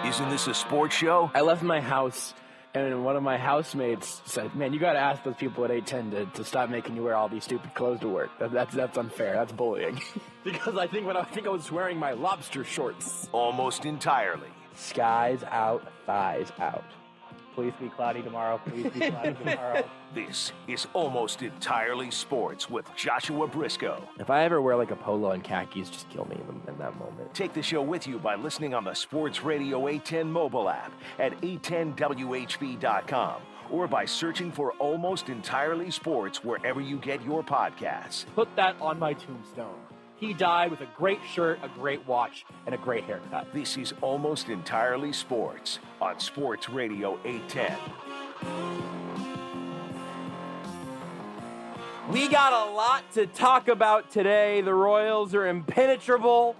Isn't this a sports show? I left my house, and one of my housemates said, "Man, you got to ask those people at 810 to stop making you wear all these stupid clothes to work. That's unfair. That's bullying." Because I think I was wearing my lobster shorts. Almost entirely. Skies out, thighs out. Please be cloudy tomorrow. Please be cloudy tomorrow. This is Almost Entirely Sports with Joshua Brisco. If I ever wear like a polo and khakis, just kill me in that moment. Take the show with you by listening on the Sports Radio 810 mobile app at 810WHB.com or by searching for Almost Entirely Sports wherever you get your podcasts. Put that on my tombstone. He died with a great shirt, a great watch, and a great haircut. This is Almost Entirely Sports on Sports Radio 810. We got a lot to talk about today. The Royals are impenetrable.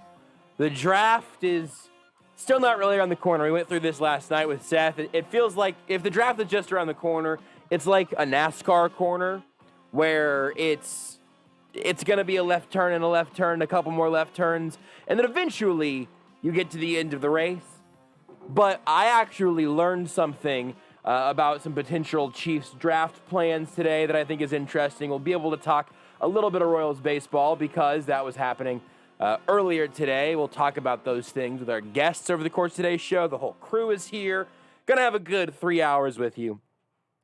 The draft is still not really around the corner. We went through this last night with Seth. It feels like if the draft is just around the corner, it's like a NASCAR corner where it's going to be a left turn and a left turn, a couple more left turns, and then eventually you get to the end of the race. But I actually learned something about some potential Chiefs draft plans today that I think is interesting. We'll be able to talk a little bit of Royals baseball because that was happening earlier today. We'll talk about those things with our guests over the course of today's show. The whole crew is here. Going to have a good 3 hours with you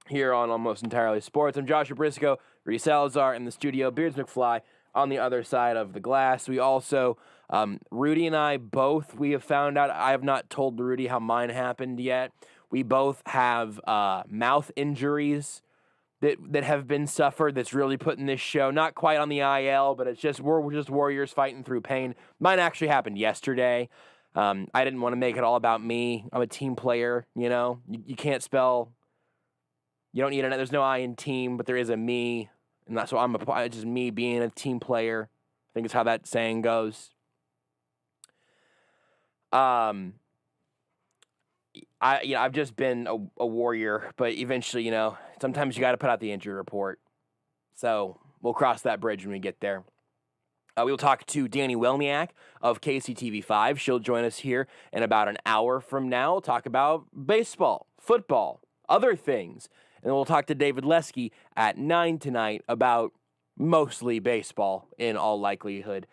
here on Almost Entirely Sports. I'm Joshua Brisco, Rudy Salazar in the studio, Beards McFly on the other side of the glass. We also, Rudy and I both, we have found out, I have not told Rudy how mine happened yet. We both have mouth injuries that have been suffered that's really putting this show not quite on the IL, but it's just, we're just warriors fighting through pain. Mine actually happened yesterday. I didn't want to make it all about me. I'm a team player, you know. You can't spell... You don't need a, there's no I in team, but there is a me, and that's what it's just me being a team player. I think it's how that saying goes. I've just been a warrior, but eventually, sometimes you got to put out the injury report. So we'll cross that bridge when we get there. We will talk to Dani Welniak of KCTV5. She'll join us here in about an hour from now. We'll talk about baseball, football, other things. And we'll talk to David Lesky at 9 tonight about mostly baseball in all likelihood.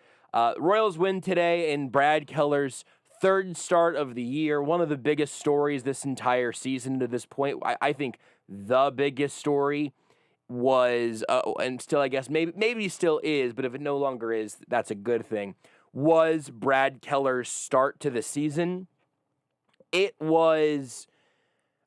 Royals win today in Brad Keller's third start of the year. One of the biggest stories this entire season to this point. I think the biggest story was, and still I guess maybe still is, but if it no longer is, that's a good thing, was Brad Keller's start to the season. It was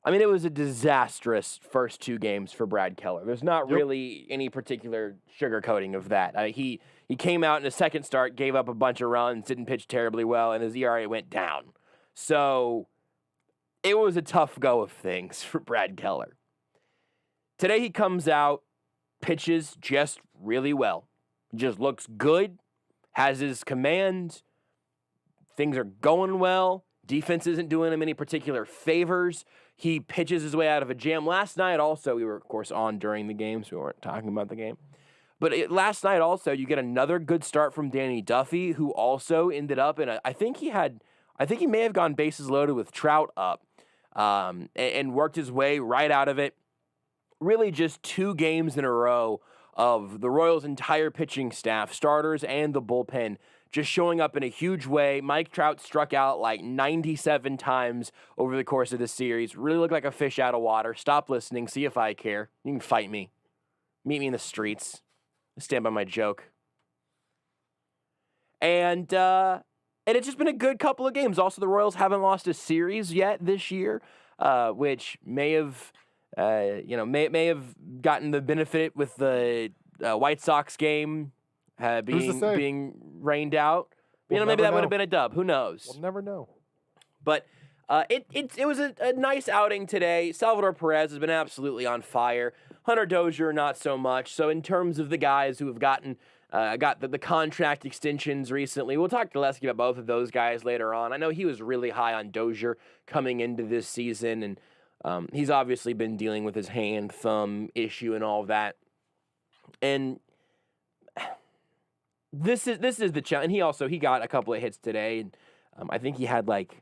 a disastrous first two games for Brad Keller. There's not really any particular sugarcoating of that. He came out in his second start, gave up a bunch of runs, didn't pitch terribly well, and his ERA went down. So it was a tough go of things for Brad Keller. Today he comes out, pitches just really well. Just looks good, has his command, things are going well. Defense isn't doing him any particular favors. He pitches his way out of a jam. Last night also, we were, of course, on during the game, so we weren't talking about the game. But last night also, you get another good start from Danny Duffy, who also ended up in I think he may have gone bases loaded with Trout up and worked his way right out of it. Really just 2 games in a row of the Royals' entire pitching staff, starters and the bullpen, just showing up in a huge way. Mike Trout struck out like 97 times over the course of this series. Really looked like a fish out of water. Stop listening. See if I care. You can fight me. Meet me in the streets. Stand by my joke. And it's just been a good couple of games. Also, the Royals haven't lost a series yet this year, which may have gotten the benefit with the White Sox game being rained out. Maybe that would have been a dub. Who knows? We'll never know. But it was a nice outing today. Salvador Perez has been absolutely on fire. Hunter Dozier, not so much. So in terms of the guys who have got the contract extensions recently, we'll talk to Lesky about both of those guys later on. I know he was really high on Dozier coming into this season, and he's obviously been dealing with his hand-thumb issue and all of that. And this is the challenge. And he got a couple of hits today, and I think he had like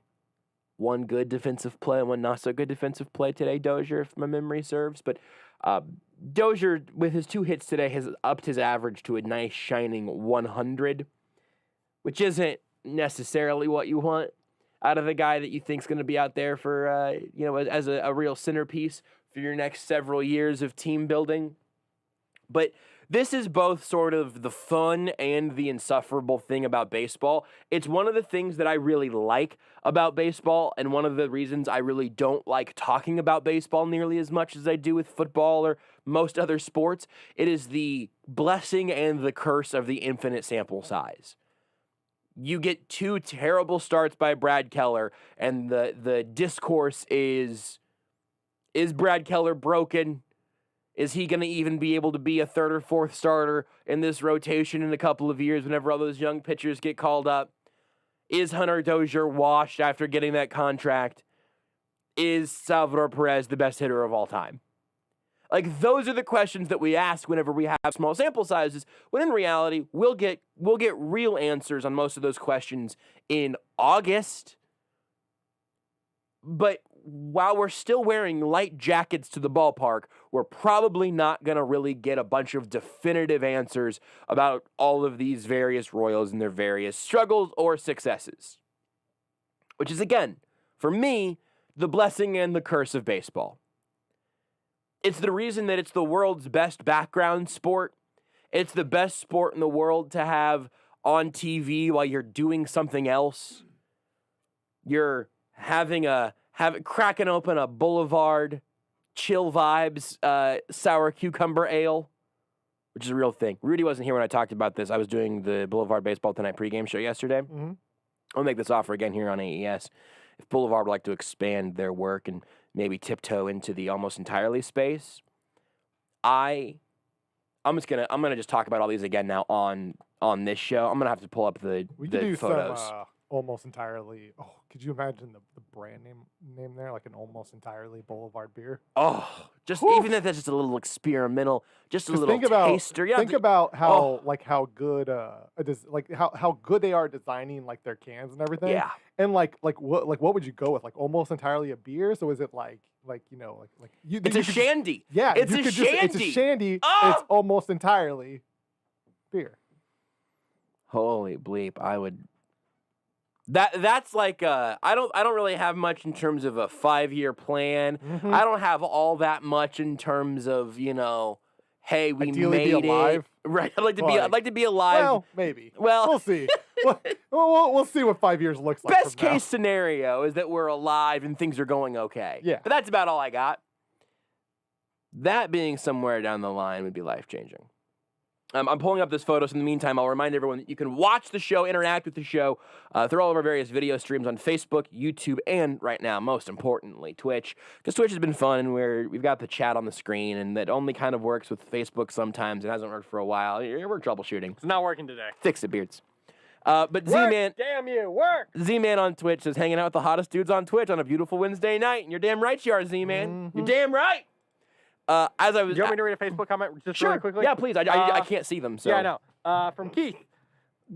one good defensive play and one not so good defensive play today, Dozier, if my memory serves. But Dozier, with his 2 hits today, has upped his average to a nice shining 100, which isn't necessarily what you want out of a guy that you think is going to be out there for as a real centerpiece for your next several years of team building. But this is both sort of the fun and the insufferable thing about baseball. It's one of the things that I really like about baseball, and one of the reasons I really don't like talking about baseball nearly as much as I do with football or most other sports. It is the blessing and the curse of the infinite sample size. You get 2 terrible starts by Brad Keller, and the discourse is Brad Keller broken? Is he going to even be able to be a 3rd or 4th starter in this rotation in a couple of years whenever all those young pitchers get called up? Is Hunter Dozier washed after getting that contract? Is Salvador Perez the best hitter of all time? Like, those are the questions that we ask whenever we have small sample sizes, when in reality, we'll get real answers on most of those questions in August. But while we're still wearing light jackets to the ballpark, we're probably not going to really get a bunch of definitive answers about all of these various Royals and their various struggles or successes. Which is, again, for me, the blessing and the curse of baseball. It's the reason that it's the world's best background sport. It's the best sport in the world to have on TV while you're doing something else. You're cracking open a Boulevard Chill Vibes sour cucumber ale, which is a real thing. Rudy wasn't here when I talked about this. I was doing the Boulevard Baseball Tonight pregame show yesterday. Mm-hmm. I'll make this offer again here on AES. If Boulevard would like to expand their work and maybe tiptoe into the almost entirely space, I'm gonna just talk about all these again now on this show. I'm gonna have to pull up the we could do photos. Some, almost entirely. Oh, could you imagine the brand name there, like an almost entirely Boulevard beer. Oh, just Woof. even if that's just a little experimental, just a Just little taster. Yeah, think about how how good how good they are designing like their cans and everything. Yeah. And what would you go with? Like almost entirely a beer? So is it like you? It's a shandy. Yeah, it's you a could shandy. It's a shandy. Oh! It's almost entirely beer. Holy bleep! I would. That's like I don't really have much in terms of a 5-year plan. Mhm. I don't have all that much in terms of hey, we Ideally made be alive. it. Right. I'd like to be alive. Well, maybe. Well, We'll see. we'll see what 5 years looks like. best from now. case scenario is that we're alive and things are going okay. Yeah. But that's about all I got. That being somewhere down the line would be life-changing. I'm pulling up this photo, so in the meantime, I'll remind everyone that you can watch the show, interact with the show through all of our various video streams on Facebook, YouTube, and right now, most importantly, Twitch. Because Twitch has been fun, and we've got the chat on the screen, and that only kind of works with Facebook sometimes. It hasn't worked for a while. We're troubleshooting. It's not working today. Fix it, Beards. But Z-Man... Damn you, work! Z-Man on Twitch is hanging out with the hottest dudes on Twitch on a beautiful Wednesday night, and you're damn right you are, Z-Man. Mm-hmm. You're damn right! As I was... Do you want me to read a Facebook comment just Sure. really quickly? Yeah, please. I can't see them, so... Yeah, I know. From Keith.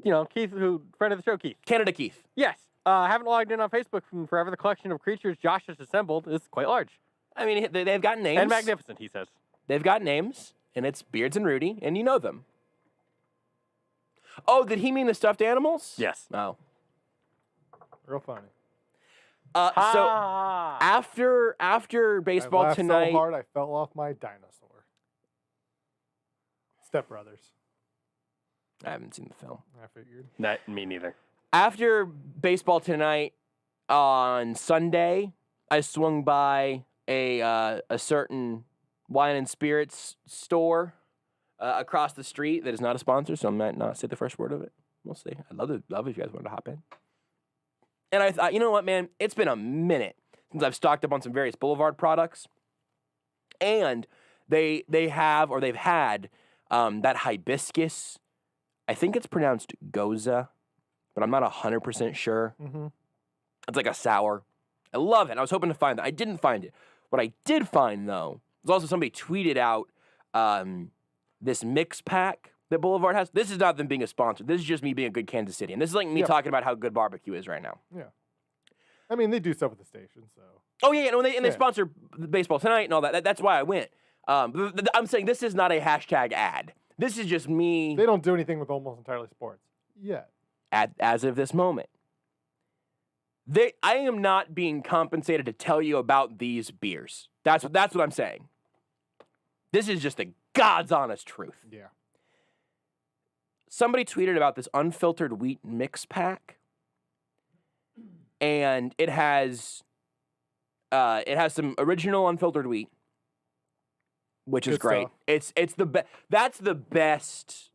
Keith, friend of the show, Keith. Canada Keith. Yes. Haven't logged in on Facebook from forever. The collection of creatures Josh has assembled is quite large. I mean, they've got names. And magnificent, he says. They've got names, and it's Beards and Rudy, and you know them. Oh, did he mean the stuffed animals? Yes. Oh. Real funny. So after I baseball laughed tonight, so hard I fell off my dinosaur. Step Brothers. I haven't seen the film. I figured. Not me neither. After baseball tonight on Sunday, I swung by a certain wine and spirits store across the street that is not a sponsor, so I might not say the first word of it. We'll see. I'd love if you guys wanted to hop in. And I thought, you know what, man? It's been a minute since I've stocked up on some various Boulevard products. And they've had that hibiscus. I think it's pronounced goza, but I'm not 100% sure. Mm-hmm. It's like a sour. I love it. I was hoping to find that. I didn't find it. What I did find, though, was also somebody tweeted out this mix pack that Boulevard has. This is not them being a sponsor. This is just me being a good Kansas City. And this is like me talking about how good barbecue is right now. Yeah. I mean, they do stuff with the station, so. Oh, yeah, and they sponsor baseball tonight and all that. That's why I went. I'm saying this is not a hashtag ad. This is just me. They don't do anything with almost entirely sports yet. As of this moment. I am not being compensated to tell you about these beers. That's what I'm saying. This is just the God's honest truth. Yeah. Somebody tweeted about this unfiltered wheat mix pack, and it has some original unfiltered wheat, which is Good great. stuff. It's the best. That's the best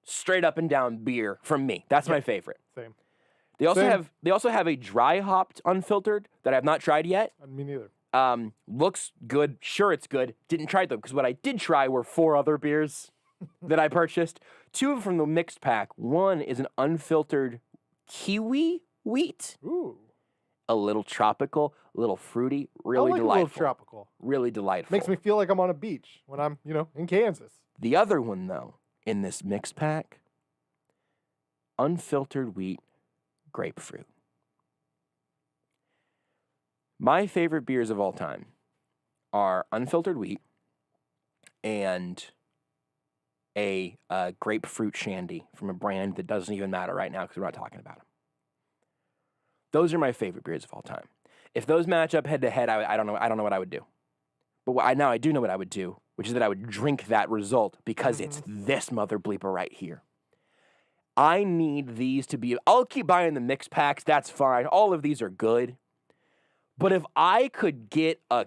straight up and down beer from me. That's my favorite. Same. They also have a dry hopped unfiltered that I have not tried yet. Me neither. Looks good. Sure, it's good. Didn't try it though, because what I did try were 4 other beers that I purchased. 2 from the mixed pack. One is an unfiltered kiwi wheat. Ooh. A little tropical, a little fruity, really I like delightful. A little tropical. Really delightful. Makes me feel like I'm on a beach when I'm, in Kansas. The other one, though, in this mixed pack, unfiltered wheat grapefruit. My favorite beers of all time are unfiltered wheat and a grapefruit shandy from a brand that doesn't even matter right now because we're not talking about them. Those are my favorite beers of all time. If those match up head to head, I don't know what I would do. But I do know what I would do, which is that I would drink that result because it's this mother bleeper right here. I need these to be. I'll keep buying the mix packs. That's fine. All of these are good. But if I could get I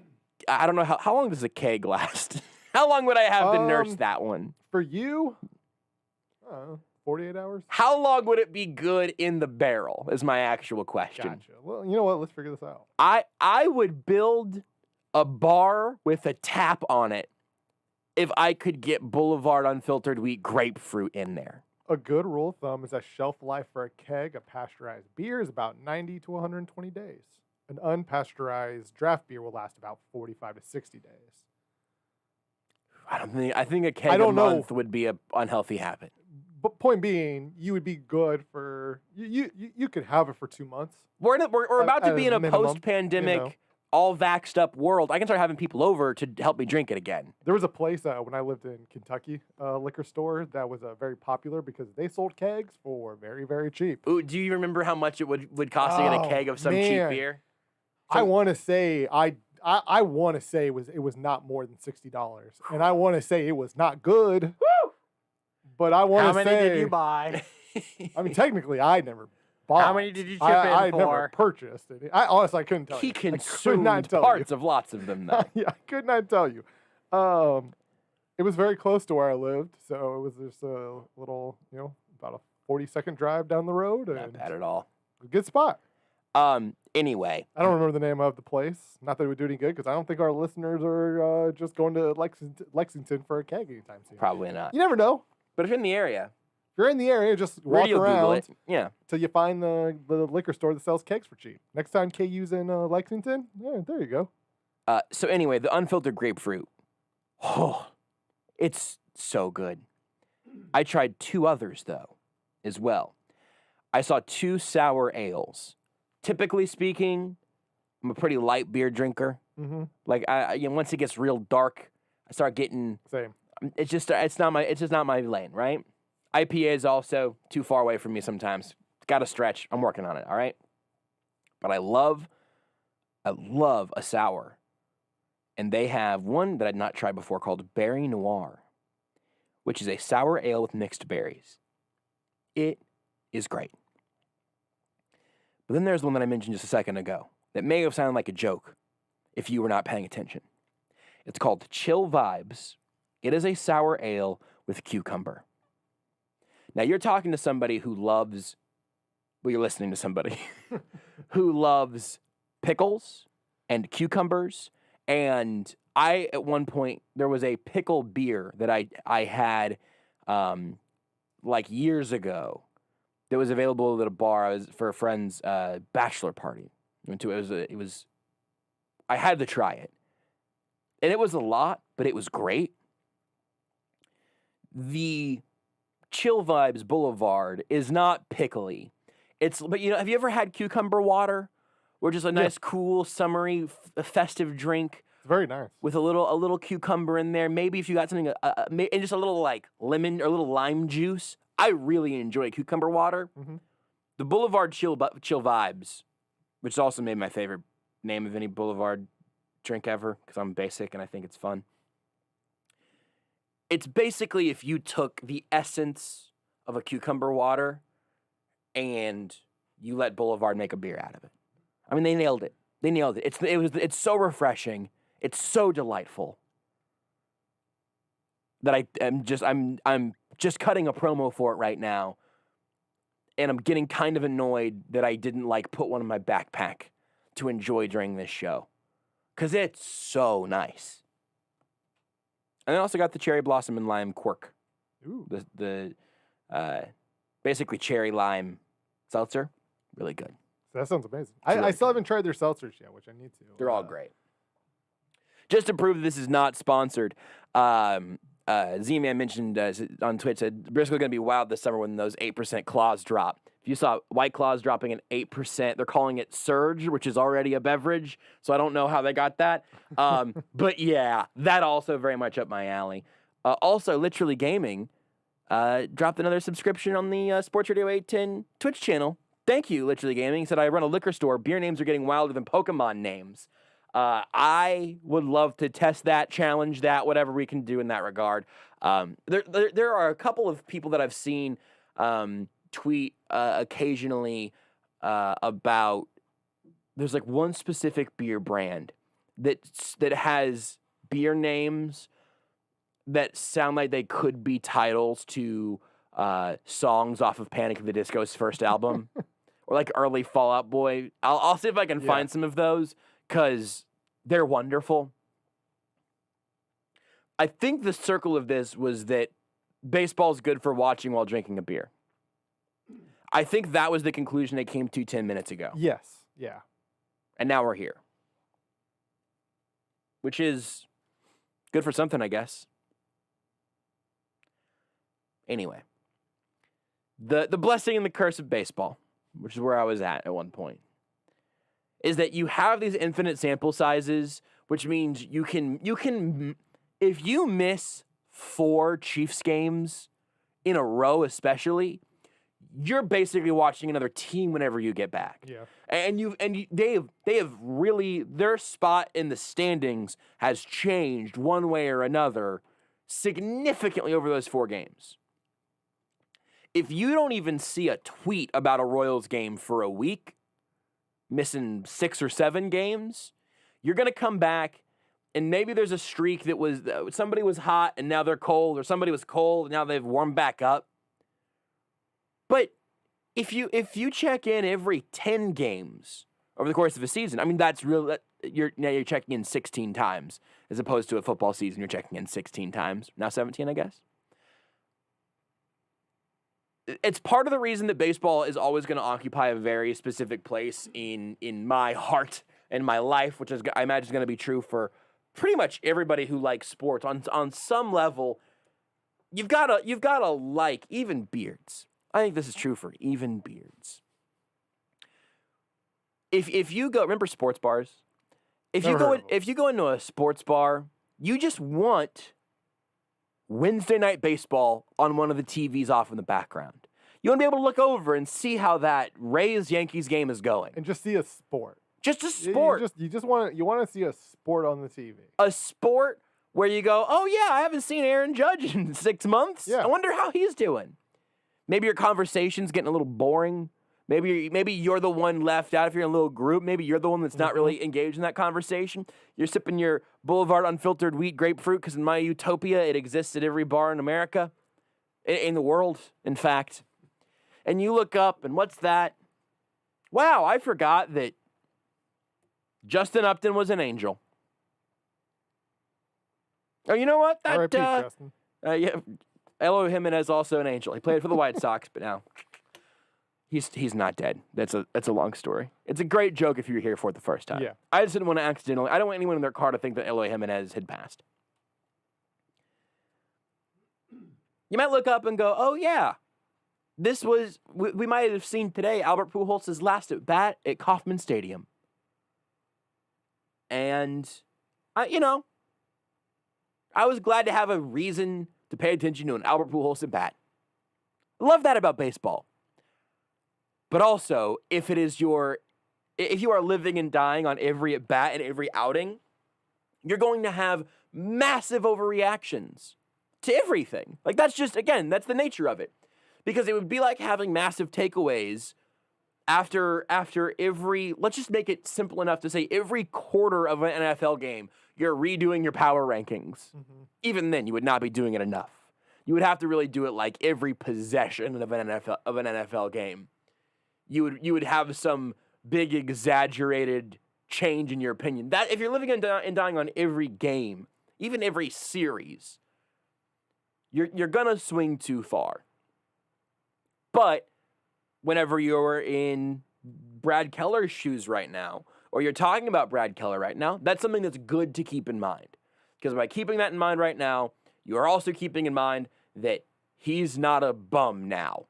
don't know how long does a keg last? How long would I have to nurse that one? For you, 48 hours? How long would it be good in the barrel is my actual question. Gotcha. Well, you know what? Let's figure this out. I would build a bar with a tap on it if I could get Boulevard unfiltered wheat grapefruit in there. A good rule of thumb is that shelf life for a keg of pasteurized beer is about 90 to 120 days. an unpasteurized draft beer will last about 45 to 60 days. I think a keg a month would be an unhealthy habit. But point being, you would be good for you could have it for 2 months. We're about to be in a minimum, post-pandemic, all vaxxed up world. I can start having people over to help me drink it again. There was a place when I lived in Kentucky, liquor store that was very popular because they sold kegs for very, very cheap. Ooh, do you remember how much it would cost to get a keg of some cheap beer? I want to say I want to say it was not more than $60, and I want to say it was not good. Woo! But I want to say, how many did you buy? I mean, technically, I never bought. How many did you chip in I for? never purchased it. I honestly, I couldn't tell you. He consumed parts of lots of them, though. Yeah, I could not tell you. It was very close to where I lived, so it was just a little, about a 40-second drive down the road. Not And bad at all. a good spot. Anyway. I don't remember the name of the place. Not that it would do any good, because I don't think our listeners are just going to Lexington for a keg anytime soon. Probably not. You never know. But if you're in the area, If you're in the area, just walk Rudy will Google around it. Yeah. till you find the liquor store that sells kegs for cheap. Next time KU's in Lexington, yeah, there you go. So anyway, the unfiltered grapefruit. Oh, it's so good. I tried 2 others, though, as well. I saw 2 sour ales. Typically speaking, I'm a pretty light beer drinker. Mm-hmm. Like once it gets real dark, I start getting. Same. It's just not my lane, right? IPA is also too far away from me sometimes. Got to stretch. I'm working on it. All right. But I love a sour, and they have one that I'd not tried before called Berry Noir, which is a sour ale with mixed berries. It is great. But then there's one that I mentioned just a second ago that may have sounded like a joke if you were not paying attention. It's called Chill Vibes. It is a sour ale with cucumber. Now, you're talking to somebody who loves, well, you're listening to somebody who loves pickles and cucumbers. And at one point, there was a pickle beer that I had like years ago that was available at a bar. For a friend's bachelor party. I had to try it. And it was a lot, but it was great. The Chill Vibes Boulevard is not pickly. But have you ever had cucumber water? Or just a nice, cool, summery, festive drink. It's very nice. With a little cucumber in there. Maybe if you got something, and just a little like lemon or a little lime juice. I really enjoy cucumber water. Mm-hmm. The Boulevard Chill Vibes, which is also made my favorite name of any Boulevard drink ever, because I'm basic and I think it's fun. It's basically if you took the essence of a cucumber water and you let Boulevard make a beer out of it. I mean, they nailed it. It's so refreshing. It's so delightful that I'm just cutting a promo for it right now, and I'm getting kind of annoyed that I didn't put one in my backpack to enjoy during this show, because it's so nice. And I also got the cherry blossom and lime quirk. Ooh. The basically cherry lime seltzer, really good. That sounds amazing. Really I still haven't tried their seltzers yet, which I need to. They're all great. Just to prove this is not sponsored, Z-Man mentioned on Twitch, said Brisco's going to be wild this summer when those 8% claws drop. If you saw White Claws dropping an 8%, they're calling it Surge, which is already a beverage, so I don't know how they got that. But yeah, that also very much up my alley. Also, Literally Gaming dropped another subscription on the Sports Radio 810 Twitch channel. Thank you, Literally Gaming. He said, I run a liquor store. Beer names are getting wilder than Pokemon names. I would love to test that, challenge that, whatever we can do in that regard. There are a couple of people that I've seen tweet occasionally about, there's one specific beer brand that has beer names that sound like they could be titles to songs off of Panic at the Disco's first album, or early Fall Out Boy. I'll see if I can find some of those, because they're wonderful. I think the circle of this was that baseball's good for watching while drinking a beer. I think that was the conclusion they came to 10 minutes ago. Yes. Yeah. And now we're here. Which is good for something, I guess. Anyway. The blessing and the curse of baseball, which is where I was at one point, is that you have these infinite sample sizes, which means you can if you miss 4 Chiefs games in a row, especially, you're basically watching another team whenever you get back. Yeah. They have really, their spot in the standings has changed one way or another significantly over those 4 games. If you don't even see a tweet about a Royals game for a week, missing 6 or 7 games, you're going to come back and maybe there's a streak that was, somebody was hot and now they're cold, or somebody was cold and now they've warmed back up. But if you check in every 10 games over the course of a season, I mean, that's real. You're checking in 16 times as opposed to a football season. You're checking in 16 times. Now 17, I guess. It's part of the reason that baseball is always going to occupy a very specific place in my heart and my life, which is, I imagine, is going to be true for pretty much everybody who likes sports. On some level, you've got to like even beards. I think this is true for even beards. If you go, remember sports bars? If you go into a sports bar, you just want Wednesday night baseball on one of the TVs off in the background. You want to be able to look over and see how that Rays-Yankees game is going. And just see a sport. Just a sport. You want to see a sport on the TV. A sport where you go, oh yeah, I haven't seen Aaron Judge in 6 months. Yeah. I wonder how he's doing. Maybe your conversation's getting a little boring. Maybe you're the one left out if you're in a little group. Maybe you're the one that's not really engaged in that conversation. You're sipping your Boulevard Unfiltered Wheat Grapefruit because in my utopia, it exists at every bar in America, in the world, in fact. And you look up, and what's that? Wow, I forgot that Justin Upton was an angel. Oh, you know what? R.I.P. Justin. Yeah, Eloy Jimenez also an angel. He played for the White Sox, but now he's not dead. That's a long story. It's a great joke if you were here for it the first time. Yeah. I just didn't want to accidentally. I don't want anyone in their car to think that Eloy Jimenez had passed. You might look up and go, "Oh yeah, this was." We might have seen today Albert Pujols' last at bat at Kauffman Stadium, and I was glad to have a reason to pay attention to an Albert Pujols at bat. Love that about baseball. But also, if you are living and dying on every at bat and every outing, you're going to have massive overreactions to everything. Like that's the nature of it. Because it would be like having massive takeaways after every, let's just make it simple enough to say every quarter of an NFL game, you're redoing your power rankings. Mm-hmm. Even then, you would not be doing it enough. You would have to really do it like every possession of an NFL game. You would have some big exaggerated change in your opinion. That if you're living and dying on every game, even every series, you're gonna swing too far. But whenever you're in Brad Keller's shoes right now, or you're talking about Brad Keller right now, that's something that's good to keep in mind. Because by keeping that in mind right now, you are also keeping in mind that he's not a bum now.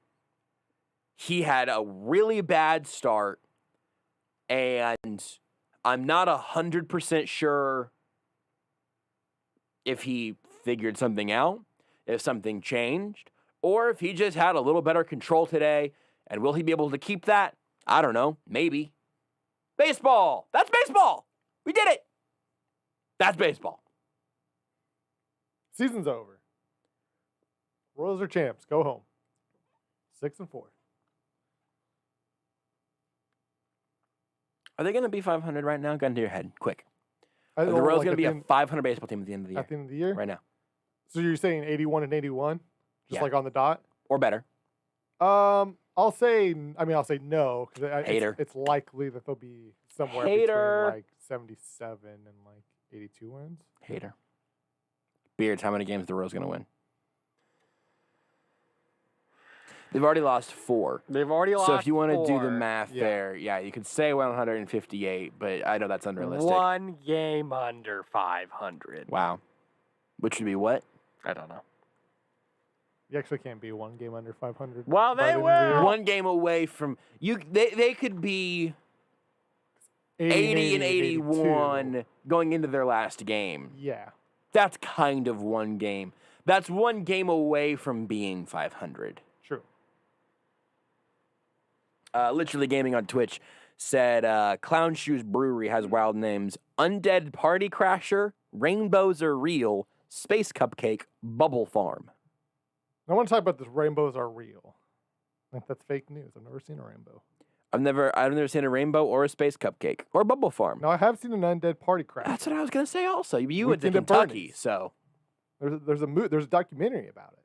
He had a really bad start, and I'm not 100% sure if he figured something out, if something changed, or if he just had a little better control today. And will he be able to keep that? I don't know. Maybe. Baseball. That's baseball. We did it. That's baseball. Season's over. Royals are champs. Go home. 6-4. Are they going to be 500 right now? Gun to your head, quick. Are the know, Royals like going to at be the a 500 baseball team at the end of the year? At the end of the year? Right now. So you're saying 81 and 81? Just Yeah. like on the dot? Or better. I'll say no, because Hater. it's likely that they'll be somewhere Hater. between like 77 and like 82 wins. Hater. Beards, how many games are the Royals going to win? They've already lost 4. They've already lost So if you want to do 4. the math there, yeah, you could say 158, but I know that's unrealistic. 1 game under 500. Wow. Which would be what? I don't know. You actually can't be 1 game under 500. Well, by they the end of the year. will. 1 game away from you. They could be 80 and 81 going into their last game. Yeah. That's kind of 1 game. That's 1 game away from being 500. True. Literally Gaming on Twitch said Clown Shoes Brewery has wild names: Undead Party Crasher, Rainbows Are Real, Space Cupcake, Bubble Farm. I want to talk about this. Rainbows are real. I think that's fake news. I've never seen a rainbow. I've never seen a rainbow or a space cupcake or Bubble Farm. No, I have seen an undead party crash. That's what I was gonna say. Also, you went to Weekend at Kentucky, Bernie's. so There's a documentary about it.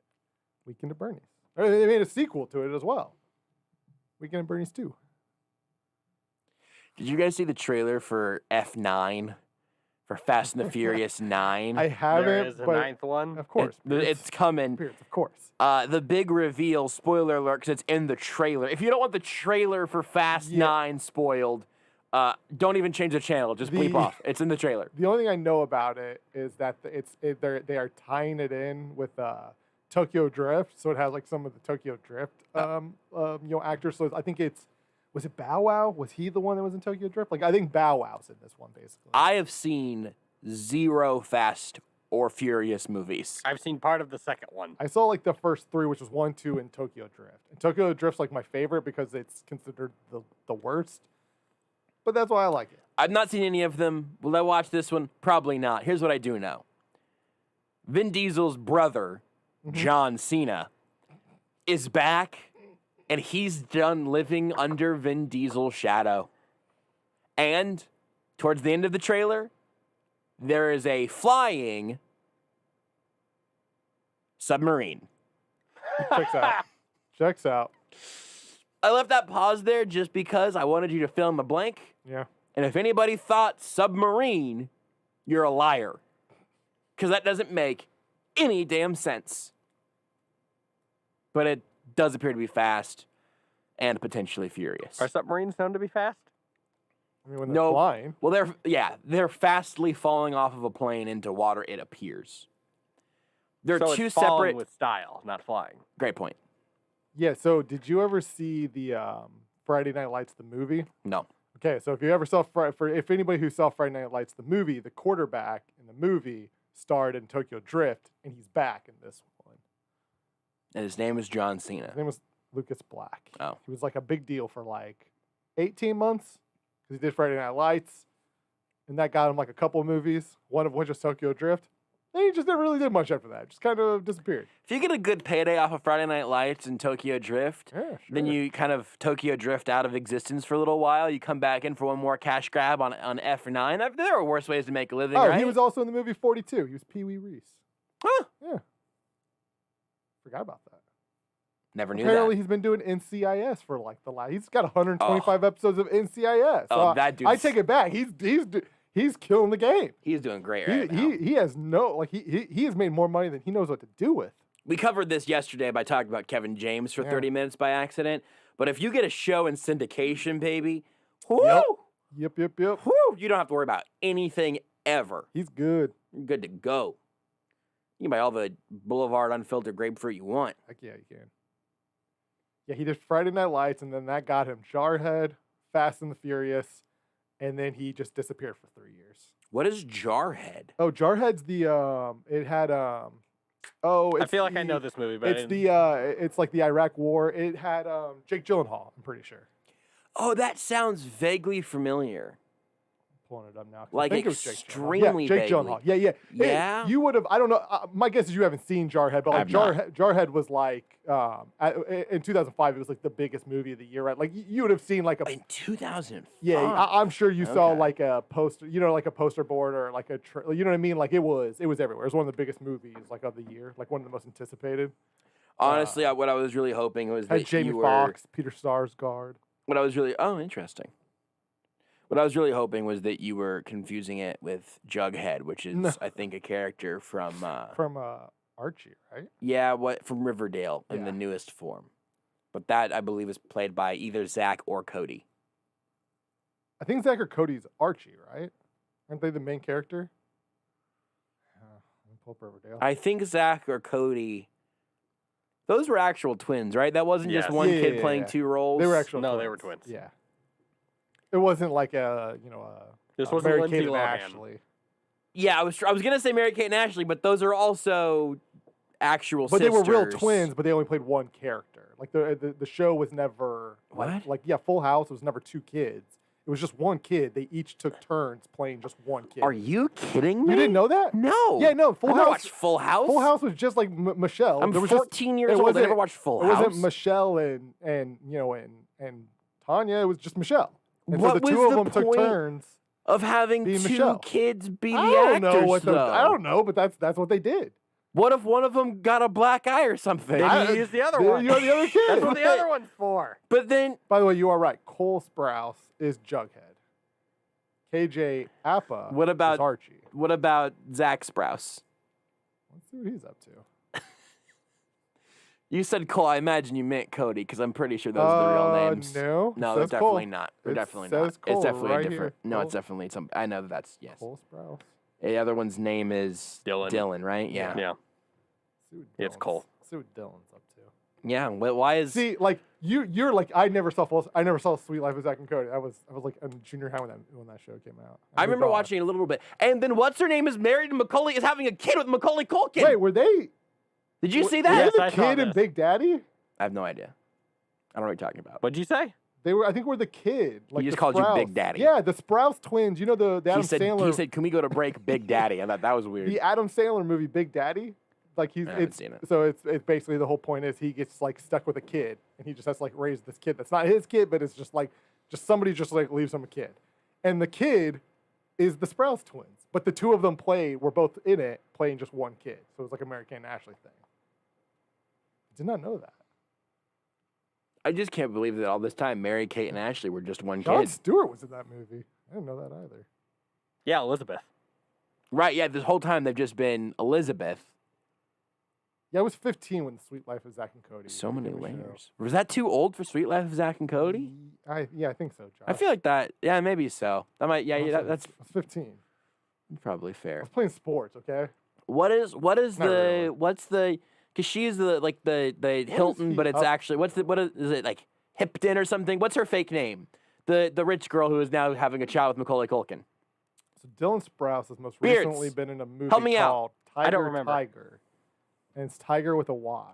Weekend at Bernie's. They made a sequel to it as well. Weekend at Bernie's 2. did you guys see the trailer for F9 for Fast and the Furious 9? I haven't, There is a but 9th one. of course, It's coming. Spirits, of course. The big reveal, spoiler alert, because it's in the trailer. If you don't want the trailer for Fast 9 spoiled, don't even change the channel. Just bleep off. It's in the trailer. The only thing I know about it is that they are tying it in with Tokyo Drift, so it has like some of the Tokyo Drift actors. So I think was it Bow Wow? Was he the one that was in Tokyo Drift? Like I think Bow Wow's in this one basically. I have seen 0 Fast or Furious movies. I've seen part of the second one. I saw like the first 3, which was 1, 2, and Tokyo Drift. And Tokyo Drift's like my favorite because it's considered the worst. But that's why I like it. I've not seen any of them. Will I watch this one? Probably not. Here's what I do know. Vin Diesel's brother, John Cena, is back, and he's done living under Vin Diesel's shadow. And towards the end of the trailer, there is a flying submarine. Checks out. I left that pause there just because I wanted you to fill in the blank. Yeah. And if anybody thought submarine, you're a liar. Because that doesn't make any damn sense. But it does appear to be fast and potentially furious. Are submarines known to be fast? I mean, when they're flying. Well, they're fastly falling off of a plane into water, it appears. They're So two it's falling separate. with style, not flying. Great point. Yeah, so did you ever see the Friday Night Lights, the movie? No. Okay, so if you ever saw, if anybody who saw Friday Night Lights, the movie, the quarterback in the movie starred in Tokyo Drift, and he's back in this one. And his name is John Cena. His name was Lucas Black. Oh. He was like a big deal for like 18 months, because he did Friday Night Lights, and that got him like a couple of movies, one of which was Tokyo Drift. And he just never really did much after that. Just kind of disappeared. If you get a good payday off of Friday Night Lights and Tokyo Drift, Yeah, sure. then you kind of Tokyo Drift out of existence for a little while. You come back in for one more cash grab on F9. There are worse ways to make a living, Oh, right? he was also in the movie 42. He was Pee Wee Reese. Huh. Yeah. Forgot about that. Never knew Apparently, that. he's been doing NCIS for like the last. He's got 125 episodes of NCIS. Oh, So that dude's... I take it back. He's killing the game. He's doing great right now. He has no he has made more money than he knows what to do with. We covered this yesterday by talking about Kevin James for 30 minutes by accident. But if you get a show in syndication, baby, whoo, Yep. whoo, you don't have to worry about anything ever. He's good. You're good to go. You can buy all the Boulevard unfiltered grapefruit you want. Heck yeah, you can. Yeah, he did Friday Night Lights, and then that got him Jarhead, Fast and the Furious, and then he just disappeared for 3 years. What is Jarhead? Oh, Jarhead's the it had I feel like I know this movie, but it's like the Iraq War. It had Jake Gyllenhaal, I'm pretty sure. Oh, that sounds vaguely familiar. Pulling it up now. Like I think it was Jake extremely Gyllenhaal. Yeah, Jake vaguely. Gyllenhaal. Yeah. Yeah? You would have. I don't know. My guess is you haven't seen Jarhead, but like I've not. Jarhead was like in 2005. It was like the biggest movie of the year, right? Like you would have seen like a. In 2005? Yeah, I'm sure you saw Okay. like a poster, like a poster board or like you know what I mean? Like it was everywhere. It was one of the biggest movies like of the year, like one of the most anticipated. Honestly, what I was really hoping was Had that Jamie you were... Foxx, Peter Sarsgaard. What I was really... Oh, interesting. What I was really hoping was that you were confusing it with Jughead, which is, No. I think, a character from... From Archie, right? from Riverdale in Yeah. the newest form. But that, I believe, is played by either Zach or Cody. I think Zach or Cody's Archie, right? Aren't they the main character? Let me pull up Riverdale. I think Zach or Cody. Those were actual twins, right? That wasn't just Yes. one Yeah, kid yeah, playing yeah. two roles. They were actual No, twins. they were twins. Yeah. It wasn't like This wasn't Mary Lindsay Kate and Lohan. Ashley. Yeah, I was gonna say Mary Kate and Ashley, but those are also actual But sisters. they were real twins, but they only played one character. Like the show was never What? Full House was never two kids. It was just one kid. They each took turns playing just one kid. Are you kidding me? You didn't know that? No. Yeah, no. Full I never House. watched Full House. Full House was just like Michelle. I'm There was 14 years it old. I wasn't- never watched Full It House. wasn't Michelle and Tanya. It was just Michelle. And What so the was two of the them took point turns. of having being two Michelle. kids be the I don't actors, know what though. I don't know, but that's what they did. What if one of them got a black eye or something? Maybe he used the other one. You're the other kid. That's what the other one's for. But then, By the way, you are right. Cole Sprouse is Jughead. KJ Appa What about- is Archie. what about Zach Sprouse? Let's see what he's up to. You said Cole. I imagine you meant Cody, because I'm pretty sure those are the real names. No, No, it they're says definitely Cole. not. They're It definitely says not. Cole It's definitely right different. here. No, it's Cole. definitely some. I know that's yes. Cole Sprouse. The other one's name is Dylan. right? Yeah. Yeah. See what It's Dylan's- Cole. See what Dylan's up to. Yeah. Why is See, like you're like I never saw Sweet Life of Zack and Cody. I was like in junior high when that show came out. I moved remember on. watching it a little bit. And then what's her name is married to Macaulay, is having a kid with Macaulay Culkin. Wait, were they? Did you see Were that? they Yes, the I saw kid in this. Big Daddy? I have no idea. I don't know what you're talking about. What'd you say? They were. I think we're the kid. Like just the called you Sprouse. Big Daddy. Yeah, the Sprouse twins. You know the Adam He Sandler. said, "Can we go to break, Big Daddy?" I thought that was weird. the Adam Sandler movie Big Daddy. Like I haven't seen it. So it's basically the whole point is he gets like stuck with a kid and he just has to like raise this kid that's not his kid, but it's just somebody just like leaves him a kid, and the kid is the Sprouse twins, but the two of them were both in it playing just one kid, so it was like a Mary Kate and Ashley thing. Did not know that. I just can't believe that all this time Mary Kate and Ashley were just one Jon kid. Stewart was in that movie. I didn't know that either. Yeah, Elizabeth. Right? Yeah. This whole time they've just been Elizabeth. Yeah, I was 15 when The Sweet Life of Zack and Cody. So many became a show. layers. Was that too old for Sweet Life of Zack and Cody? I think so, Josh. I feel like that. Yeah, maybe so. That might. Yeah, that's I was 15. probably I fair. was playing sports, okay? What is Not really. what's the? Because she's the Hilton, he but it's up- actually what is it like Hipton or something? What's her fake name? The rich girl who is now having a child with Macaulay Culkin. So Dylan Sprouse has most Beards. recently been in a movie Help me out. called Tiger I don't remember. Tiger. And it's Tiger with a Y.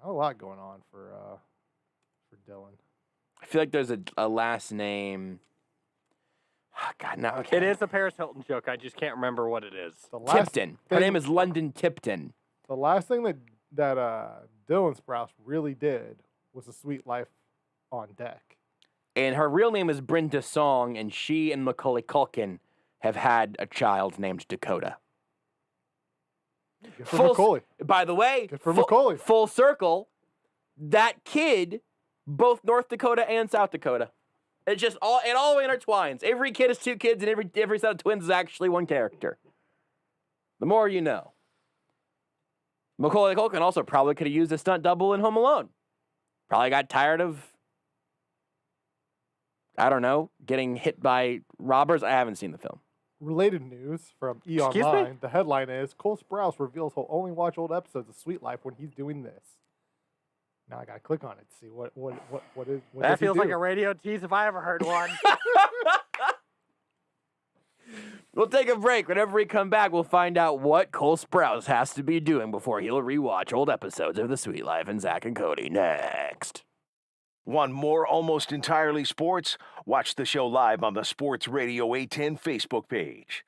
Not a lot going on for Dylan. I feel like there's a last name. God, no. Okay. It is a Paris Hilton joke. I just can't remember what it is. The last Tipton. Her thing- name is London Tipton. The last thing that Dylan Sprouse really did was A Sweet Life on Deck. And her real name is Brenda Song, and she and Macaulay Culkin have had a child named Dakota. Good for Macaulay. By the way, Good for Macaulay. full circle, that kid, both North Dakota and South Dakota. It all intertwines. Every kid is two kids, and every set of twins is actually one character. The more you know. Macaulay Culkin also probably could have used a stunt double in Home Alone. Probably got tired of, I don't know, getting hit by robbers. I haven't seen the film. Related news from E! Excuse me? Online. The headline is Cole Sprouse reveals he'll only watch old episodes of Sweet Life when he's doing this. Now I gotta click on it to see what is. What That does he feels like do? a radio tease if I ever heard one. We'll take a break. Whenever we come back, we'll find out what Cole Sprouse has to be doing before he'll rewatch old episodes of The Sweet Life and Zack and Cody next. Want more Almost Entirely Sports? Watch the show live on the Sports Radio 810 Facebook page.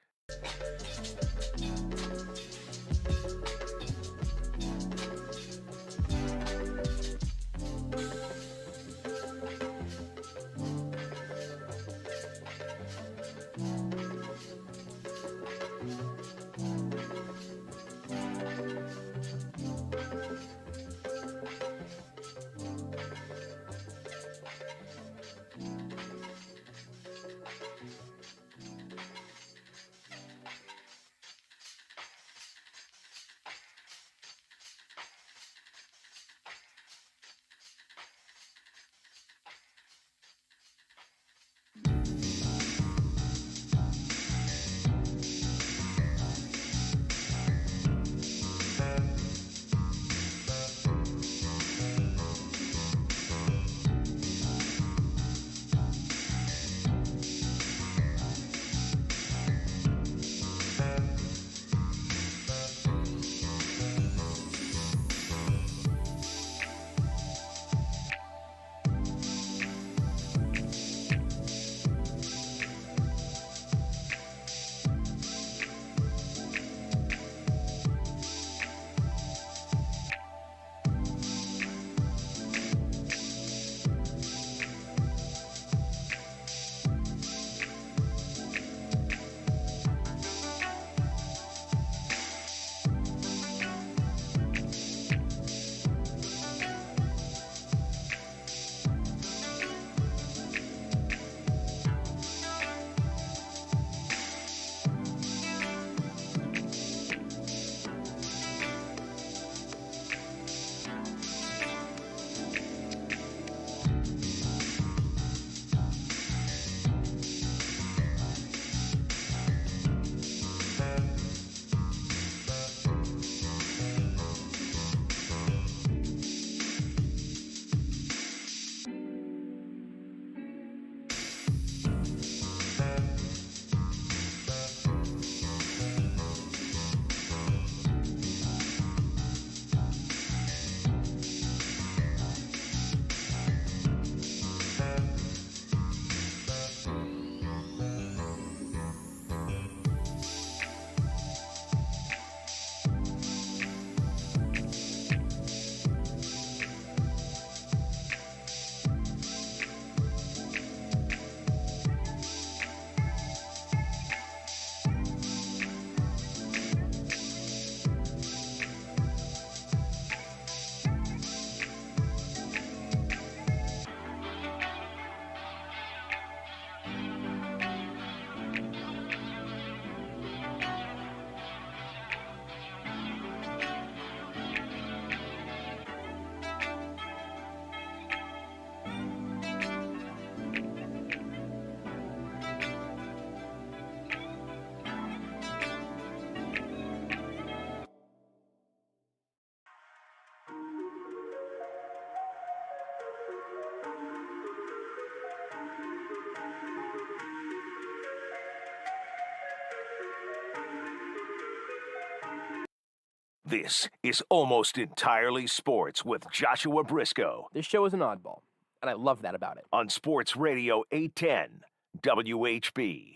This is Almost Entirely Sports with Joshua Brisco This show is an oddball, and I love that about it. on Sports Radio 810 WHB.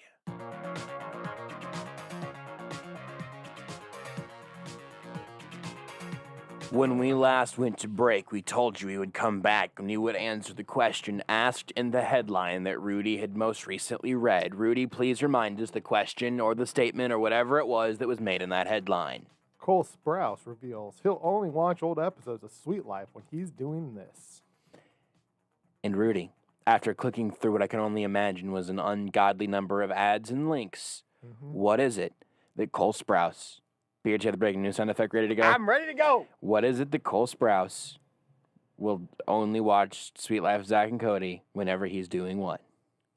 When we last went to break, we told you we would come back and we would answer the question asked in the headline that Rudy had most recently read. Rudy, please remind us the question or the statement or whatever it was that was made in that headline. Cole Sprouse reveals he'll only watch old episodes of Sweet Life when he's doing this. And Rudy, after clicking through what I can only imagine was an ungodly number of ads and links, what is it that Cole Sprouse... Beard, you have the breaking news sound effect ready to go? I'm ready to go. What is it that Cole Sprouse will only watch Sweet Life of Zach and Cody whenever he's doing what?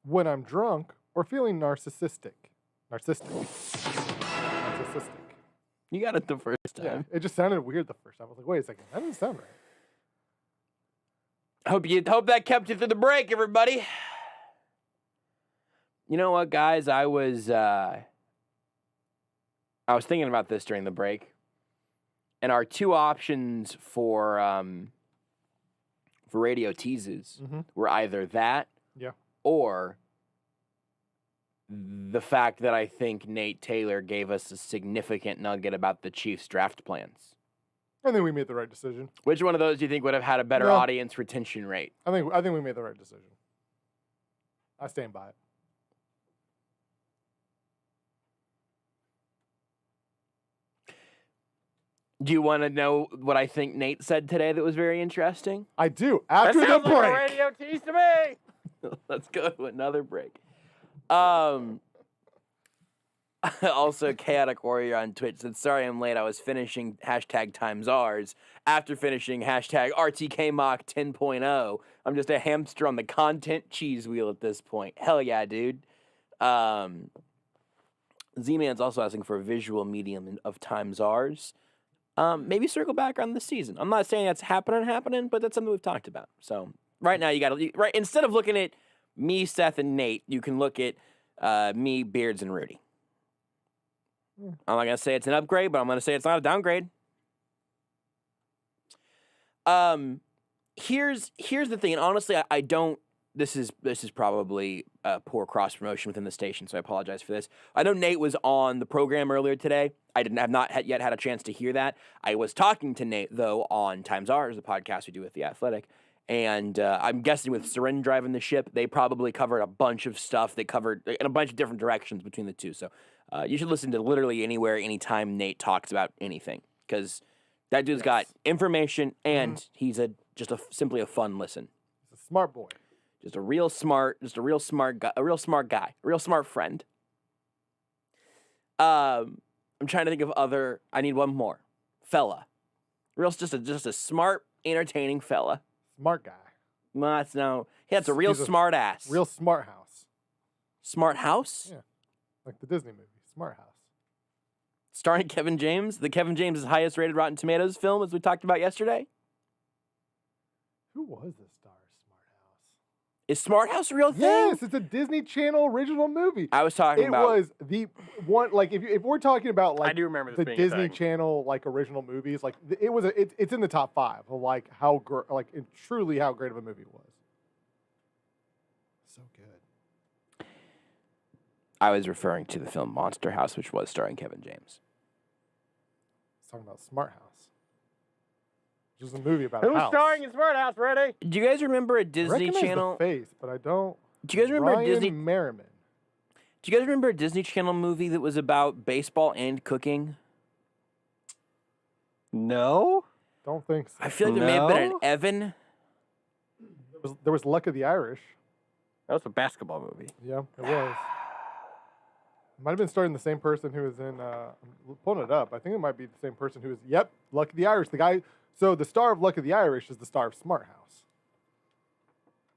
When I'm drunk or feeling narcissistic. Narcissistic. You got it the first time. Yeah, it just sounded weird the first time. I was like, wait a second, that doesn't sound right. Hope that kept you through the break, everybody. You know what, guys? I was thinking about this during the break, and our two options for radio teases were either that, or the fact that I think Nate Taylor gave us a significant nugget about the Chiefs' draft plans. I think we made the right decision. Which one of those do you think would have had a better audience retention rate? I think we made the right decision. I stand by it. Do you want to know what I think Nate said today that was very interesting? I do. After That the sounds break. like a radio tease to me. Let's go to another break. Also, Chaotic Warrior on Twitch said, sorry I'm late. I was finishing hashtag times ours. After finishing hashtag RTK Mock 10.0, I'm just a hamster on the content cheese wheel at this point. Hell yeah, dude. Z-Man's also asking for a visual medium of times ours. Maybe circle back on the season. I'm not saying that's happening, but that's something we've talked about. So right now you got to instead of looking at me, Seth, and Nate, you can look at me, Beards, and Rudy. I'm not gonna say it's an upgrade, but I'm gonna say it's not a downgrade. Here's the thing, and honestly, I don't. This is probably poor cross promotion within the station, so I apologize for this. I know Nate was on the program earlier today. I have not yet had a chance to hear that. I was talking to Nate though on Times Ours, the podcast we do with The Athletic, and I'm guessing with Seren driving the ship, they probably covered a bunch of stuff. They covered in a bunch of different directions between the two. So you should listen to literally anywhere, anytime Nate talks about anything, because that dude's got information and he's simply a fun listen. He's a smart boy. Just a real smart guy, a real smart friend. I'm trying to think of other. I need one more fella. Just a smart, entertaining fella. Smart guy. That's it's a real smart ass. Real smart house. Smart house? Yeah. Like the Disney movie, Smart House. Starring Kevin James, the Kevin James' highest rated Rotten Tomatoes film, as we talked about yesterday. Who was the star of Smart House? Is Smart House a real thing? Yes, it's a Disney Channel original movie. I was talking about. It was the one, like, if we're talking about, like, I do remember this the being a Disney thing. Channel, like, original movies, like, it's in the top 5 of, like, truly how great of a movie it was. So good. I was referring to the film Monster House, which was starring Kevin James. It's talking about Smart House. Which is a movie about a Who's house. starring in Smart House, ready? Do you guys remember a I Disney recognize Channel? the face, but I don't. Do you guys remember Ryan a Disney? Merriman. Do you guys remember a Disney Channel movie that was about baseball and cooking? No. Don't think so. I feel like there may have been an No? Evan. There was Luck of the Irish. That was a basketball movie. Yeah, it was. It might have been starring the same person who was in. I'm pulling it up. I think it might be the same person who was. Yep, Luck of the Irish. The guy. So the star of Luck of the Irish is the star of Smart House.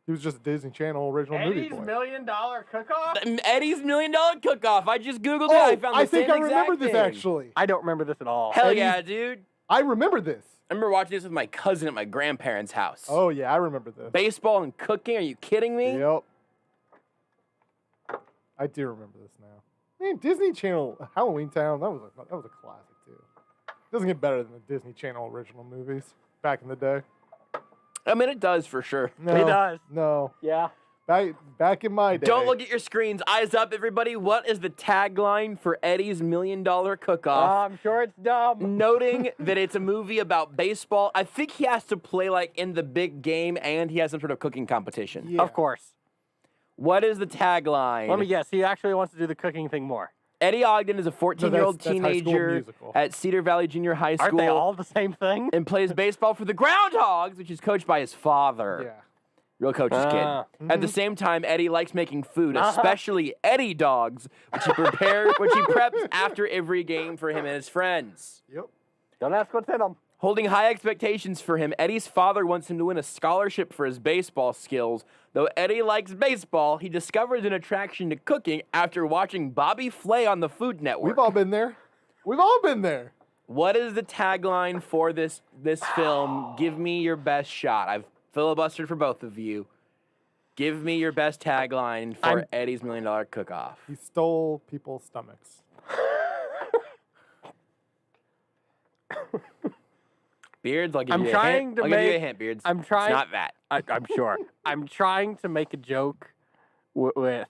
He was just a Disney Channel original movie Eddie's boy. $1 Million Cook-Off? Eddie's $1 Million Cook-Off. I just Googled it. Oh, I found the I think same I remember exact this thing. actually. I don't remember this at all. Hell Eddie's- yeah, dude. I remember this. I remember watching this with my cousin at my grandparents' house. Oh yeah, I remember this. Baseball and cooking? Are you kidding me? Yep. I do remember this now. Man, Disney Channel Halloween Town. That was a classic too. Doesn't get better than the Disney Channel original movies back in the day. I mean, it does for sure. No, It does. No. Yeah. Back in my day. Don't look at your screens. Eyes up, everybody. What is the tagline for Eddie's $1 Million Cook-Off? I'm sure it's dumb. Noting that it's a movie about baseball, I think he has to play like in the big game and he has some sort of cooking competition. Yeah. Of course. What is the tagline? Let me guess. He actually wants to do the cooking thing more. Eddie Ogden is a 14-year-old that's High School teenager Musical. at Cedar Valley Junior High School Aren't they all the same thing? and plays baseball for the Groundhogs, which is coached by his father. Yeah. Real coach's kid. At the same time, Eddie likes making food, especially Eddie dogs, which he preps after every game for him and his friends. Yep. Don't ask what's in them. Holding high expectations for him, Eddie's father wants him to win a scholarship for his baseball skills. Though Eddie likes baseball, he discovers an attraction to cooking after watching Bobby Flay on the Food Network. We've all been there. We've all been there. What is the tagline for this film? Give me your best shot. I've filibustered for both of you. Give me your best tagline for Eddie's $1 Million Cook-Off. He stole people's stomachs. Beards, I'll give I'm you a trying hint. to I'll give you a make- hint, Beards. I'm trying. It's not that. I'm sure. I'm trying to make a joke with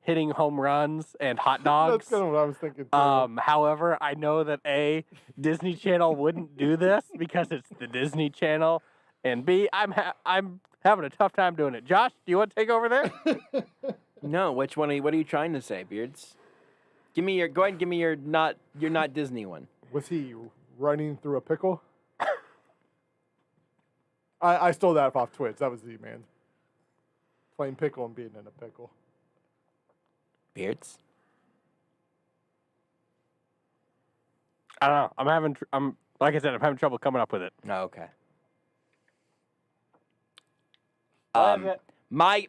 hitting home runs and hot dogs. That's kind of what I was thinking too. However, I know that A, Disney Channel wouldn't do this because it's the Disney Channel, and B, I'm having a tough time doing it. Josh, do you want to take over there? No, which one? What are you trying to say, Beards? Go ahead and give me your not Disney one. Was he running through a pickle? I stole that off Twitch. That was Z-Man. Playing pickle and being in a pickle. Beards? I don't know. I'm like I said, I'm having trouble coming up with it. Oh, okay. What is it?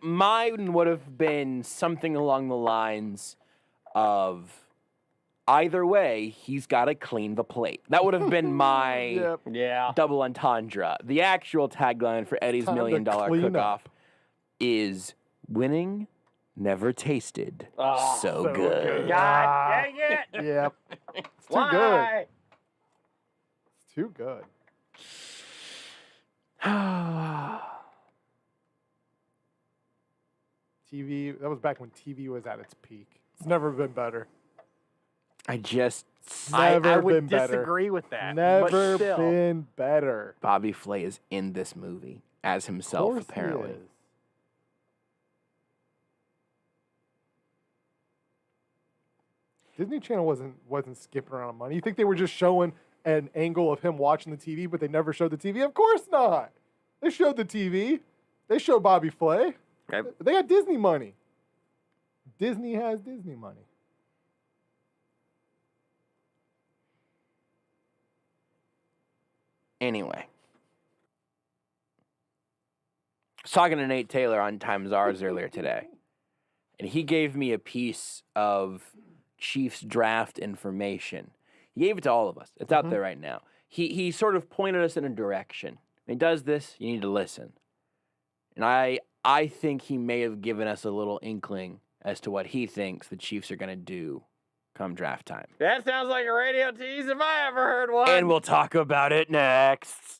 Mine would have been something along the lines of either way, he's got to clean the plate. That would have been my Yep. Yeah. double entendre. The actual tagline for Eddie's Time $1 to Million clean Cook-Off up. is winning never tasted Oh, so so good. good. God dang it! Yep. It's too good. Why? It's too good. TV, that was back when TV was at its peak. It's never been better. I just Never I been would better. disagree with that. Never but still. been better. Bobby Flay is in this movie as Of himself course he apparently. is. Disney Channel wasn't skipping around on money. You think they were just showing an angle of him watching the TV, but they never showed the TV? Of course not. They showed the TV. They showed Bobby Flay. Okay. They got Disney money. Disney has Disney money. Anyway. I was talking to Nate Taylor on Times Ours earlier today, and he gave me a piece of Chiefs draft information. He gave it to all of us. It's out there right now. He sort of pointed us in a direction. When he does this, you need to listen. And I think he may have given us a little inkling as to what he thinks the Chiefs are going to do come draft time. That sounds like a radio tease if I ever heard one. And we'll talk about it next.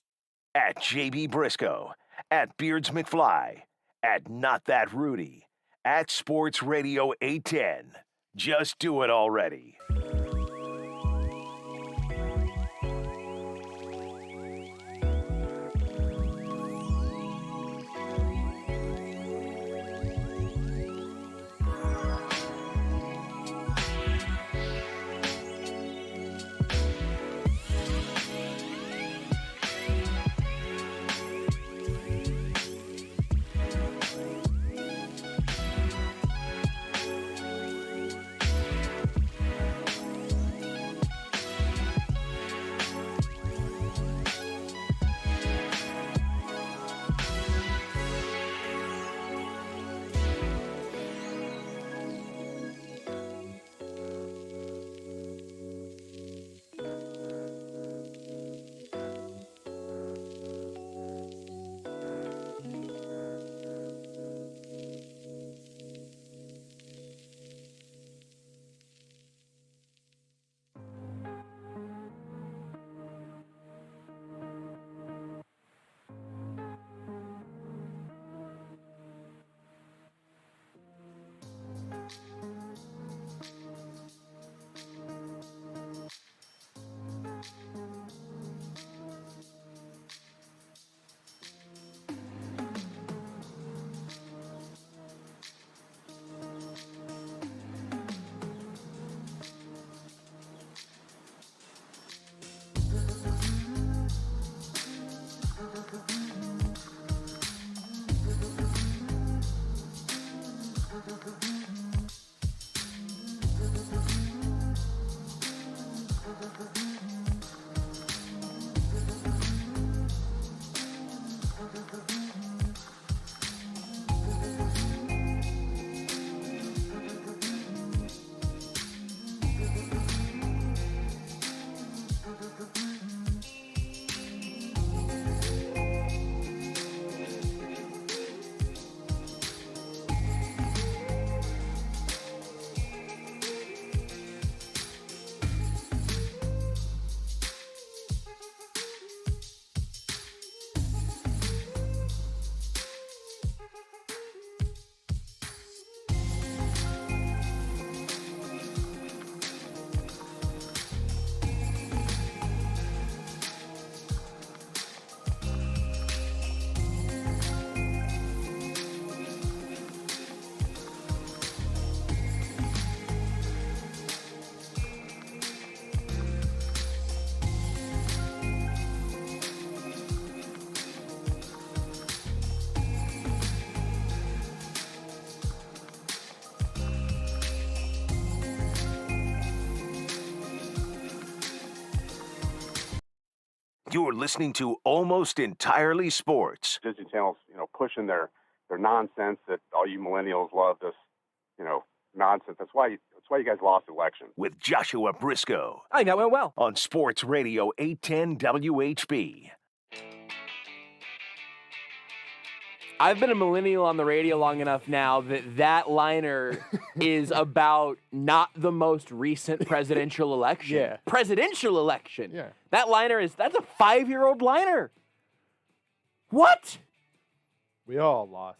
At JB Brisco, at Beards McFly, at Not That Rudy, at Sports Radio 810. Just do it already. You're listening to Almost Entirely Sports. Disney Channel's, pushing their nonsense that all you millennials love this, nonsense. That's why you guys lost the election. With Joshua Brisco I think that went well. on Sports Radio 810 WHB. I've been a millennial on the radio long enough now that liner is about not the most recent presidential election. Yeah. Presidential election. Yeah. That liner that's a 5-year-old liner. What? We all lost.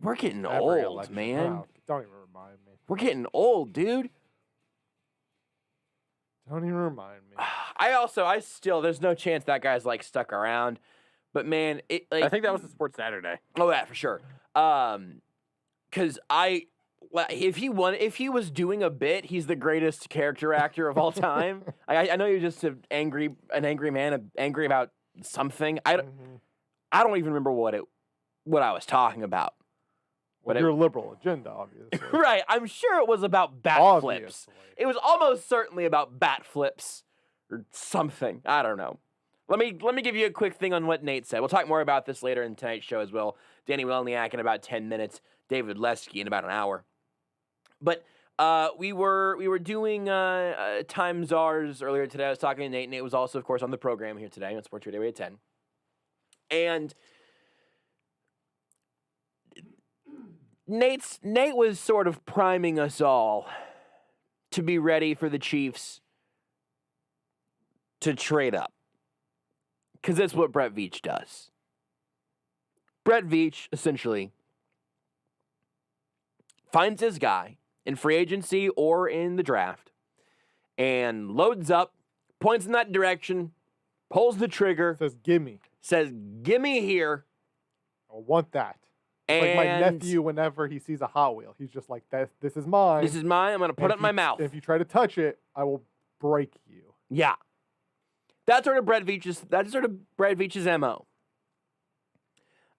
We're getting Every old, election. man. Wow, don't even remind me. We're getting old, dude. Don't even remind me. There's no chance that guy's stuck around. But man, I think that was the Sports Saturday. Oh, yeah, for sure. Because if he was doing a bit, he's the greatest character actor of all time. I know you're just an angry man, angry about something. I don't even remember what I was talking about. Well, your liberal agenda, obviously. Right. I'm sure it was about bat flips. It was almost certainly about bat flips or something. I don't know. Let me give you a quick thing on what Nate said. We'll talk more about this later in tonight's show as well. Dani Welniak in about 10 minutes. David Lesky in about an hour. But we were doing Time Czars earlier today. I was talking to Nate. Nate was also, of course, on the program here today on Sports Radio 810. And Nate was sort of priming us all to be ready for the Chiefs to trade up. Because that's what Brett Veach does. Brett Veach, essentially, finds his guy in free agency or in the draft and loads up, points in that direction, pulls the trigger. Says, gimme. Says, gimme here. I want that. And like my nephew, whenever he sees a Hot Wheel, he's just like, this is mine. This is mine. I'm going to put it in my mouth. If you try to touch it, I will break you. Yeah. That's sort of Brett Veach's MO.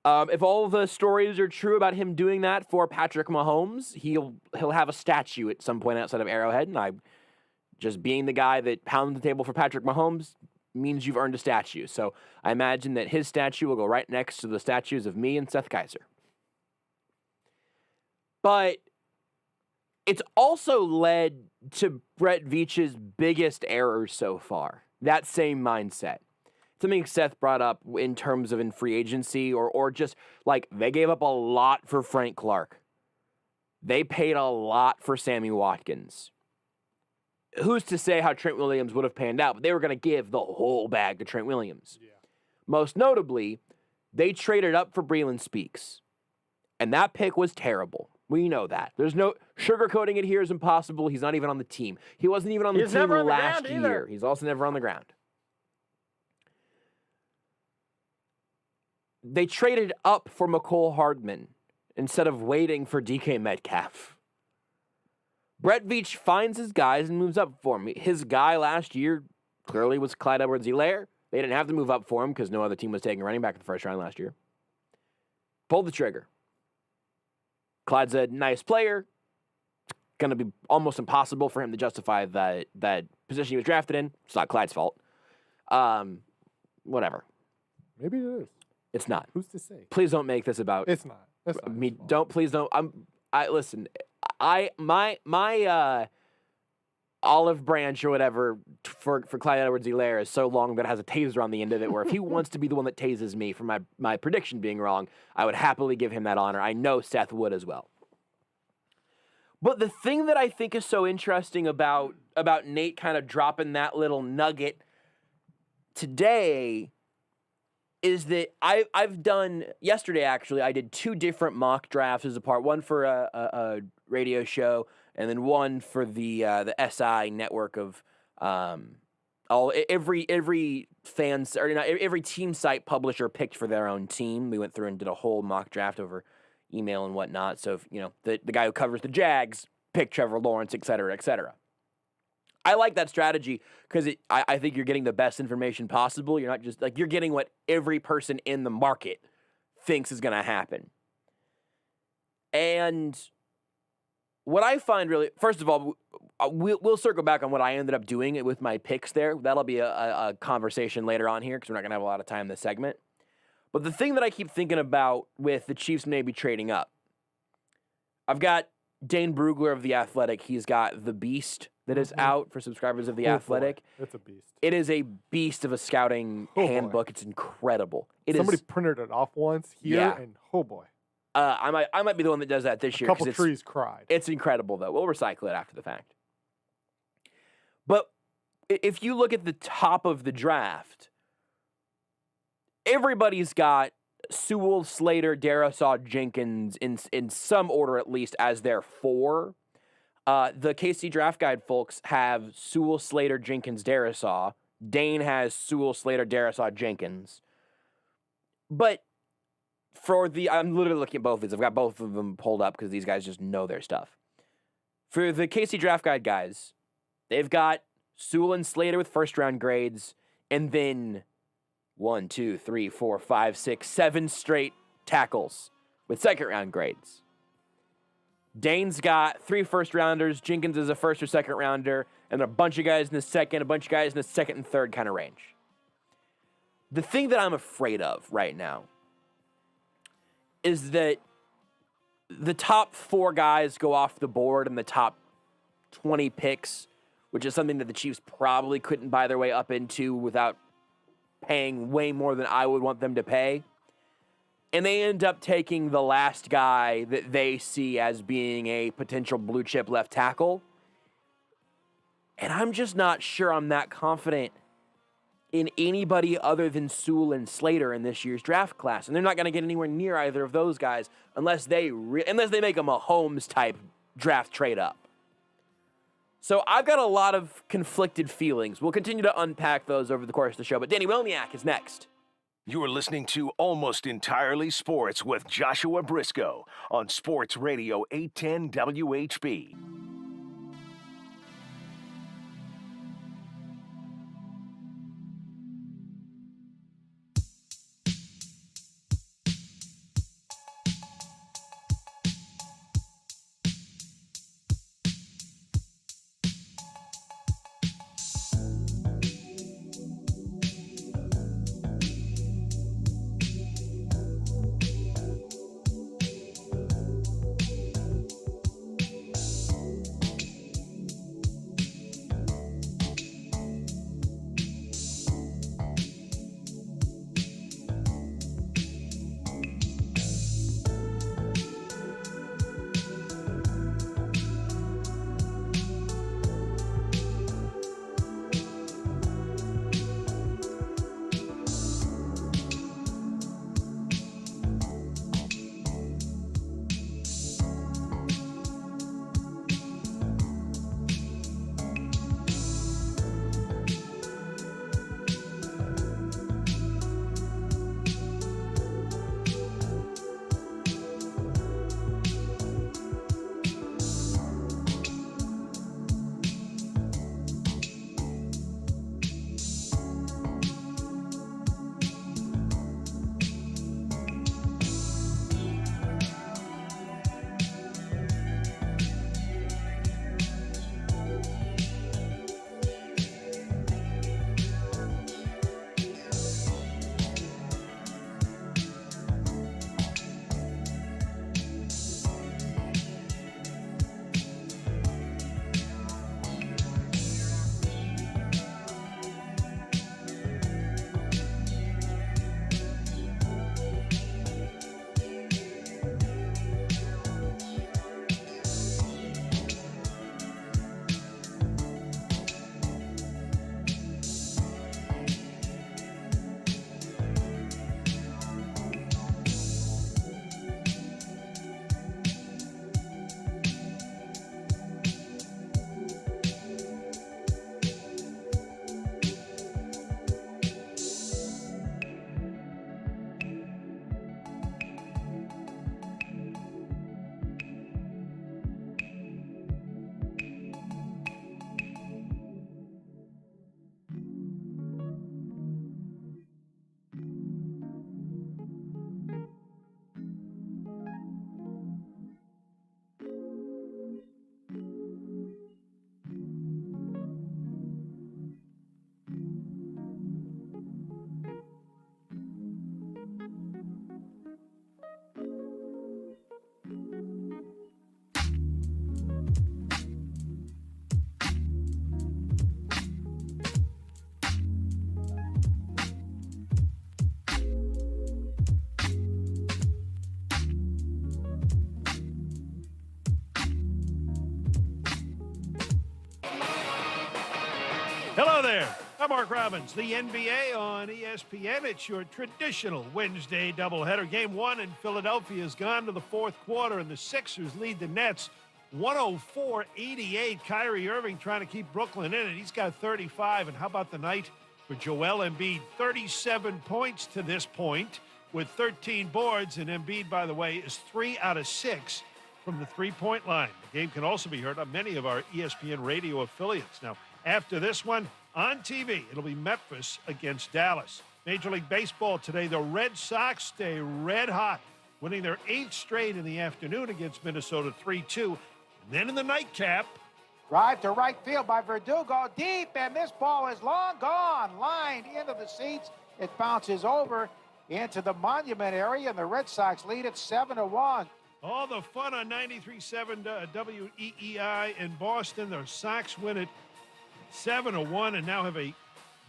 If all the stories are true about him doing that for Patrick Mahomes, he'll have a statue at some point outside of Arrowhead, and just being the guy that pounds the table for Patrick Mahomes means you've earned a statue. So I imagine that his statue will go right next to the statues of me and Seth Kaiser. But it's also led to Brett Veach's biggest error so far. That same mindset. Something Seth brought up in terms of in free agency or just they gave up a lot for Frank Clark. They paid a lot for Sammy Watkins. Who's to say how Trent Williams would have panned out, but they were going to give the whole bag to Trent Williams. Yeah. Most notably, they traded up for Breeland Speaks. And that pick was terrible. We know that. There's no sugarcoating it here is impossible. He's not even on the team. He wasn't even on the team last year. He's also never on the ground. They traded up for McCole Hardman instead of waiting for DK Metcalf. Brett Veach finds his guys and moves up for him. His guy last year clearly was Clyde Edwards-Helaire. They didn't have to move up for him because no other team was taking a running back in the first round last year. Pulled the trigger. Clyde's a nice player. It's going to be almost impossible for him to justify that position he was drafted in. It's not Clyde's fault. Whatever. Maybe it is. It's not. Who's to say? Please don't make this about It's not. It's not me. his fault. Don't please don't. Listen. My olive branch or whatever for Clyde Edwards-Helaire is so long that it has a taser on the end of it, where if he wants to be the one that tases me for my prediction being wrong, I would happily give him that honor. I know Seth would as well. But the thing that I think is so interesting about Nate kind of dropping that little nugget today is that I've done, yesterday actually, I did 2 different mock drafts as a part, one for a radio show and then one for the SI network of every fans, or not, every team site publisher picked for their own team. We went through and did a whole mock draft over email and whatnot. So if, the guy who covers the Jags picked Trevor Lawrence, et cetera, et cetera. I like that strategy because I think you're getting the best information possible. You're not just you're getting what every person in the market thinks is going to happen. And what I find really, first of all, we'll circle back on what I ended up doing with my picks there. That'll be a conversation later on here because we're not going to have a lot of time in this segment. But the thing that I keep thinking about with the Chiefs maybe trading up, I've got Dane Brugler of The Athletic. He's got The Beast that is out for subscribers of The Athletic. It's a beast. It is a beast of a scouting handbook. It's incredible. Somebody printed it off once here, and oh boy. I might be the one that does that this year. A couple trees cried. It's incredible, though. We'll recycle it after the fact. But if you look at the top of the draft, everybody's got Sewell, Slater, Darrisaw, Jenkins in some order at least as their 4. The KC Draft Guide folks have Sewell, Slater, Jenkins, Darrisaw. Dane has Sewell, Slater, Darrisaw, Jenkins. But I'm literally looking at both of these. I've got both of them pulled up because these guys just know their stuff. For the KC Draft Guide guys, they've got Sewell and Slater with first-round grades, and then 1, 2, 3, 4, 5, 6, 7 straight tackles with second-round grades. Dane's got 3 first-rounders. Jenkins is a first or second-rounder, and a bunch of guys in the second, a bunch of guys in the second and third kind of range. The thing that I'm afraid of right now is that the top 4 guys go off the board in the top 20 picks, which is something that the Chiefs probably couldn't buy their way up into without paying way more than I would want them to pay. And they end up taking the last guy that they see as being a potential blue chip left tackle. And I'm just not sure I'm that confident in anybody other than Sewell and Slater in this year's draft class. And they're not going to get anywhere near either of those guys unless they make a Mahomes type draft trade up. So I've got a lot of conflicted feelings. We'll continue to unpack those over the course of the show. But Dani Welniak is next. You are listening to Almost Entirely Sports with Joshua Brisco on Sports Radio 810 WHB. Hello there. I'm Mark Robbins. The NBA on ESPN. It's your traditional Wednesday doubleheader. Game 1 in Philadelphia has gone to the fourth quarter, and the Sixers lead the Nets 104-88. Kyrie Irving trying to keep Brooklyn in it. He's got 35. And how about the night for Joel Embiid? 37 points to this point with 13 boards. And Embiid, by the way, is 3 out of 6 from the three-point line. The game can also be heard on many of our ESPN radio affiliates. Now, after this one, on TV, it'll be Memphis against Dallas. Major League Baseball today, the Red Sox stay red hot, winning their 8th straight in the afternoon against Minnesota 3-2. And then in the nightcap, drive to right field by Verdugo, deep, and this ball is long gone, lined into the seats. It bounces over into the Monument area, and the Red Sox lead it 7-1. all the fun on 93.7 WEEI in Boston. The Sox win it 7-1 and now have a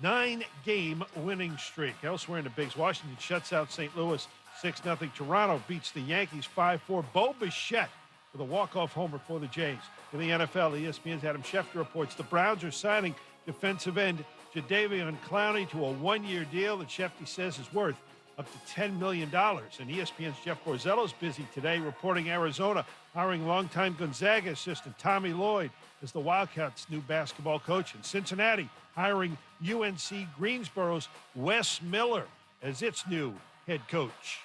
9-game winning streak. Elsewhere in the Bigs, Washington shuts out St. Louis 6-0. Toronto beats the Yankees 5-4. Bo Bichette with a walk-off homer for the Jays. In the NFL, ESPN's Adam Schefter reports the Browns are signing defensive end Jadeveon Clowney to a 1-year deal that Schefter says is worth up to $10 million. And ESPN's Jeff Borzello is busy today reporting Arizona hiring longtime Gonzaga assistant Tommy Lloyd as the Wildcats' new basketball coach. And Cincinnati hiring UNC Greensboro's Wes Miller as its new head coach.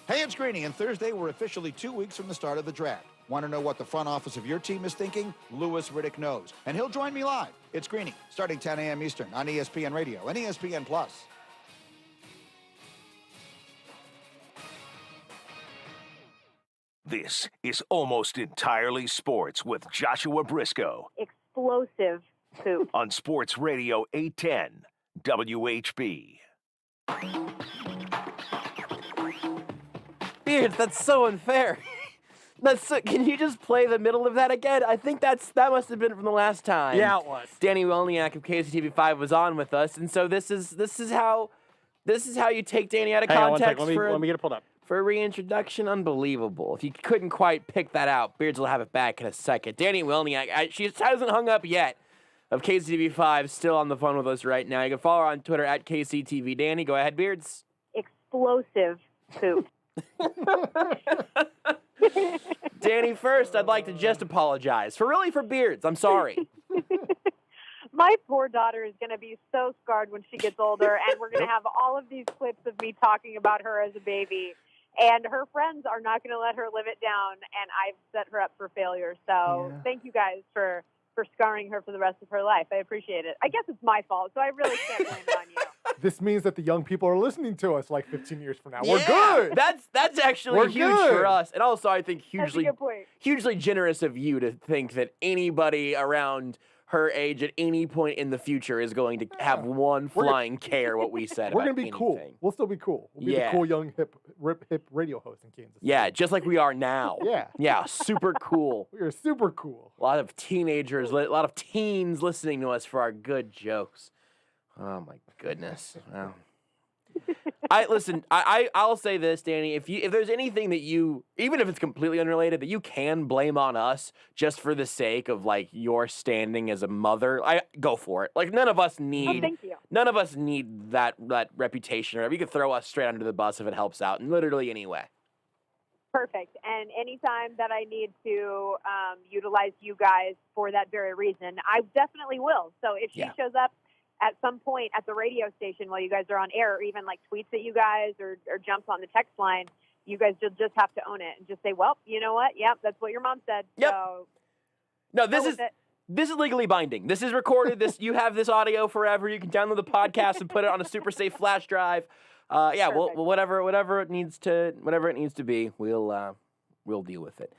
Hey, it's Greeny, and Thursday we're officially 2 weeks from the start of the draft. Want to know what the front office of your team is thinking? Louis Riddick knows, and he'll join me live. It's Greeny, starting 10 a.m. Eastern on ESPN Radio and ESPN+. This is Almost Entirely Sports with Joshua Brisco. Explosive poop. On Sports Radio 810 WHB. Beards, that's so unfair. Can you just play the middle of that again? I think that must have been from the last time. Yeah, it was. Dani Welniak of KCTV5 was on with us, and so this is how you take Danny out of Hang on one context second. Let me get it pulled up. for a reintroduction. Unbelievable. If you couldn't quite pick that out, Beards will have it back in a second. Dani Welniak, she hasn't hung up yet, of KCTV5, still on the phone with us right now. You can follow her on Twitter at KCTV. Danny, go ahead, Beards. Explosive poop. Danny, first, I'd like to just apologize for Beards. I'm sorry. My poor daughter is going to be so scarred when she gets older, and we're going to have all of these clips of me talking about her as a baby. And her friends are not going to let her live it down, and I've set her up for failure. So Thank you guys for scarring her for the rest of her life. I appreciate it. I guess it's my fault, so I really can't blame it on you. This means that the young people are listening to us like 15 years from now. Yeah, We're good. That's actually We're huge good. for us. And also, I think That's a good point. hugely generous of you to think that anybody around her age at any point in the future is going to have one flying care what we said. We're going gonna to be cool. We'll still be cool. We'll be the cool young hip radio host in Kansas City. Yeah, just like we are now. Yeah. Yeah, super cool. We are super cool. A lot of teenagers, a lot of teens listening to us for our good jokes. Oh my goodness. Wow. I'll say this, Danny. If there's anything that you, even if it's completely unrelated, that you can blame on us just for the sake of like your standing as a mother, go for it. Like none of us need. Thank you. None of us need that reputation or whatever. You can throw us straight under the bus if it helps out, in literally any way. Perfect. And anytime that I need to utilize you guys for that very reason, I definitely will. So if she shows up at some point at the radio station while you guys are on air, or even like tweets at you guys or jumps on the text line, you guys just have to own it and just say, well, you know what? Yep, that's what your mom said. Yep. So No, this is legally binding. This is recorded. You have this audio forever. You can download the podcast and put it on a super safe flash drive. Well, whatever it needs to be, we'll deal with it.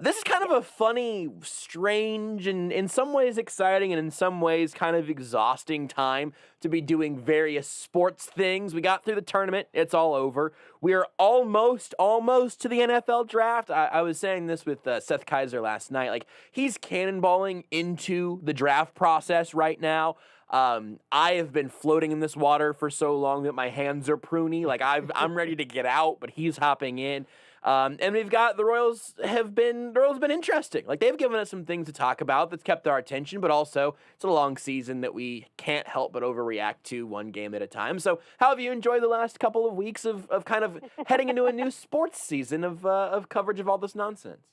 This is kind of a funny, strange, and in some ways exciting, and in some ways kind of exhausting time to be doing various sports things. We got through the tournament. It's all over. We are almost to the NFL draft. I was saying this with Seth Kaiser last night. Like, he's cannonballing into the draft process right now. I have been floating in this water for so long that my hands are pruny. Like, I'm ready to get out, but he's hopping in. And we've got the Royals have been interesting. Like, they've given us some things to talk about that's kept our attention, but also it's a long season that we can't help but overreact to one game at a time. So how have you enjoyed the last couple of weeks of kind of heading into a new sports season of coverage of all this nonsense?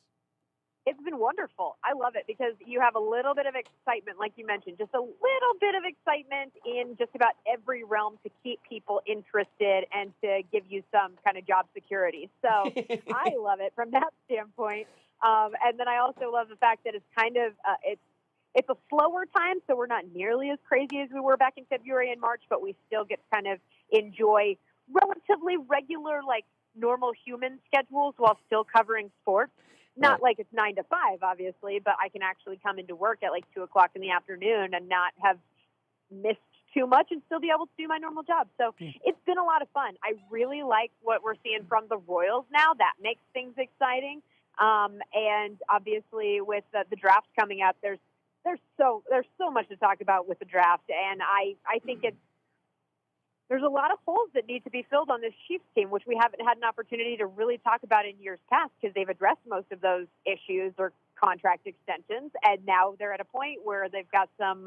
It's been wonderful. I love it because you have a little bit of excitement, like you mentioned, just a little bit of excitement in just about every realm to keep people interested and to give you some kind of job security. So I love it from that standpoint. And then I also love the fact that it's kind of it's a slower time, so we're not nearly as crazy as we were back in February and March, but we still get to kind of enjoy relatively regular, like normal human schedules while still covering sports. Not like it's 9 to 5, obviously, but I can actually come into work at like 2 o'clock in the afternoon and not have missed too much and still be able to do my normal job. So it's been a lot of fun. I really like what we're seeing from the Royals now. That makes things exciting. And obviously with the draft coming up, there's so much to talk about with the draft. And I think there's a lot of holes that need to be filled on this Chiefs team, which we haven't had an opportunity to really talk about in years past because they've addressed most of those issues or contract extensions. And now they're at a point where they've got some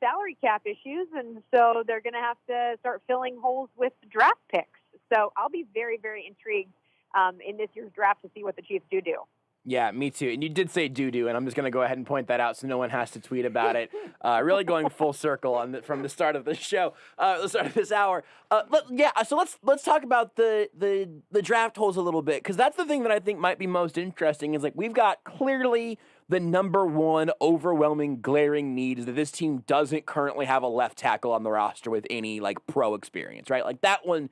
salary cap issues. And so they're going to have to start filling holes with draft picks. So I'll be very, very intrigued in this year's draft to see what the Chiefs do. Yeah, me too. And you did say doo-doo, and I'm just going to go ahead and point that out so no one has to tweet about it. Really going full circle from the start of the show, the start of this hour. So let's talk about the draft holes a little bit, because that's the thing that I think might be most interesting is, like, we've got clearly the number one overwhelming glaring need is that this team doesn't currently have a left tackle on the roster with any, like, pro experience, right? Like, that one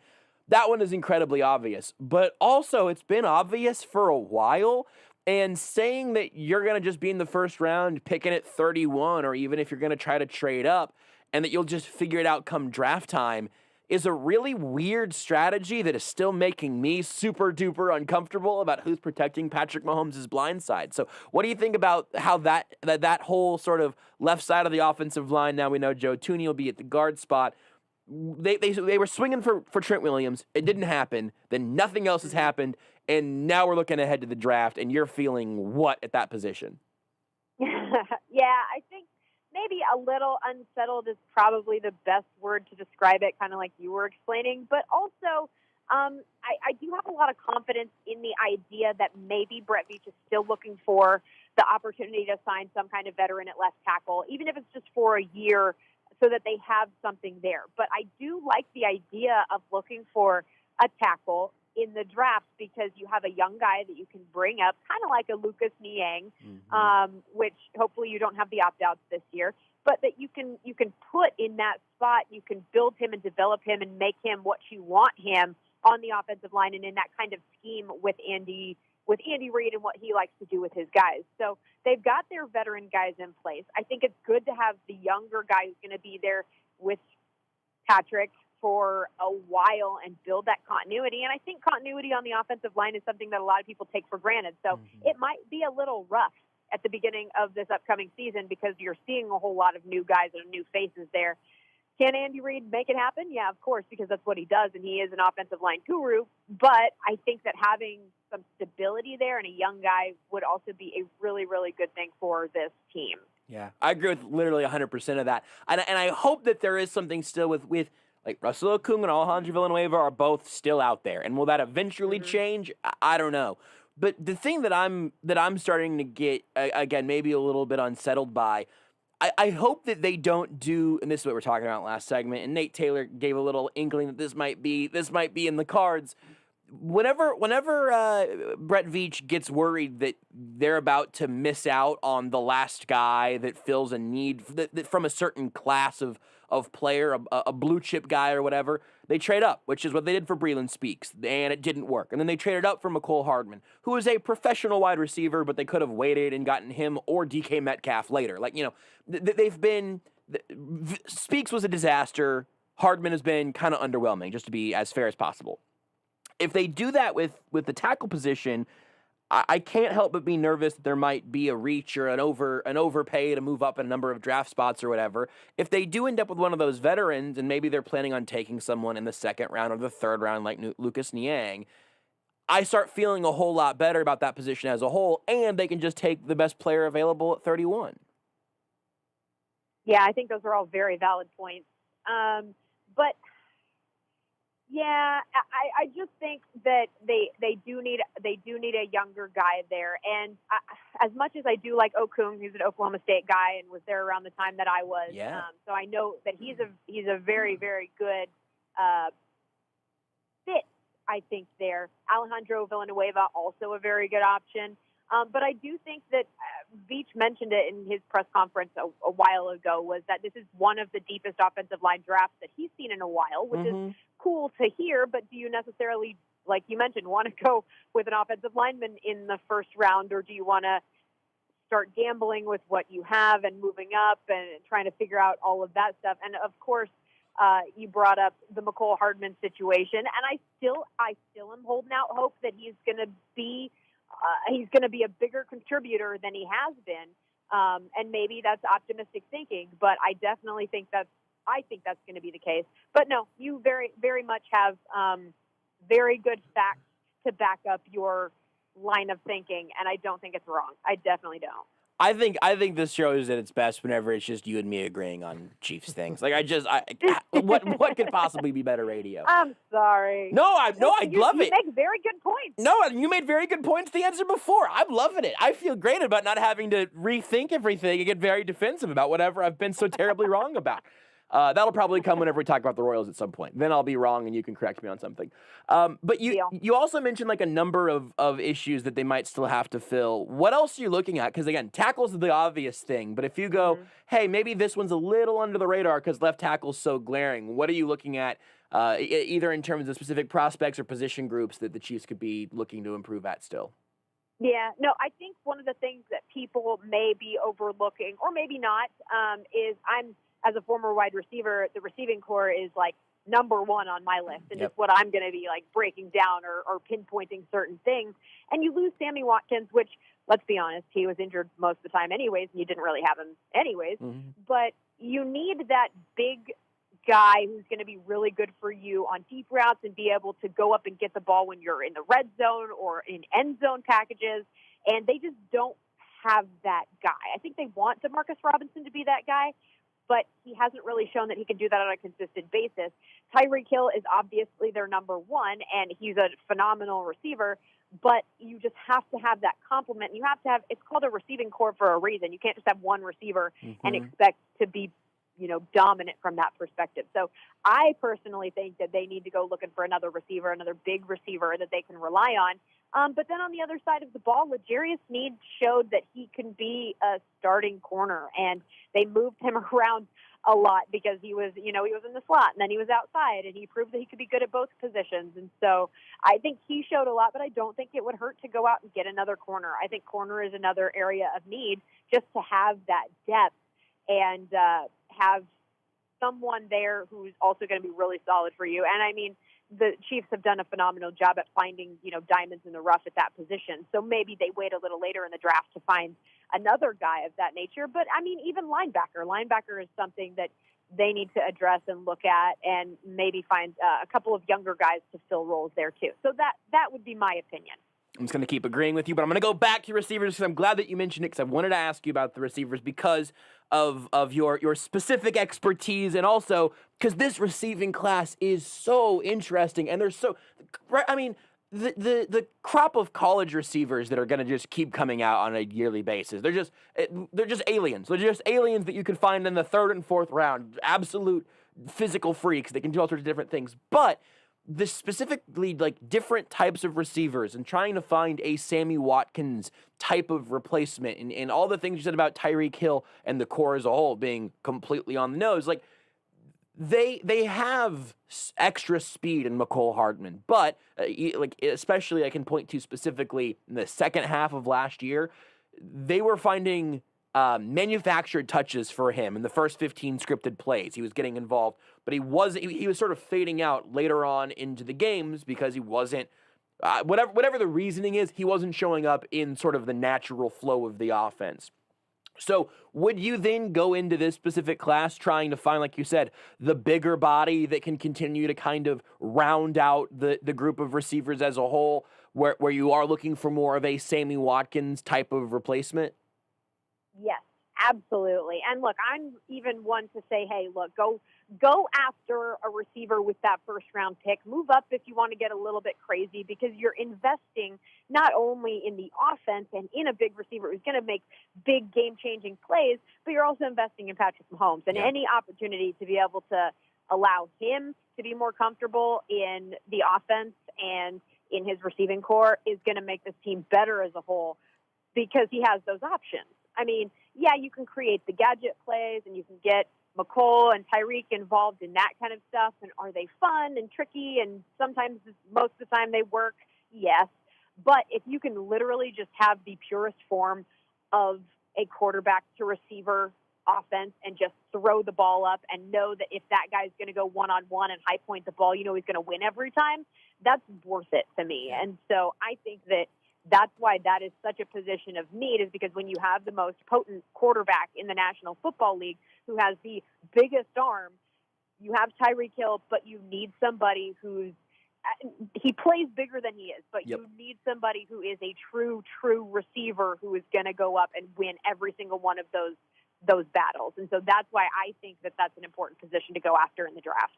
is incredibly obvious. But also, it's been obvious for a while. And saying that you're going to just be in the first round, picking at 31, or even if you're going to try to trade up, and that you'll just figure it out come draft time is a really weird strategy that is still making me super duper uncomfortable about who's protecting Patrick Mahomes' blind side. So what do you think about how that whole sort of left side of the offensive line, now we know Joe Tooney will be at the guard spot, they were swinging for Trent Williams. It didn't happen. Then nothing else has happened. And now we're looking ahead to the draft, and you're feeling what at that position? Yeah, I think maybe a little unsettled is probably the best word to describe it, kind of like you were explaining. But also, I do have a lot of confidence in the idea that maybe Brett Veach is still looking for the opportunity to sign some kind of veteran at left tackle, even if it's just for a year, so that they have something there. But I do like the idea of looking for a tackle in the draft because you have a young guy that you can bring up, kind of like a Lucas Niang, which hopefully you don't have the opt-outs this year, but that you can put in that spot. You can build him and develop him and make him what you want him on the offensive line and in that kind of scheme with Andy Reid and what he likes to do with his guys. So they've got their veteran guys in place. I think it's good to have the younger guy who's going to be there with Patrick for a while and build that continuity. And I think continuity on the offensive line is something that a lot of people take for granted. So it might be a little rough at the beginning of this upcoming season because you're seeing a whole lot of new guys and new faces there. Can Andy Reid make it happen? Yeah, of course, because that's what he does, and he is an offensive line guru. But I think that having some stability there and a young guy would also be a really, really good thing for this team. Yeah, I agree with literally 100% of that. And I hope that there is something still with like Russell Okung and Alejandro Villanueva are both still out there. And will that eventually change? I don't know. But the thing that I'm starting to get, again, maybe a little bit unsettled by, I hope that they don't do, and this is what we're talking about last segment, and Nate Taylor gave a little inkling that this might be in the cards. Whenever Brett Veach gets worried that they're about to miss out on the last guy that fills a need that from a certain class of player, a blue chip guy or whatever, they trade up, which is what they did for Breeland Speaks, and it didn't work. And then they traded up for McCole Hardman, who is a professional wide receiver, but they could have waited and gotten him or DK Metcalf later. Like, they've been Speaks was a disaster. Hardman has been kind of underwhelming, just to be as fair as possible. If they do that with the tackle position, I can't help but be nervous that there might be a reach or an overpay to move up in a number of draft spots or whatever. If they do end up with one of those veterans, and maybe they're planning on taking someone in the second round or the third round like Lucas Niang, I start feeling a whole lot better about that position as a whole, and they can just take the best player available at 31. Yeah, I think those are all very valid points. But yeah, I just think that they do need a younger guy there. And as much as I do like Okung, who's an Oklahoma State guy and was there around the time that I was, so I know that he's a very, very good fit. I think there. Alejandro Villanueva, also a very good option. But I do think that Veach mentioned it in his press conference a while ago, was that this is one of the deepest offensive line drafts that he's seen in a while, which is cool to hear. But do you necessarily, like you mentioned, want to go with an offensive lineman in the first round, or do you want to start gambling with what you have and moving up and trying to figure out all of that stuff? And of course, you brought up the McCole Hardman situation, and I still am holding out hope that he's going to be a bigger contributor than he has been, and maybe that's optimistic thinking, but I definitely think that's going to be the case. But no, you very, very much have very good facts to back up your line of thinking, and I don't think it's wrong. I definitely don't. I think this show is at its best whenever it's just you and me agreeing on Chiefs things. Like what could possibly be better radio? I'm sorry. No, I love it. You make very good points. No, you made very good points. The answer before, I'm loving it. I feel great about not having to rethink everything and get very defensive about whatever I've been so terribly wrong about. That'll probably come whenever we talk about the Royals at some point. Then I'll be wrong and you can correct me on something. But you also mentioned like a number of issues that they might still have to fill. What else are you looking at? Because again, tackle's the obvious thing. But if you go, hey, maybe this one's a little under the radar because left tackle's so glaring. What are you looking at either in terms of specific prospects or position groups that the Chiefs could be looking to improve at still? Yeah, no, I think one of the things that people may be overlooking, or maybe not, is as a former wide receiver, the receiving core is like number one on my list. And it's what I'm going to be like breaking down or pinpointing certain things. And you lose Sammy Watkins, which, let's be honest, he was injured most of the time anyways, and you didn't really have him anyways. But you need that big guy who's going to be really good for you on deep routes and be able to go up and get the ball when you're in the red zone or in end zone packages. And they just don't have that guy. I think they want DeMarcus Robinson to be that guy, but he hasn't really shown that he can do that on a consistent basis. Tyreek Hill is obviously their number one, and he's a phenomenal receiver, but you just have to have that complement. You have to have, it's called a receiving core for a reason. You can't just have one receiver and expect to be, dominant from that perspective. So I personally think that they need to go looking for another receiver, another big receiver that they can rely on. But then on the other side of the ball, L'Jarius Sneed showed that he can be a starting corner, and they moved him around a lot because he was in the slot and then he was outside, and he proved that he could be good at both positions. And so I think he showed a lot, but I don't think it would hurt to go out and get another corner. I think corner is another area of need, just to have that depth and have someone there who's also going to be really solid for you. And I mean, the Chiefs have done a phenomenal job at finding, diamonds in the rough at that position. So maybe they wait a little later in the draft to find another guy of that nature. But I mean, even linebacker is something that they need to address and look at, and maybe find a couple of younger guys to fill roles there too. So that would be my opinion. I'm just going to keep agreeing with you, but I'm going to go back to receivers because I'm glad that you mentioned it, because I wanted to ask you about the receivers because of your specific expertise, and also because this receiving class is so interesting, and there's so, I mean, the crop of college receivers that are going to just keep coming out on a yearly basis, they're just aliens. They're just aliens that you can find in the third and fourth round, absolute physical freaks that can do all sorts of different things, but the specifically like different types of receivers and trying to find a Sammy Watkins type of replacement and all the things you said about Tyreek Hill and the core as a whole being completely on the nose, like they have extra speed in McCole Hardman, but like especially I can point to specifically in the second half of last year, they were finding manufactured touches for him in the first 15 scripted plays. He was getting involved, but he was sort of fading out later on into the games because he wasn't, whatever the reasoning is, he wasn't showing up in sort of the natural flow of the offense. So would you then go into this specific class trying to find, like you said, the bigger body that can continue to kind of round out the group of receivers as a whole? where you are looking for more of a Sammy Watkins type of replacement? Yes, absolutely. And look, I'm even one to say, hey, look, go after a receiver with that first round pick. Move up if you want to get a little bit crazy, because you're investing not only in the offense and in a big receiver who's going to make big game-changing plays, but you're also investing in Patrick Mahomes. And any opportunity to be able to allow him to be more comfortable in the offense and in his receiving core is going to make this team better as a whole, because he has those options. I mean, yeah, you can create the gadget plays and you can get McCole and Tyreek involved in that kind of stuff. And are they fun and tricky? And sometimes, most of the time, they work. Yes. But if you can literally just have the purest form of a quarterback to receiver offense and just throw the ball up and know that if that guy's going to go one-on-one and high point the ball, you know he's going to win every time, that's worth it to me. And so I think that's why that is such a position of need, is because when you have the most potent quarterback in the National Football League who has the biggest arm, you have Tyreek Hill, but you need somebody he plays bigger than he is, but you need somebody who is a true receiver who is going to go up and win every single one of those battles. And so that's why I think that's an important position to go after in the draft.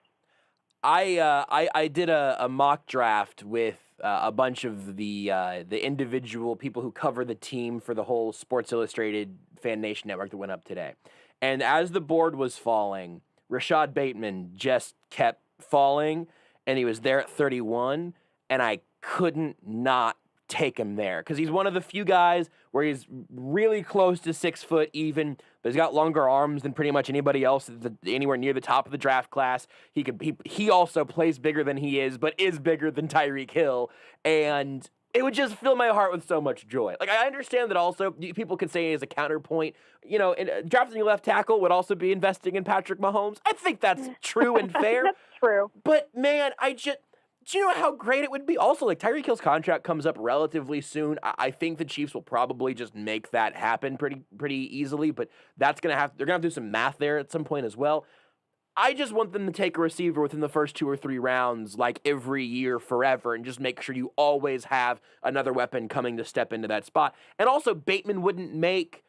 I did a mock draft with a bunch of the individual people who cover the team for the whole Sports Illustrated Fan Nation network that went up today. And as the board was falling, Rashad Bateman just kept falling, and he was there at 31, and I couldn't not take him there, because he's one of the few guys where he's really close to 6 foot even, but he's got longer arms than pretty much anybody else anywhere near the top of the draft class. He also plays bigger than he is, but is bigger than Tyreek Hill, and it would just fill my heart with so much joy. Like, I understand that also people could say as a counterpoint, drafting a left tackle would also be investing in Patrick Mahomes. I think that's true and fair. That's true. But man, do you know how great it would be? Also, like, Tyreek Hill's contract comes up relatively soon. I think the Chiefs will probably just make that happen pretty easily, but they're gonna have to do some math there at some point as well. I just want them to take a receiver within the first 2 or 3 rounds, like every year forever, and just make sure you always have another weapon coming to step into that spot. And also, Bateman wouldn't make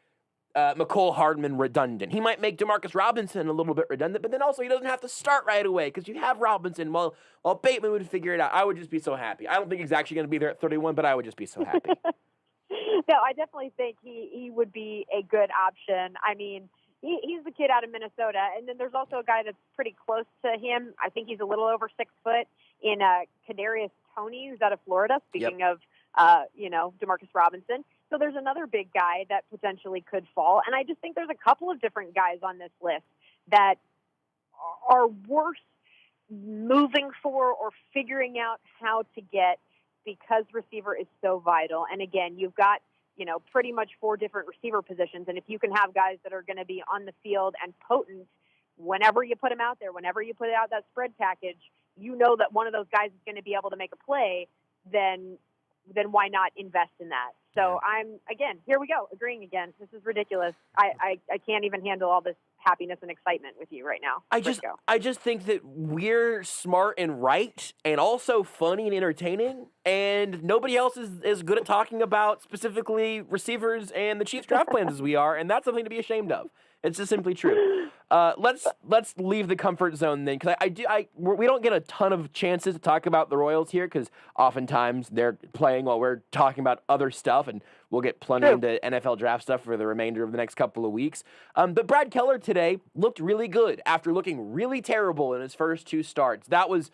McCole Hardman redundant. He might make Demarcus Robinson a little bit redundant, but then also he doesn't have to start right away because you have Robinson. While Bateman would figure it out, I would just be so happy. I don't think he's actually going to be there at 31, but I would just be so happy. No, I definitely think he would be a good option. I mean, he's the kid out of Minnesota, and then there's also a guy that's pretty close to him. I think he's a little over 6 foot in Kadarius Toney, who's out of Florida. Speaking of, Demarcus Robinson. So there's another big guy that potentially could fall. And I just think there's a couple of different guys on this list that are worth moving for or figuring out how to get, because receiver is so vital. And again, you've got, pretty much 4 different receiver positions. And if you can have guys that are going to be on the field and potent whenever you put them out there, whenever you put out that spread package, you know that one of those guys is going to be able to make a play, then why not invest in that? So here we go, agreeing again. This is ridiculous. I can't even handle all this happiness and excitement with you right now. I just think that we're smart and right, and also funny and entertaining, and nobody else is as good at talking about specifically receivers and the Chiefs draft plans as we are, and that's something to be ashamed of. It's just simply true. Let's leave the comfort zone then, because we don't get a ton of chances to talk about the Royals here, because oftentimes they're playing while we're talking about other stuff, and we'll get plunged into NFL draft stuff for the remainder of the next couple of weeks. But Brad Keller today looked really good after looking really terrible in his first 2 starts. That was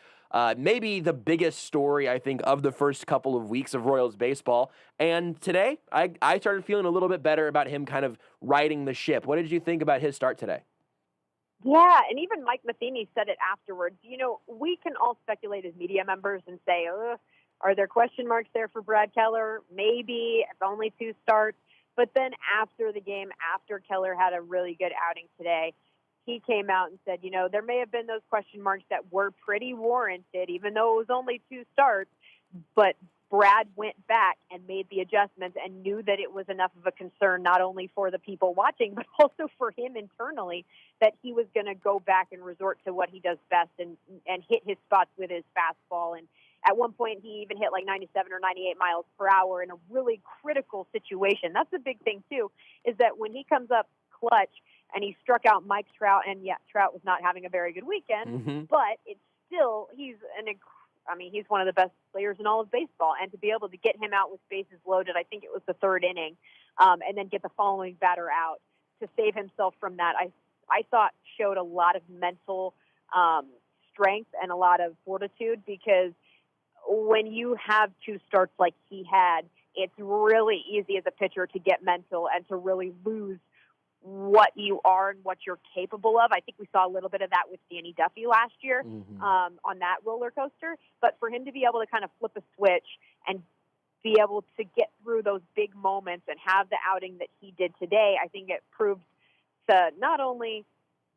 maybe the biggest story, I think, of the first couple of weeks of Royals baseball. And today, I started feeling a little bit better about him kind of riding the ship. What did you think about his start today? Yeah, and even Mike Matheny said it afterwards. We can all speculate as media members and say, are there question marks there for Brad Keller? Maybe. It's only 2 starts. But then after the game, after Keller had a really good outing today, he came out and said, there may have been those question marks that were pretty warranted, even though it was only 2 starts. But Brad went back and made the adjustments and knew that it was enough of a concern, not only for the people watching, but also for him internally, that he was going to go back and resort to what he does best and hit his spots with his fastball at one point he even hit like 97 or 98 miles per hour in a really critical situation. That's the big thing too, is that when he comes up clutch and he struck out Mike Trout, and Trout was not having a very good weekend, but it's still, he's one of the best players in all of baseball, and to be able to get him out with bases loaded, I think it was the third inning, and then get the following batter out to save himself from that, I thought showed a lot of mental strength and a lot of fortitude, because when you have two starts like he had, it's really easy as a pitcher to get mental and to really lose what you are and what you're capable of. I think we saw a little bit of that with Danny Duffy last year on that roller coaster. But for him to be able to kind of flip a switch and be able to get through those big moments and have the outing that he did today, I think it proved to not only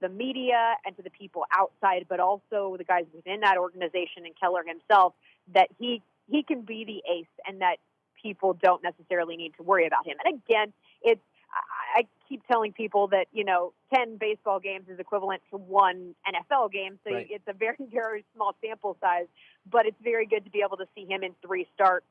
the media and to the people outside, but also the guys within that organization and Keller himself, that he can be the ace and that people don't necessarily need to worry about him. And again, I keep telling people that, 10 baseball games is equivalent to one NFL game. So It's a very, very small sample size, but it's very good to be able to see him in 3 starts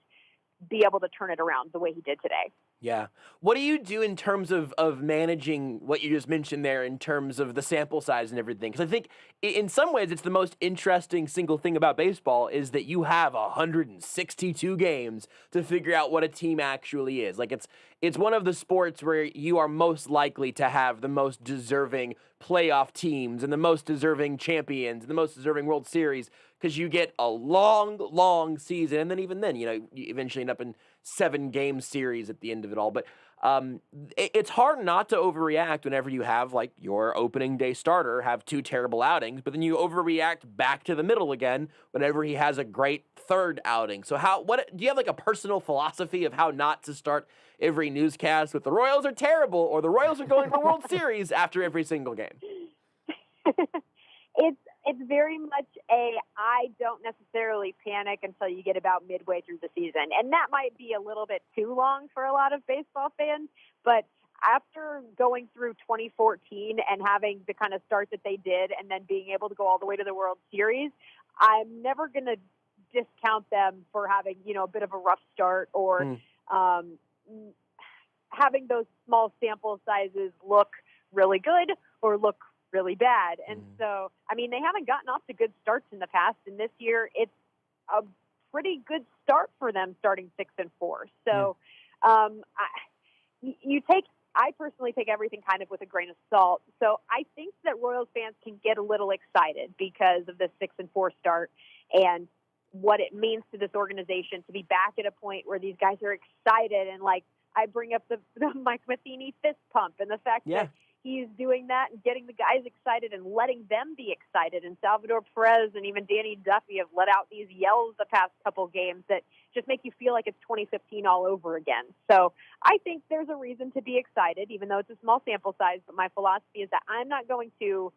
be able to turn it around the way he did today. Yeah. What do you do in terms of managing what you just mentioned there in terms of the sample size and everything? Because I think in some ways it's the most interesting single thing about baseball is that you have 162 games to figure out what a team actually is. Like it's one of the sports where you are most likely to have the most deserving playoff teams and the most deserving champions and the most deserving World Series, because you get a long season. And then even then, you eventually end up in 7-game series at the end of it all. But it's hard not to overreact whenever you have like your opening day starter have 2 terrible outings, but then you overreact back to the middle again whenever he has a great third outing. So what do you have like a personal philosophy of how not to start every newscast with the Royals are terrible or the Royals are going to the World Series after every single game? It's very much I don't necessarily panic until you get about midway through the season. And that might be a little bit too long for a lot of baseball fans. But after going through 2014 and having the kind of start that they did and then being able to go all the way to the World Series, I'm never going to discount them for having, a bit of a rough start or having those small sample sizes look really good or look really bad. And so, they haven't gotten off to good starts in the past, and this year it's a pretty good start for them starting 6-4. So I personally take everything kind of with a grain of salt. So I think that Royals fans can get a little excited because of the 6-4 start and what it means to this organization to be back at a point where these guys are excited. And like I bring up the Mike Matheny fist pump and the fact that he's doing that and getting the guys excited and letting them be excited. And Salvador Perez and even Danny Duffy have let out these yells the past couple games that just make you feel like it's 2015 all over again. So I think there's a reason to be excited, even though it's a small sample size. But my philosophy is that I'm not going to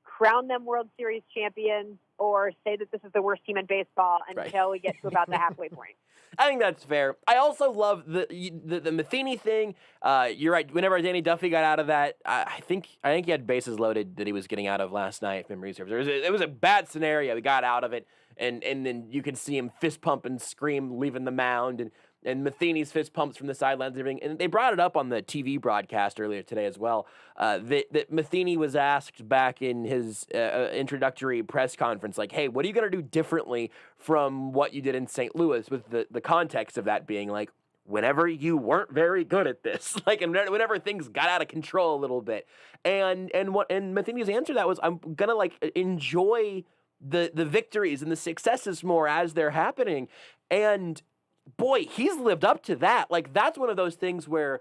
crown them World Series champions or say that this is the worst team in baseball until we get to about the halfway point. I think that's fair. I also love the Matheny thing. You're right. Whenever Danny Duffy got out of that, I think he had bases loaded that he was getting out of last night, if memory serves. It was a bad scenario. He got out of it, and then you can see him fist pump and scream leaving the mound, and Matheny's fist pumps from the sidelines and everything. And they brought it up on the TV broadcast earlier today as well, that Matheny was asked back in his introductory press conference, like, hey, what are you going to do differently from what you did in St. Louis, with the context of that being like, whenever you weren't very good at this, like, and whenever things got out of control a little bit. And Matheny's answer to that was, I'm going to like enjoy the victories and the successes more as they're happening. And boy, he's lived up to that. Like, that's one of those things where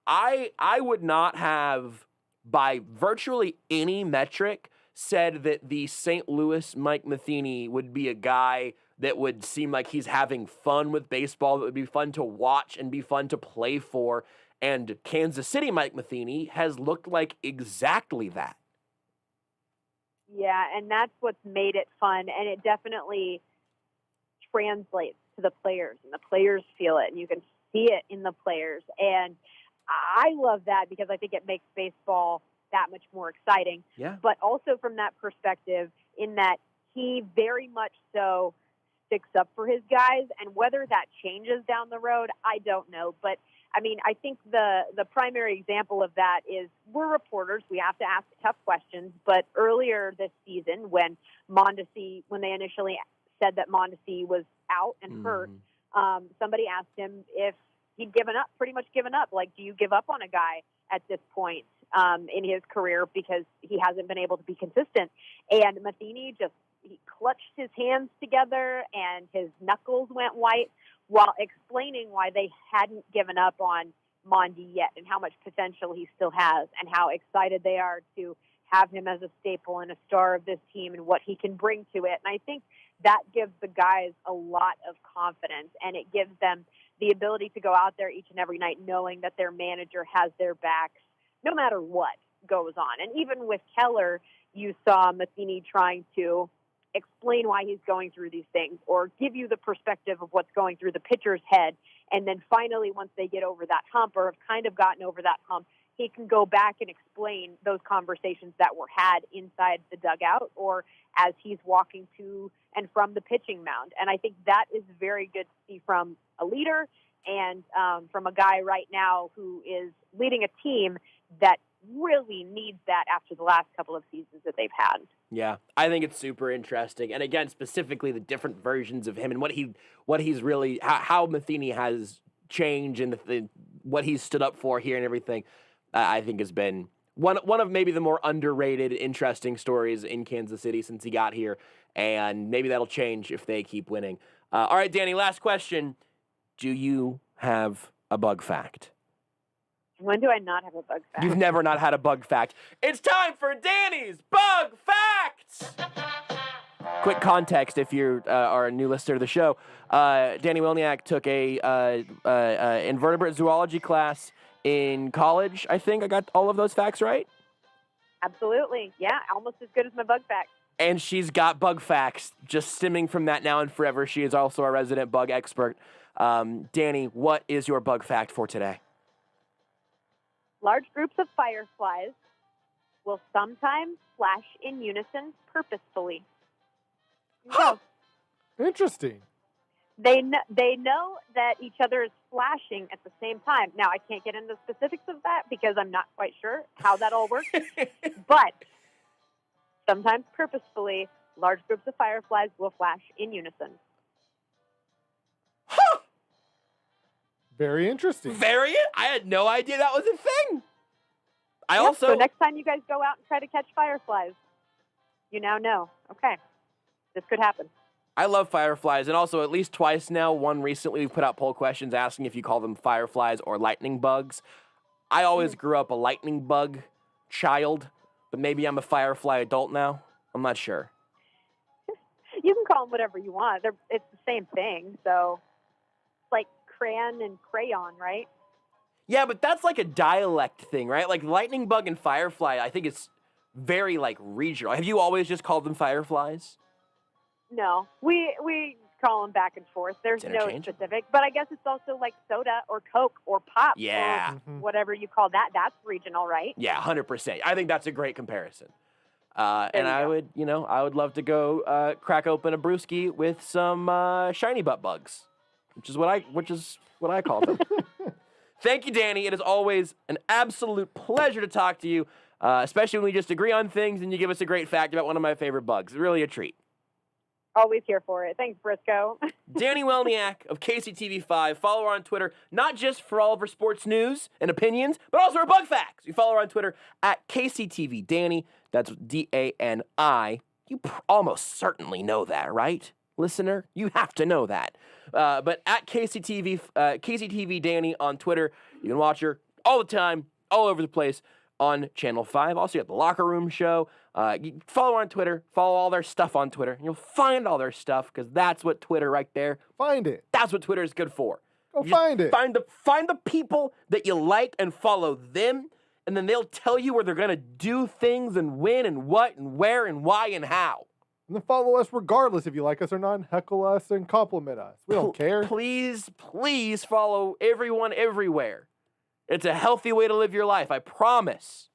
I would not have, by virtually any metric, said that the St. Louis Mike Matheny would be a guy that would seem like he's having fun with baseball, that would be fun to watch and be fun to play for. And Kansas City Mike Matheny has looked like exactly that. Yeah, and that's what's made it fun, and it definitely translates to the players, and the players feel it, and you can see it in the players. And I love that because I think it makes baseball that much more exciting. Yeah. But also from that perspective, in that he very much so sticks up for his guys. And whether that changes down the road, I don't know. But, I mean, I think the primary example of that is we're reporters. We have to ask tough questions. But earlier this season when they initially said that Mondesi was out and hurt, somebody asked him if he'd pretty much given up. Like, do you give up on a guy at this point in his career because he hasn't been able to be consistent? And Matheny he clutched his hands together and his knuckles went white while explaining why they hadn't given up on Mondi yet and how much potential he still has and how excited they are to have him as a staple and a star of this team and what he can bring to it. And I think that gives the guys a lot of confidence, and it gives them the ability to go out there each and every night knowing that their manager has their backs no matter what goes on. And even with Keller, you saw Matheny trying to explain why he's going through these things or give you the perspective of what's going through the pitcher's head. And then finally, once they get over that hump or have kind of gotten over that hump, he can go back and explain those conversations that were had inside the dugout or as he's walking to and from the pitching mound. And I think that is very good to see from a leader and from a guy right now who is leading a team that really needs that after the last couple of seasons that they've had. Yeah, I think it's super interesting. And again, specifically the different versions of him and what he's really, how Matheny has changed and what he's stood up for here and everything, I think has been one of maybe the more underrated, interesting stories in Kansas City since he got here. And maybe that'll change if they keep winning. All right, Dani, last question. Do you have a bug fact? When do I not have a bug fact? You've never not had a bug fact. It's time for Dani's Bug Facts! Quick context if you are a new listener to the show. Dani Welniak took a invertebrate zoology class in college, I think. I got all of those facts right? Absolutely. Yeah, almost as good as my bug fact. And she's got bug facts just stemming from that now and forever. She is also a resident bug expert. Dani, what is your bug fact for today? Large groups of fireflies will sometimes flash in unison purposefully. Huh. Interesting. They know that each other is flashing at the same time. Now, I can't get into the specifics of that because I'm not quite sure how that all works. But sometimes purposefully, large groups of fireflies will flash in unison. Huh! Very interesting. I had no idea that was a thing. So next time you guys go out and try to catch fireflies, you now know. Okay, this could happen. I love fireflies, and also at least twice now, one recently, we've put out poll questions asking if you call them fireflies or lightning bugs. I always grew up a lightning bug child, but maybe I'm a firefly adult now. I'm not sure. You can call them whatever you want. It's the same thing, so it's like crayon and crayon, right? Yeah, but that's like a dialect thing, right? Like lightning bug and firefly, I think it's very like regional. Have you always just called them fireflies? No, we call them back and forth. There's no specific, but I guess it's also like soda or Coke or pop. Yeah. Or whatever you call that. That's regional, right? Yeah, 100%. I think that's a great comparison. And I would love to go crack open a brewski with some shiny butt bugs, which is what I call them. Thank you, Dani. It is always an absolute pleasure to talk to you, especially when we just agree on things and you give us a great fact about one of my favorite bugs. Really a treat. Always here for it. Thanks, Brisco. Dani Welniak of KCTV5. Follow her on Twitter, not just for all of her sports news and opinions, but also her bug facts. You follow her on Twitter at KCTVDani. That's D-A-N-I. You almost certainly know that, right, listener? You have to know that. But at KCTV Dani on Twitter, you can watch her all the time, all over the place on Channel 5. Also, you have the Locker Room Show. You follow her on Twitter. Follow all their stuff on Twitter. And you'll find all their stuff because that's what Twitter right there. Find it. That's what Twitter is good for. Go find it. Find the people that you like and follow them. And then they'll tell you where they're going to do things and when and what and where and why and how. And then follow us regardless if you like us or not, and heckle us and compliment us. We don't care. Please follow everyone everywhere. It's a healthy way to live your life, I promise.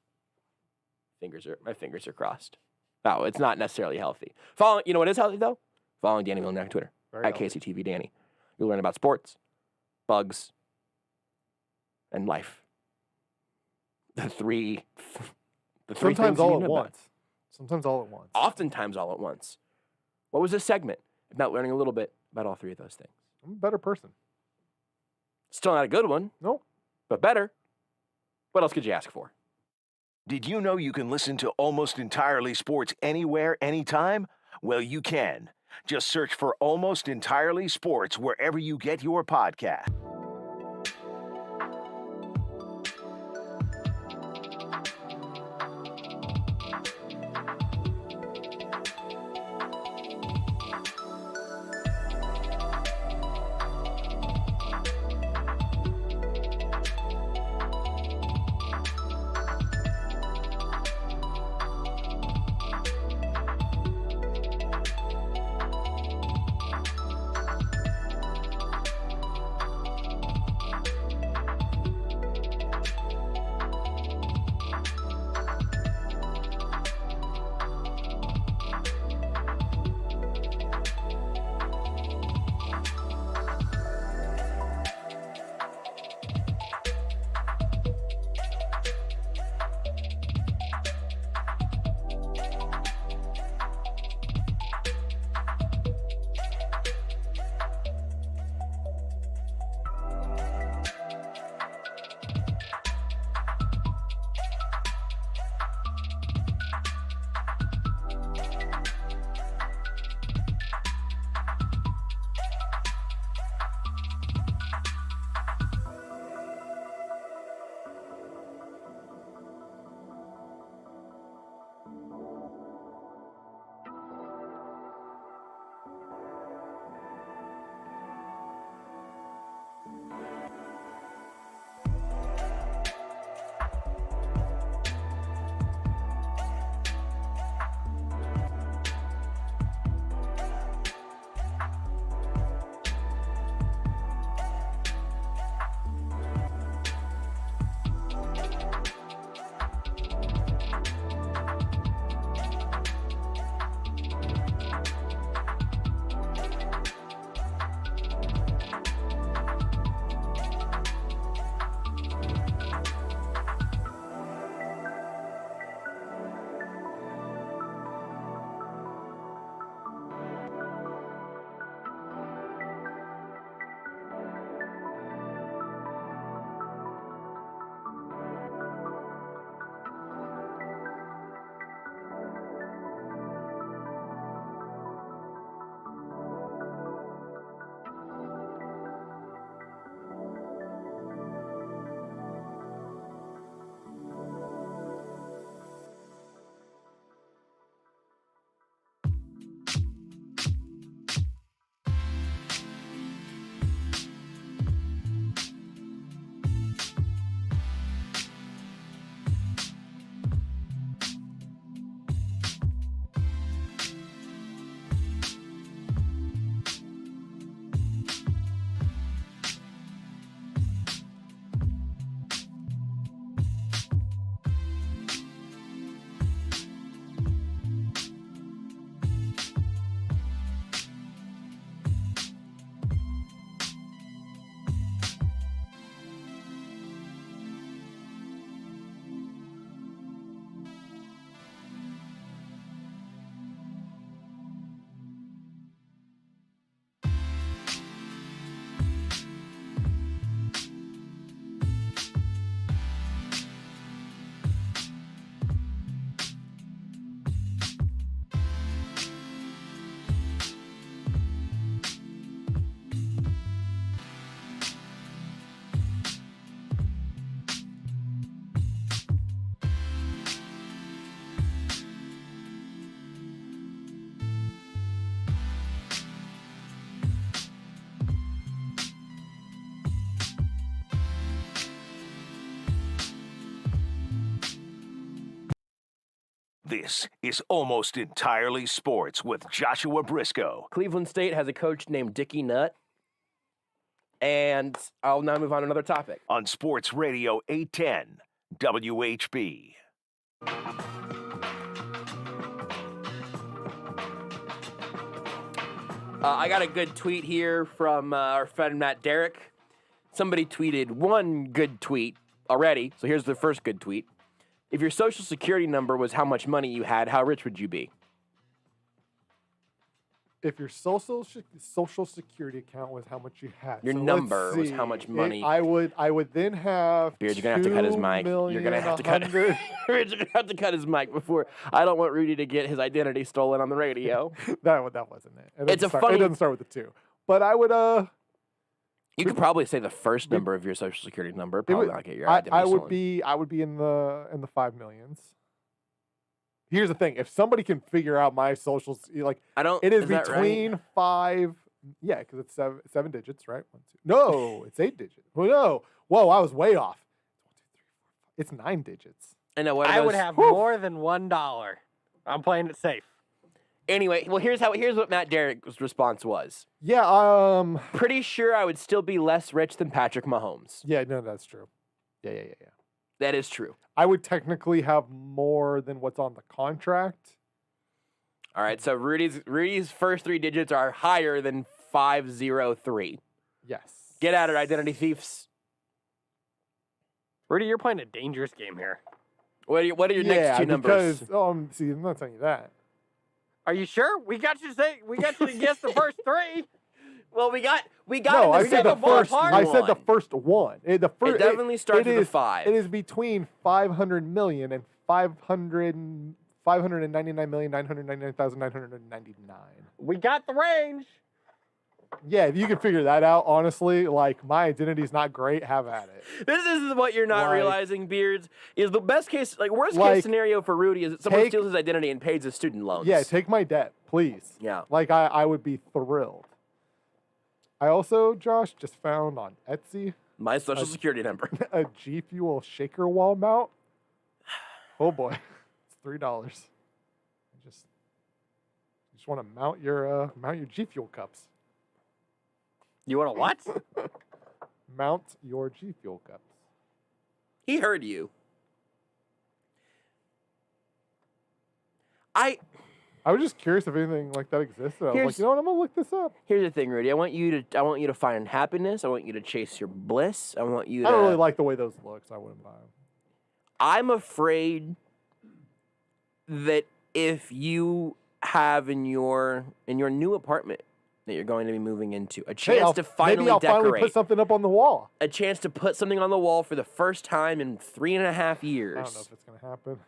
My fingers are crossed. No, it's not necessarily healthy. You know what is healthy, though? Following Dani Welniak on Twitter. Very at healthy. KCTV Dani. You'll learn about sports, bugs, and life. The three Sometimes things you all need at to know about. once. Sometimes all at once. Oftentimes all at once. What was this segment about learning a little bit about all three of those things? I'm a better person. Still not a good one, Nope. but better. What else could you ask for? Did you know you can listen to Almost Entirely Sports anywhere, anytime? Well, you can. Just search for Almost Entirely Sports wherever you get your podcast. This is Almost Entirely Sports with Joshua Brisco. Cleveland State has a coach named Dickie Nutt. And I'll now move on to another topic. On Sports Radio 810 WHB. I got a good tweet here from our friend Matt Derrick. Somebody tweeted one good tweet already, so here's the first good tweet. If your social security number was how much money you had, how rich would you be? If your social security account was how much you had, Your so number let's was see. how much money. I would then have. Beard, you're gonna have to cut his mic. You're gonna have to cut. You're gonna have to cut his mic before. I don't want Rudy to get his identity stolen on the radio. that wasn't it. It It's a doesn't start- funny- It doesn't start with the 2, but I would You could probably say the first number of your social security number. Probably not get your identity I would stolen. I would be in the 5 millions. Here's the thing: if somebody can figure out my social, like I don't. it is that right? between 5. Yeah, because it's seven digits, right? 1, 2. No, it's 8 digits. Oh, no, whoa, I was way off. 1, 2, 3, 4, 5. It's 9 digits. I know what I would have more than $1. I'm playing it safe. Anyway, well, here's what Matt Derrick's response was. Yeah, Pretty sure I would still be less rich than Patrick Mahomes. yeah, no, that's true. Yeah. That is true. I would technically have more than what's on the contract. All right, so Rudy's first 3 digits are higher than 503. Yes. Get at it, identity thieves. Rudy, you're playing a dangerous game here. What are your next 2 numbers? Because, see, I'm not telling you that. Are you sure? We got you to guess the first 3. Well, we got No, in I the said the second first. ballpark. I said the first one. It definitely starts with a 5. It is between 500 million and 599,999,999. We got the range. Yeah, if you can figure that out, honestly, like my identity's not great. Have at it. This is what you're not Like- realizing, Beards, is the best case, worst Like, case scenario for Rudy is that someone take- steals his identity and pays his student loans. Yeah, take my debt, please. Yeah. Like I would be thrilled. I also, Josh, just found on Etsy My social security number. a G Fuel shaker wall mount. Oh boy, it's $3. Just want to mount your G Fuel cups. You want to what? Mount your G Fuel cups. He heard you. I was just curious if anything like that existed. I was Here's- like, you know what? I'm gonna look this up. Here's the thing, Rudy. I want you to find happiness. I want you to chase your bliss. I want you to. I don't really like the way those look, so I wouldn't buy them. I'm afraid that if you have in your new apartment that you're going to be moving into a chance to finally maybe I'll decorate, finally put something up on the wall. a chance to put something on the wall for the first time in 3.5 years. I don't know if it's gonna happen.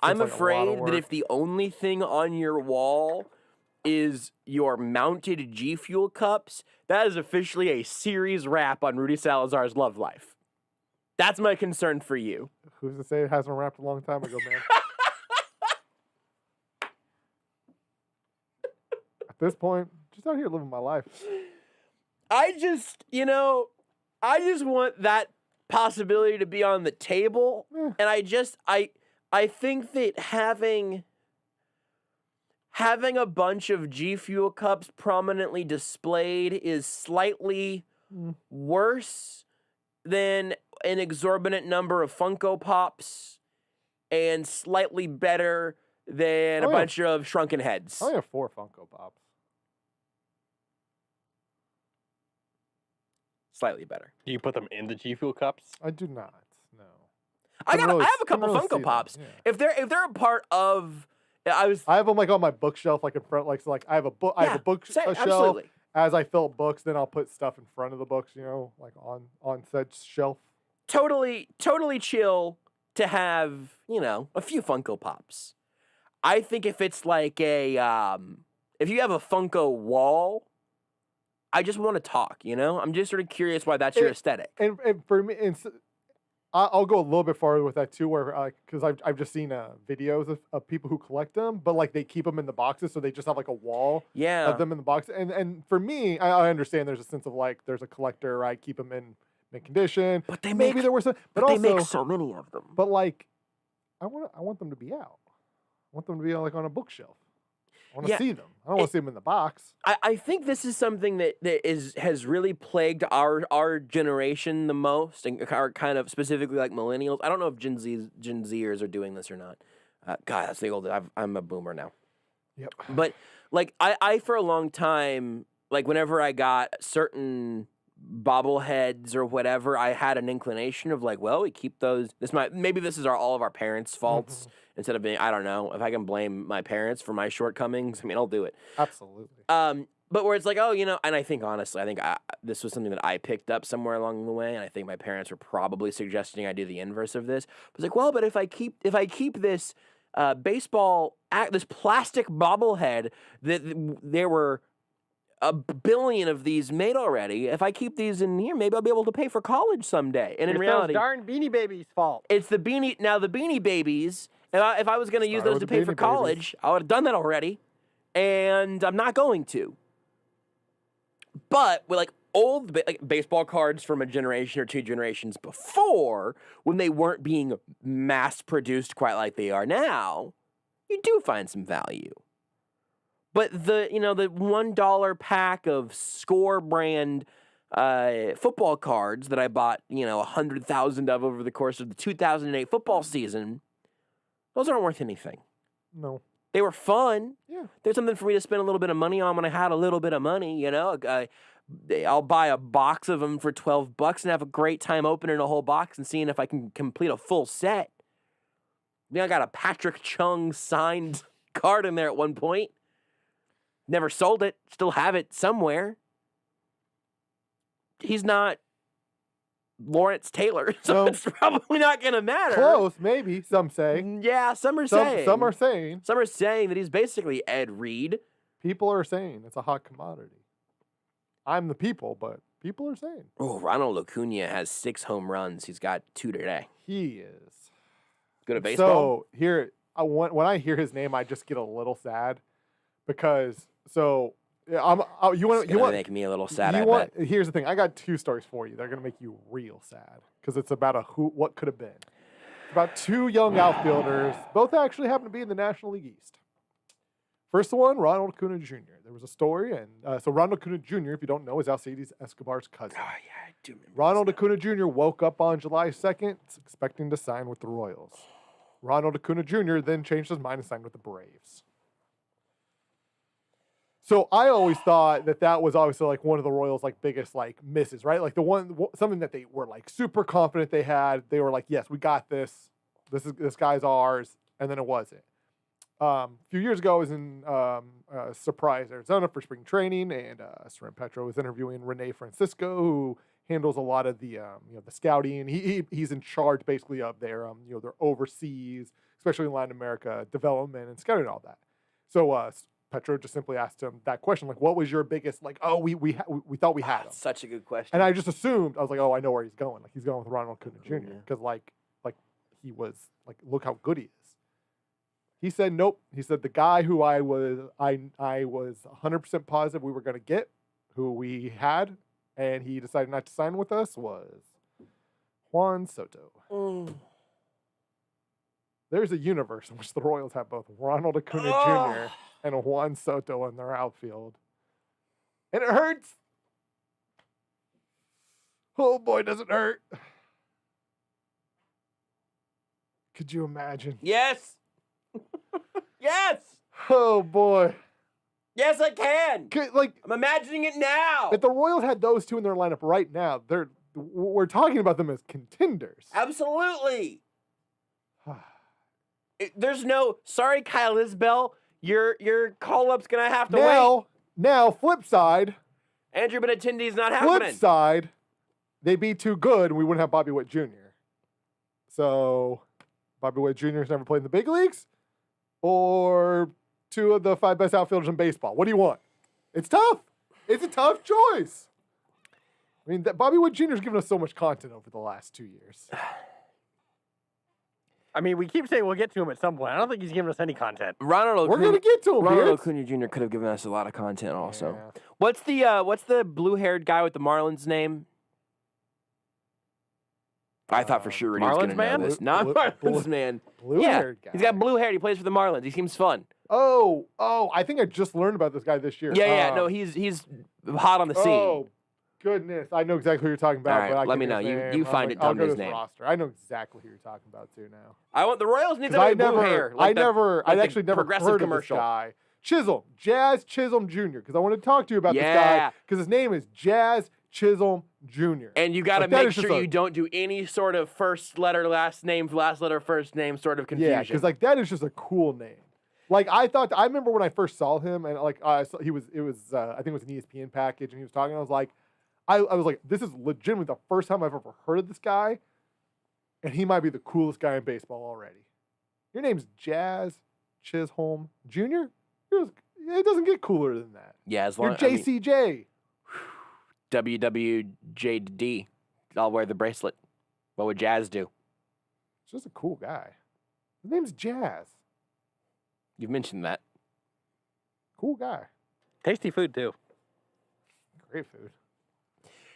I'm Seems like a lot of afraid that work. if the only thing on your wall is your mounted G Fuel cups, that is officially a series wrap on Rudy Salazar's love life. That's my concern for you. Who's to say it hasn't wrapped a long time ago, man? At this point, just out here living my life. I just want that possibility to be on the table. Eh. And I think that having a bunch of G Fuel cups prominently displayed is slightly worse than an exorbitant number of Funko Pops and slightly better than a Oh, yeah. bunch of shrunken heads. I only have 4 Funko Pops. Slightly better. Do you put them in the G Fuel cups? I do not. No. I Couldn't really- have a couple couldn't really see Funko them, Pops. yeah. If they're a part of, I have them like on my bookshelf, like in front, like so. Like I have a book. I have a book same, a shelf. absolutely. As I fill up books, then I'll put stuff in front of the books. Like on said shelf. Totally chill to have, a few Funko Pops. I think if it's like if you have a Funko wall, I just want to talk, I'm just sort of curious why that's your aesthetic. And for me, I'll go a little bit farther with that too, where because I've just seen videos of people who collect them, but like they keep them in the boxes, so they just have like a wall Yeah. of them in the box. And for me, I understand there's a sense of like there's a collector, right? Keep them in mint condition. But they maybe make- there were some, but they also make so many of them. But like, I want them to be out. I want them to be like on a bookshelf. I want to Yeah, see them. I don't want to see them in the box. I think this is something that has really plagued our generation the most, and our kind of specifically like millennials. I don't know if Gen Zers are doing this or not. God, that's the old. I'm a boomer now. Yep. But like I for a long time, like whenever I got certain bobbleheads or whatever, I had an inclination of like, well, we keep those. Maybe this is all of our parents' faults instead of being. I don't know if I can blame my parents for my shortcomings. I mean, I'll do it. Absolutely. But where it's like, oh, and I think honestly, this was something that I picked up somewhere along the way, and I think my parents were probably suggesting I do the inverse of this. But it's like, well, but if I keep this this plastic bobblehead that there were 1 billion of these made already. If I keep these in here, maybe I'll be able to pay for college someday. And in reality, those darn Beanie Babies' fault. it's the Beanie Babies. And if I was going to use those to pay for college, I would have done that already, and I'm not going to. But with like old baseball cards from a generation or 2 generations before, when they weren't being mass produced quite like they are now, you do find some value. But the $1 pack of Score brand football cards that I bought 100,000 of over the course of the 2008 football season, those aren't worth anything. No. They were fun. Yeah. There's something for me to spend a little bit of money on when I had a little bit of money, I'll buy a box of them for $12 and have a great time opening a whole box and seeing if I can complete a full set. I got a Patrick Chung signed card in there at one point. Never sold it. Still have it somewhere. He's not Lawrence Taylor, so it's probably not going to matter. Close, maybe, some say. Yeah, some are saying. Some are saying. Some are saying that he's basically Ed Reed. People are saying it's a hot commodity. I'm the people, but people are saying. Oh, Ronald Acuna has 6 home runs. He's got 2 today. He is. Good at baseball? So, when I hear his name, I just get a little sad because, you want make me a little sad, I bet. Here's the thing. I got 2 stories for you. They're going to make you real sad because it's about what could have been. It's about 2 young outfielders. Both actually happen to be in the National League East. First one, Ronald Acuna Jr. There was a story, and so Ronald Acuna Jr., if you don't know, is Alcides Escobar's cousin. Oh, yeah, I do remember. Ronald Acuna Jr. woke up on July 2nd expecting to sign with the Royals. Ronald Acuna Jr. then changed his mind and signed with the Braves. So I always thought that was obviously like one of the Royals' like biggest like misses, right? Like something that they were like super confident they had. They were like, yes, we got this. This guy's ours, and then it wasn't. A few years ago, I was in Surprise, Arizona for spring training, and Saran Petro was interviewing Rene Francisco, who handles a lot of the the scouting. He's in charge basically of their their overseas, especially in Latin America, development and scouting and all that. So Petro just simply asked him that question, like, what was your biggest we thought we had him. Such a good question. And I just assumed, I was like, oh, I know where he's going. Like he's going with Ronald Acuna Jr. because like he was like, look how good he is. He said, nope. He said the guy who I was 100% positive we were going to get, who we had, and he decided not to sign with us, was Juan Soto. There's a universe in which the Royals have both Ronald Acuna Jr. and Juan Soto in their outfield. And it hurts. Oh, boy, does it hurt. Could you imagine? Yes. Yes. Oh, boy. Yes, I can. I'm imagining it now. If the Royals had those 2 in their lineup right now, we're talking about them as contenders. Absolutely. There's no, sorry, Kyle Isbell, your call-up's going to have to wait. Now, flip side. Andrew Benintendi's not happening. Flip side, they'd be too good and we wouldn't have Bobby Witt Jr. So, Bobby Witt Jr. has never played in the big leagues, or 2 of the 5 best outfielders in baseball. What do you want? It's tough. It's a tough choice. I mean, Bobby Witt Jr. has given us so much content over the last 2 years. I mean, we keep saying we'll get to him at some point. I don't think he's giving us any content. We're going to get to him. Ronald Acuna Jr. could have given us a lot of content also. Yeah. What's the blue-haired guy with the Marlins name? I thought for sure Rudy was going to know this. Not Marlins man. Blue-haired guy. He's got blue hair. He plays for the Marlins. He seems fun. Oh, I think I just learned about this guy this year. Yeah. No, he's hot on the scene. Oh, goodness. I know exactly who you're talking about. All right, but let me know. You find it. Tell me his name. Roster. I know exactly who you're talking about too now. I want the Royals need somebody with blue hair. I actually never heard of this guy. Chisholm, Jazz Chisholm Jr. Because I want to talk to you about this guy Yeah. because his name is Jazz Chisholm Jr. And you got to Like, that make is just sure a- you don't do any sort of first letter, last name, last letter, first name sort of confusion. Yeah, because like that is just a cool name. Like I remember when I first saw him, and like I think it was an ESPN package, and he was talking. I was like, I was like, this is legitimately the first time I've ever heard of this guy, and he might be the coolest guy in baseball already. Your name's Jazz Chisholm Jr. It doesn't get cooler than that. Yeah, as You're long JCJ. WWJD. I'll wear the bracelet. What would Jazz do? He's just a cool guy. His name's Jazz. You've mentioned that. Cool guy. Tasty food too. Great food.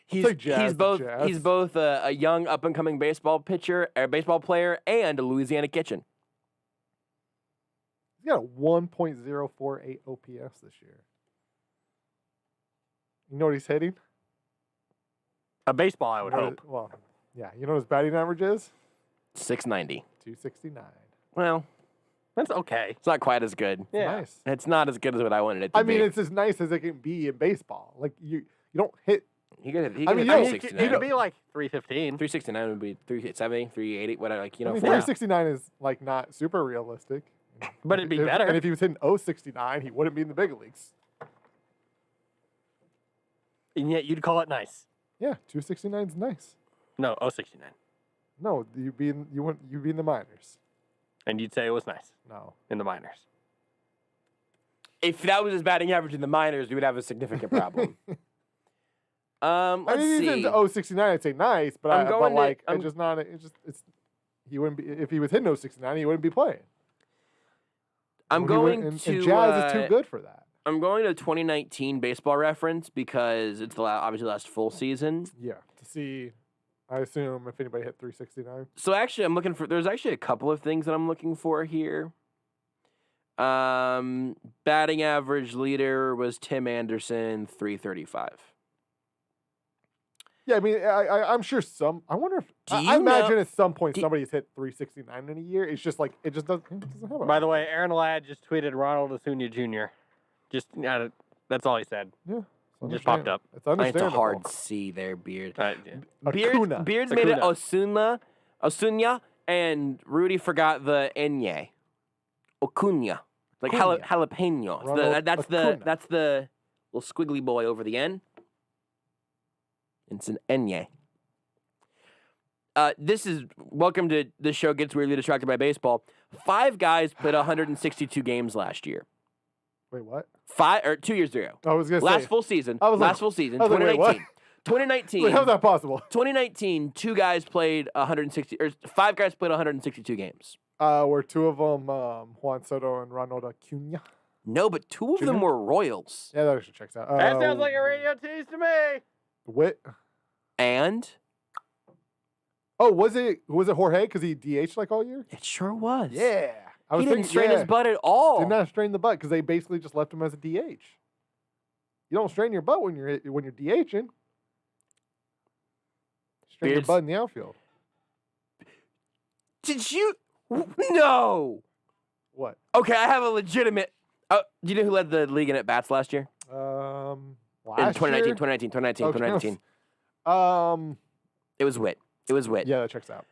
He's take Jazz he's to both Jazz. he's both a young up and coming baseball player, and a Louisiana Kitchen. He's got a 1.048 OPS this year. You know what he's hitting? A baseball, I would hope. Well, yeah. You know what his batting average is? 690. 269. Well, That's okay. it's not quite as good. Yeah. Nice. It's not as good as what I wanted it to I be. mean, it's as nice as it can be in baseball. Like you don't hit. he could I mean, you don't- 369. It'd be like 315. 369 would be 370, 380, whatever. Like, you know, I mean, for- 369 is like not super realistic. But it'd be If- better. And if he was hitting 069, he wouldn't be in the big leagues. And yet you'd call it nice. Yeah, 269 is nice. No, 069. No, you'd be in the minors. And you'd say it was nice No. in the minors. if that was his batting average in the minors, we would have a significant problem. I Let's mean, see. he's into 069, I'd say nice, but I'm going to- like I'm- it's just not. It's he wouldn't be if he was hitting 069, he wouldn't be playing. I'm He going wouldn't- to. and Jazz is too good for that. I'm going to 2019 Baseball Reference because it's the obviously last full season. Yeah, to see, I assume if anybody hit 369. So actually, I'm looking for. There's actually a couple of things that I'm looking for here. Batting average leader was Tim Anderson, 335. Yeah, I mean, I'm sure some. I wonder if Do I you imagine know- at some point do- somebody's hit 369 in a year. It's just like it just doesn't have. By the way, Aaron Ladd just tweeted Ronald Acuna Jr. Just that's all he said. yeah, it's just popped up. It's I think it's a understandable. hard C there, Beard. Yeah. Acuna. Beard's made it Acuna. Osuna, and Rudy forgot the Enye. Acuna. Like Acuna. jalapeno. It's Ronald that's Acuna. the little squiggly boy over the N. It's an Enye. This is welcome to the show. Gets weirdly distracted by baseball. 5 guys played 162 games last year. Wait, what? 2 years ago. I was gonna Last say. full season. I was like- Last full season. I was like, wait, 2019. what? 2019. Wait, how's that possible? 2019, 2 guys played 160, or 5 guys played 162 games. Were two of them Juan Soto and Ronald Acuna? No, but 2 of them Junior? were Royals. Yeah, that actually checks out. That sounds like a radio tease to me. Witt. And Oh, was it Jorge? Because he DH'd like all year. it sure was. Yeah, I He was didn't thinking, strain yeah. his butt at all. Did not strain the butt because they basically just left him as a DH. You don't strain your butt when you're DHing. Strain your Beards- butt in the outfield. Did you? No. What? Okay, I have a legitimate. Do you know who led the league in at bats last year? Last In 2019, year? 2019. Um, It was Witt. It was Witt. yeah, that checks out.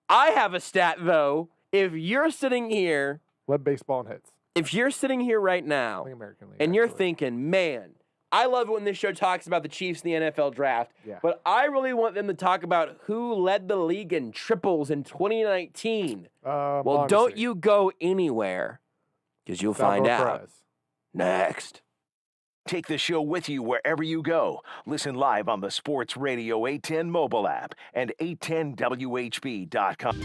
I have a stat though. If you're sitting here, Led baseball and hits. if you're sitting here right I now, think American League. and you're actually. thinking, man, I love it when this show talks about the Chiefs in the NFL draft, Yeah. but I really want them to talk about who led the league in triples in 2019. Well, don't honestly, you go anywhere, because you'll find Salvador out. Perez. Next. Take the show with you wherever you go. Listen live on the Sports Radio 810 mobile app and 810WHB.com.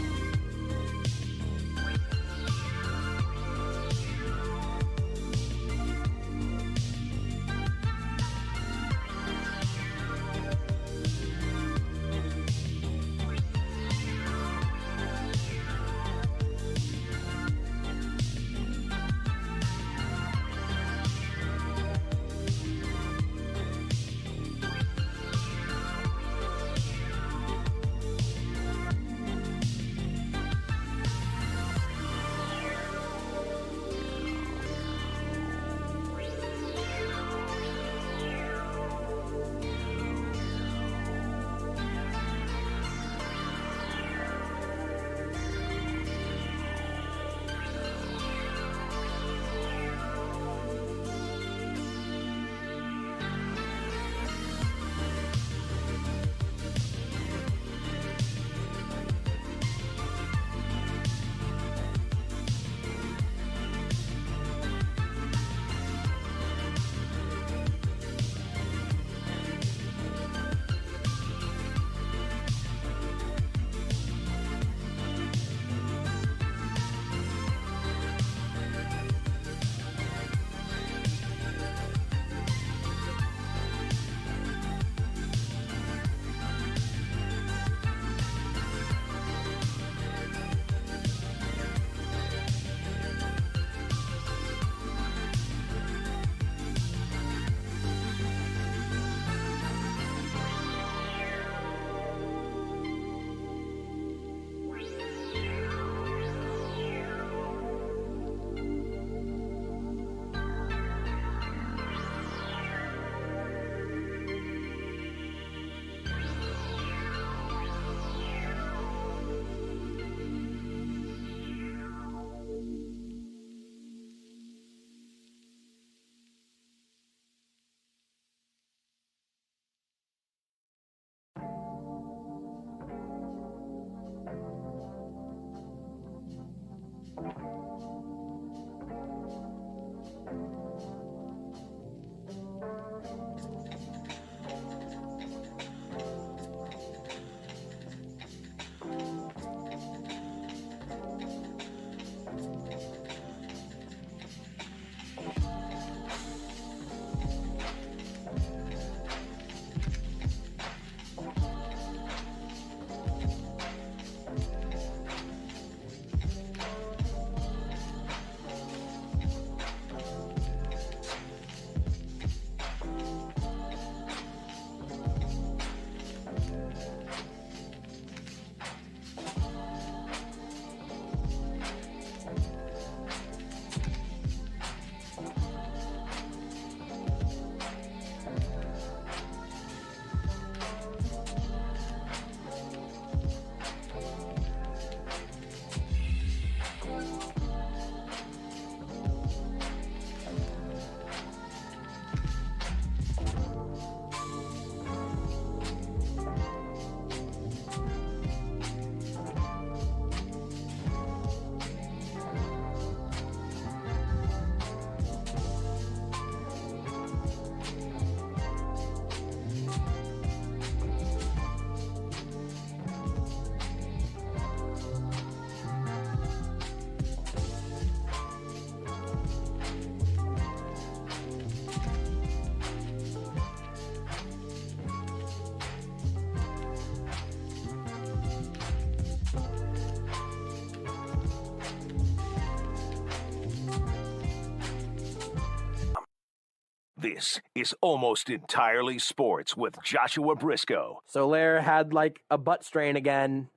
This is Almost Entirely Sports with Joshua Brisco. So Lair had like a butt strain again.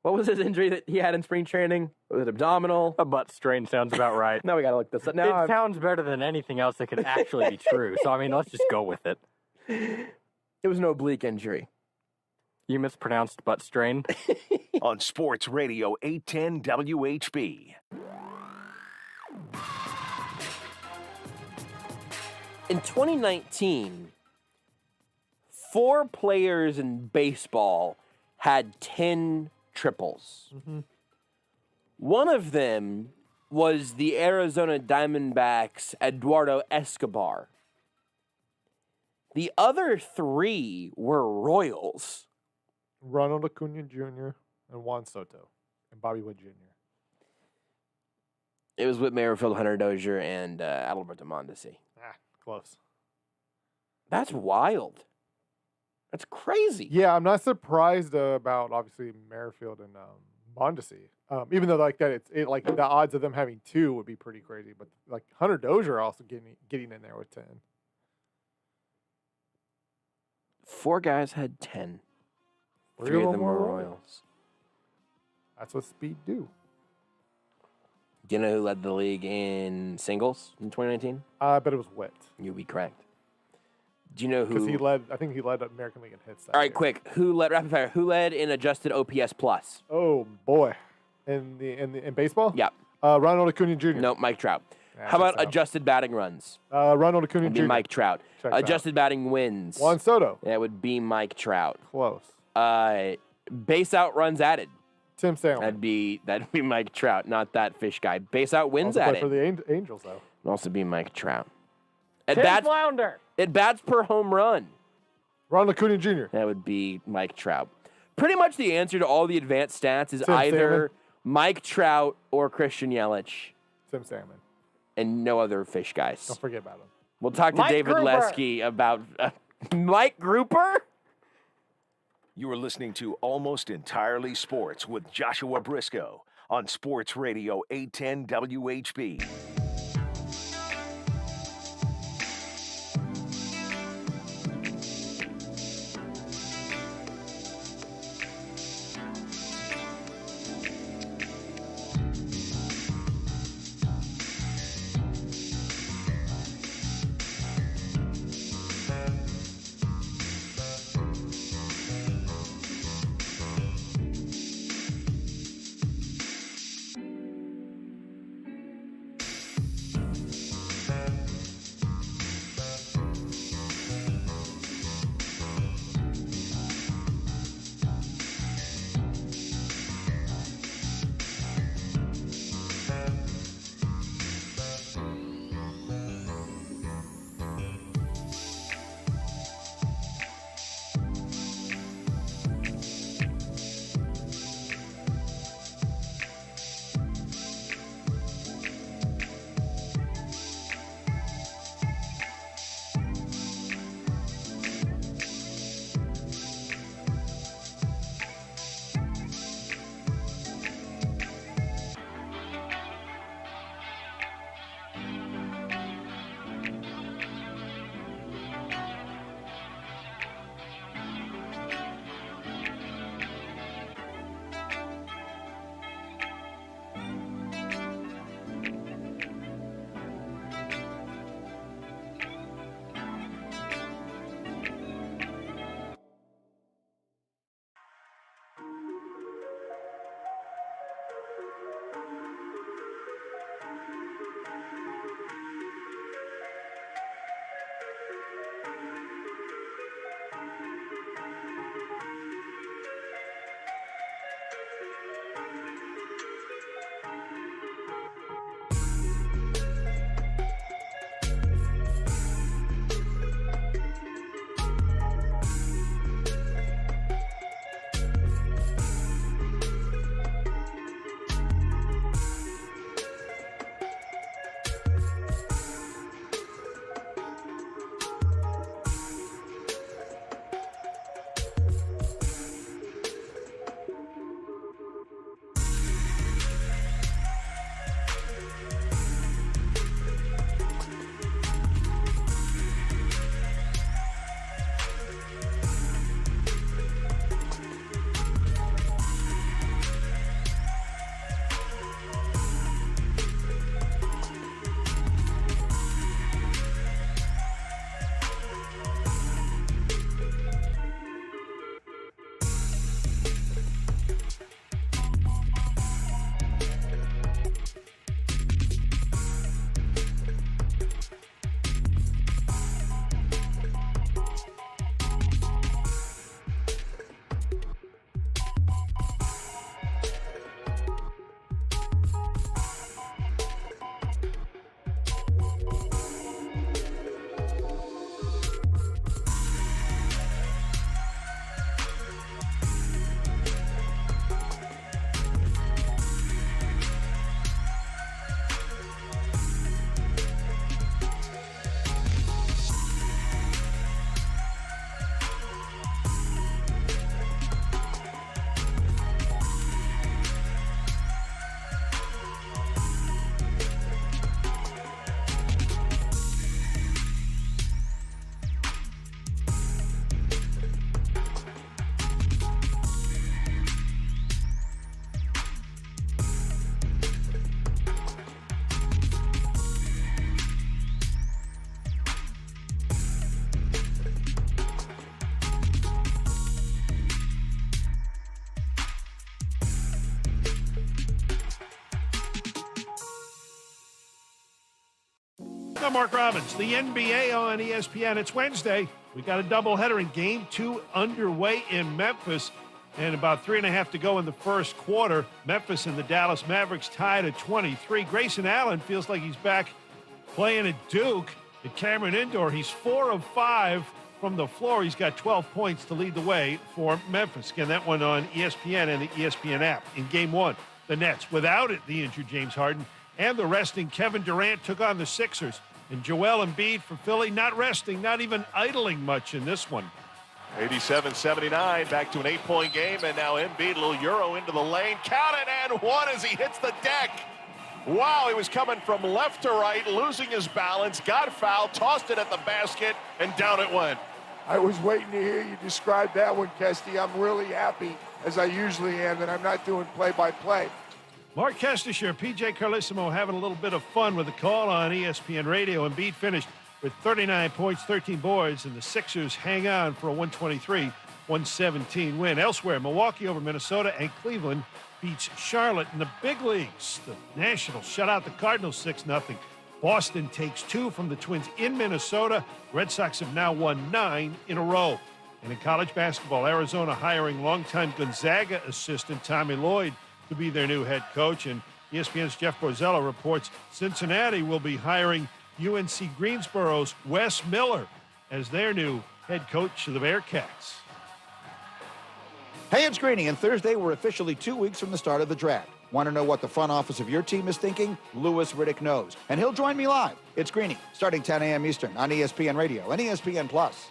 What was his injury that he had in spring training? Was it abdominal? A butt strain sounds about right. Now we gotta look this up. It sounds better than anything else that could actually be true. So, I mean, let's just go with it. It was an oblique injury. You mispronounced butt strain. On Sports Radio 810 WHB. In 2019, 4 players in baseball had 10 triples. Mm-hmm. One of them was the Arizona Diamondbacks' Eduardo Escobar. The other 3 were Royals. Ronald Acuna Jr. and Juan Soto and Bobby Witt Jr. It was Whit Merrifield, Hunter Dozier, and Adalberto Mondesi. Close. That's wild. That's crazy. Yeah, I'm not surprised about obviously Merrifield and Mondesi. Even though like that, it's like the odds of them having 2 would be pretty crazy. But like Hunter Dozier also getting in there with 10. 4 guys had 10. 3 3 of of them them were were Royals. That's what speed do. Do you know who led the league in singles in 2019? I bet it was Witt. You'd be correct. Do you know who? Because I think he led American League in hits. That All right, year. quick. Who led rapid fire? Who led in adjusted OPS plus? Oh boy, in baseball? Yeah. Ronald Acuna Jr. No, Mike Trout. Yeah, How about checks out. adjusted batting runs? Ronald Acuna Would be Jr. Mike Trout. Checks out. Adjusted batting wins. Juan Soto. That would be Mike Trout. Close. Base out runs added. Tim Salmon. That'd be Mike Trout, not that fish guy. Base out wins also added. play for the Angels though. Would also be Mike Trout. Tim Flounder. At bats per home run. Ronald Acuna Jr. That would be Mike Trout. Pretty much the answer to all the advanced stats is Tim either Salmon. Mike Trout or Christian Yelich Tim Salmon. and no other fish guys. Don't forget about him. We'll talk to Mike David Gruber. Lesky about Mike Grouper. You are listening to Almost Entirely Sports with Joshua Brisco on Sports Radio 810 WHB. I'm Mark Robbins. The NBA on ESPN. It's Wednesday. We got a doubleheader in Game 2 underway in Memphis. And about 3.5 to go in the first quarter. Memphis and the Dallas Mavericks tied at 23. Grayson Allen feels like he's back playing at Duke at Cameron Indoor. He's 4 of 5 from the floor. He's got 12 points to lead the way for Memphis. Again, that one on ESPN and the ESPN app. In Game 1, the Nets, without it, the injured James Harden, and the resting Kevin Durant took on the Sixers. And Joel Embiid for Philly, not resting, not even idling much in this one. 87-79, back to an 8-point game, and now Embiid, a little Euro into the lane. Count it, and one as he hits the deck. Wow, he was coming from left to right, losing his balance, got fouled, tossed it at the basket, and down it went. I was waiting to hear you describe that one, Kesty. I'm really happy, as I usually am, that I'm not doing play-by-play. Mark Kestisher, PJ Carlissimo having a little bit of fun with the call on ESPN Radio. Embiid finished with 39 points, 13 boards, and the Sixers hang on for a 123-117 win. Elsewhere, Milwaukee over Minnesota, and Cleveland beats Charlotte in the big leagues. The Nationals shut out the Cardinals 6-0. Boston takes 2 from the Twins in Minnesota. Red Sox have now won 9 in a row. And in college basketball, Arizona hiring longtime Gonzaga assistant Tommy Lloyd to be their new head coach. And ESPN's Jeff Borzello reports Cincinnati will be hiring UNC Greensboro's Wes Miller as their new head coach of the Bearcats. Hey, it's Greeny, and Thursday we're officially 2 weeks from the start of the draft. Want to know what the front office of your team is thinking? Louis Riddick knows, and he'll join me live. It's Greeny, starting 10 a.m. Eastern on ESPN Radio and ESPN Plus.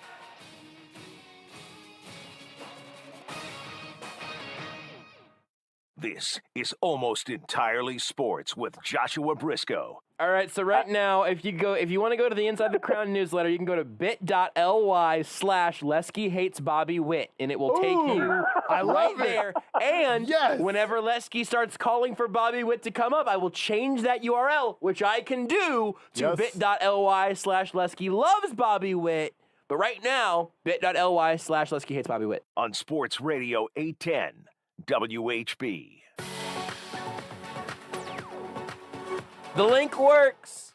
This is Almost Entirely Sports with Joshua Brisco. All right, so right now, if you want to go to the Inside the Crown newsletter, you can go to bit.ly/Lesky hates Bobby Witt, and it will take you right there. And whenever Lesky starts calling for Bobby Witt to come up, I will change that URL, which I can do, to bit.ly/Lesky loves Bobby Witt. But right now, bit.ly/Lesky hates Bobby Witt. On Sports Radio 810, WHB. The link works.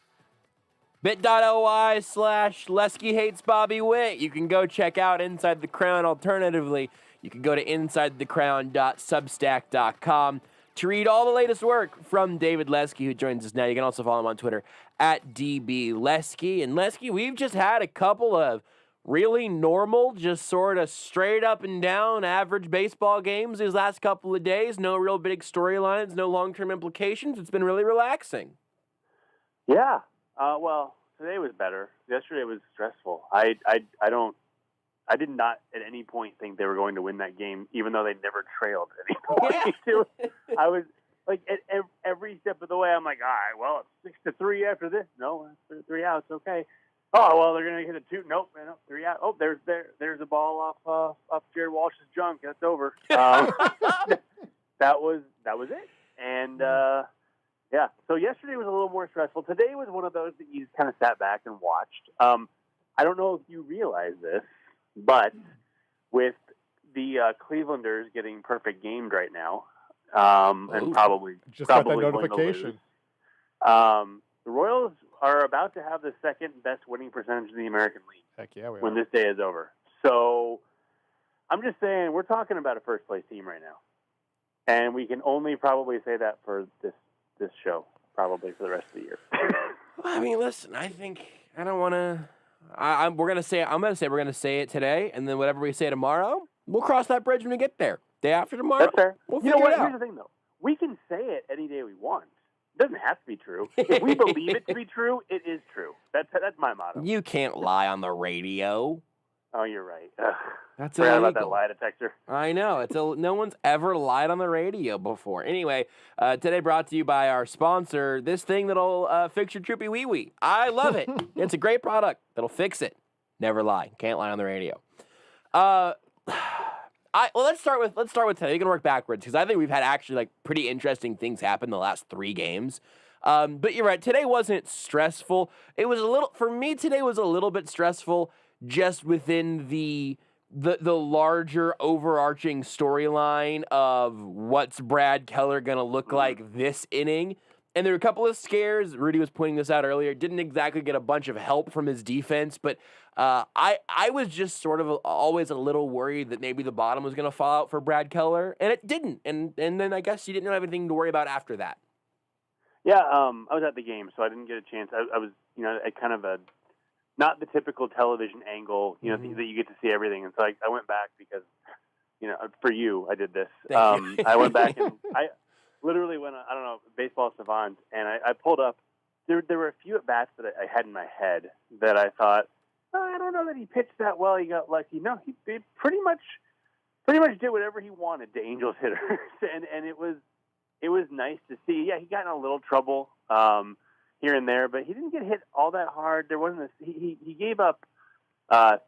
bit.ly/Lesky hates Bobby Witt. You can go check out Inside the Crown. Alternatively, you can go to insidethecrown.substack.com to read all the latest work from David Lesky, who joins us now. You can also follow him on Twitter at DBLesky. And Lesky, we've just had a couple of really normal, just sort of straight up and down average baseball games these last couple of days. No real big storylines, no long-term implications. It's been really relaxing. Yeah. Well, today was better. Yesterday was stressful. I did not at any point think they were going to win that game, even though they never trailed at any point. I was like, at every step of the way, I'm like, all right, well, it's 6-3 after this. No, it's 3 outs. Okay. Oh, well, they're going to hit a 2. Nope, man, 3 out. Oh, there's a ball off Jared Walsh's junk. That's over. That was it. And, yeah, so yesterday was a little more stressful. Today was one of those that you just kind of sat back and watched. I don't know if you realize this, but with the Clevelanders getting perfect gamed right now, and probably got that going notification. To lose, the Royals are about to have the second best winning percentage in the American League. Heck yeah, we when are. this day is over. So I'm just saying we're talking about a first place team right now, and we can only probably say that for this show, probably for the rest of the year. I mean, listen, I think I don't want to. I'm going to say we're going to say it today, and then whatever we say tomorrow, we'll cross that bridge when we get there. Day after tomorrow, that's fair. We'll you know figure what? it out. Here's the thing, though. We can say it any day we want. It doesn't have to be true. If we believe it to be true, it is true. That's my motto. You can't lie on the radio. Oh, you're right. Ugh. That's Forgot illegal. about that lie detector. I know. No one's ever lied on the radio before. Anyway, today brought to you by our sponsor, this thing that'll fix your droopy wee-wee. I love it. It's a great product that'll fix it. Never lie. Can't lie on the radio. Let's start with today. You can work backwards because I think we've had actually like pretty interesting things happen the last 3 games. But you're right. Today wasn't stressful. It was for me, today was a little bit stressful just within the larger overarching storyline of what's Brad Keller going to look like this inning. And there were a couple of scares. Rudy was pointing this out earlier. Didn't exactly get a bunch of help from his defense, but I was just sort of always a little worried that maybe the bottom was going to fall out for Brad Keller, and it didn't. And then I guess you didn't have anything to worry about after that. Yeah, I was at the game, so I didn't get a chance. I was, at kind of not the typical television angle, that you get to see everything. And so I went back because, for you, I did this. I went back and I literally went, I don't know, Baseball Savant, and I pulled up. There were a few at-bats that I had in my head that I thought, I don't know that he pitched that well. He got lucky. No, he pretty much did whatever he wanted to Angels hitters, and it was nice to see. Yeah, he got in a little trouble here and there, but he didn't get hit all that hard. There wasn't he gave up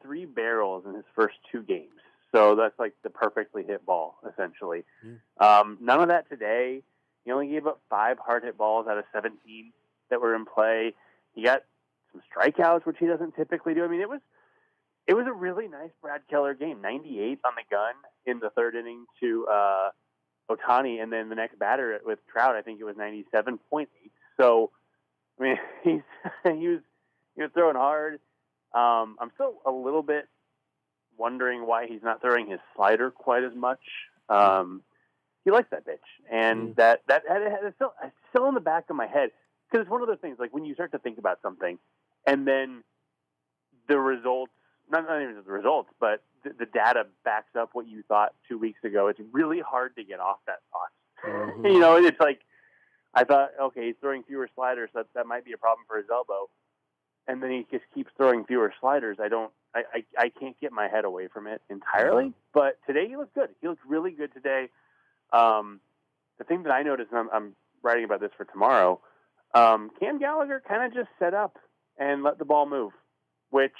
3 barrels in his first 2 games, so that's like the perfectly hit ball essentially. None of that today. He only gave up 5 hard hit balls out of 17 that were in play. He got some strikeouts, which he doesn't typically do. I mean, it was a really nice Brad Keller game. 98 on the gun in the 3rd inning to Ohtani, and then the next batter with Trout, I think it was 97.8. So, I mean, he was throwing hard. I'm still a little bit wondering why he's not throwing his slider quite as much. He likes that pitch, and that it's still in the back of my head, because it's one of those things, like when you start to think about something, and then the results, not even the results, but the data backs up what you thought 2 weeks ago. It's really hard to get off that thought. It's like, I thought, okay, he's throwing fewer sliders, that might be a problem for his elbow. And then he just keeps throwing fewer sliders. I can't get my head away from it entirely. But today he looked good. He looked really good today. The thing that I noticed, and I'm writing about this for tomorrow, Cam Gallagher kind of just set up and let the ball move, which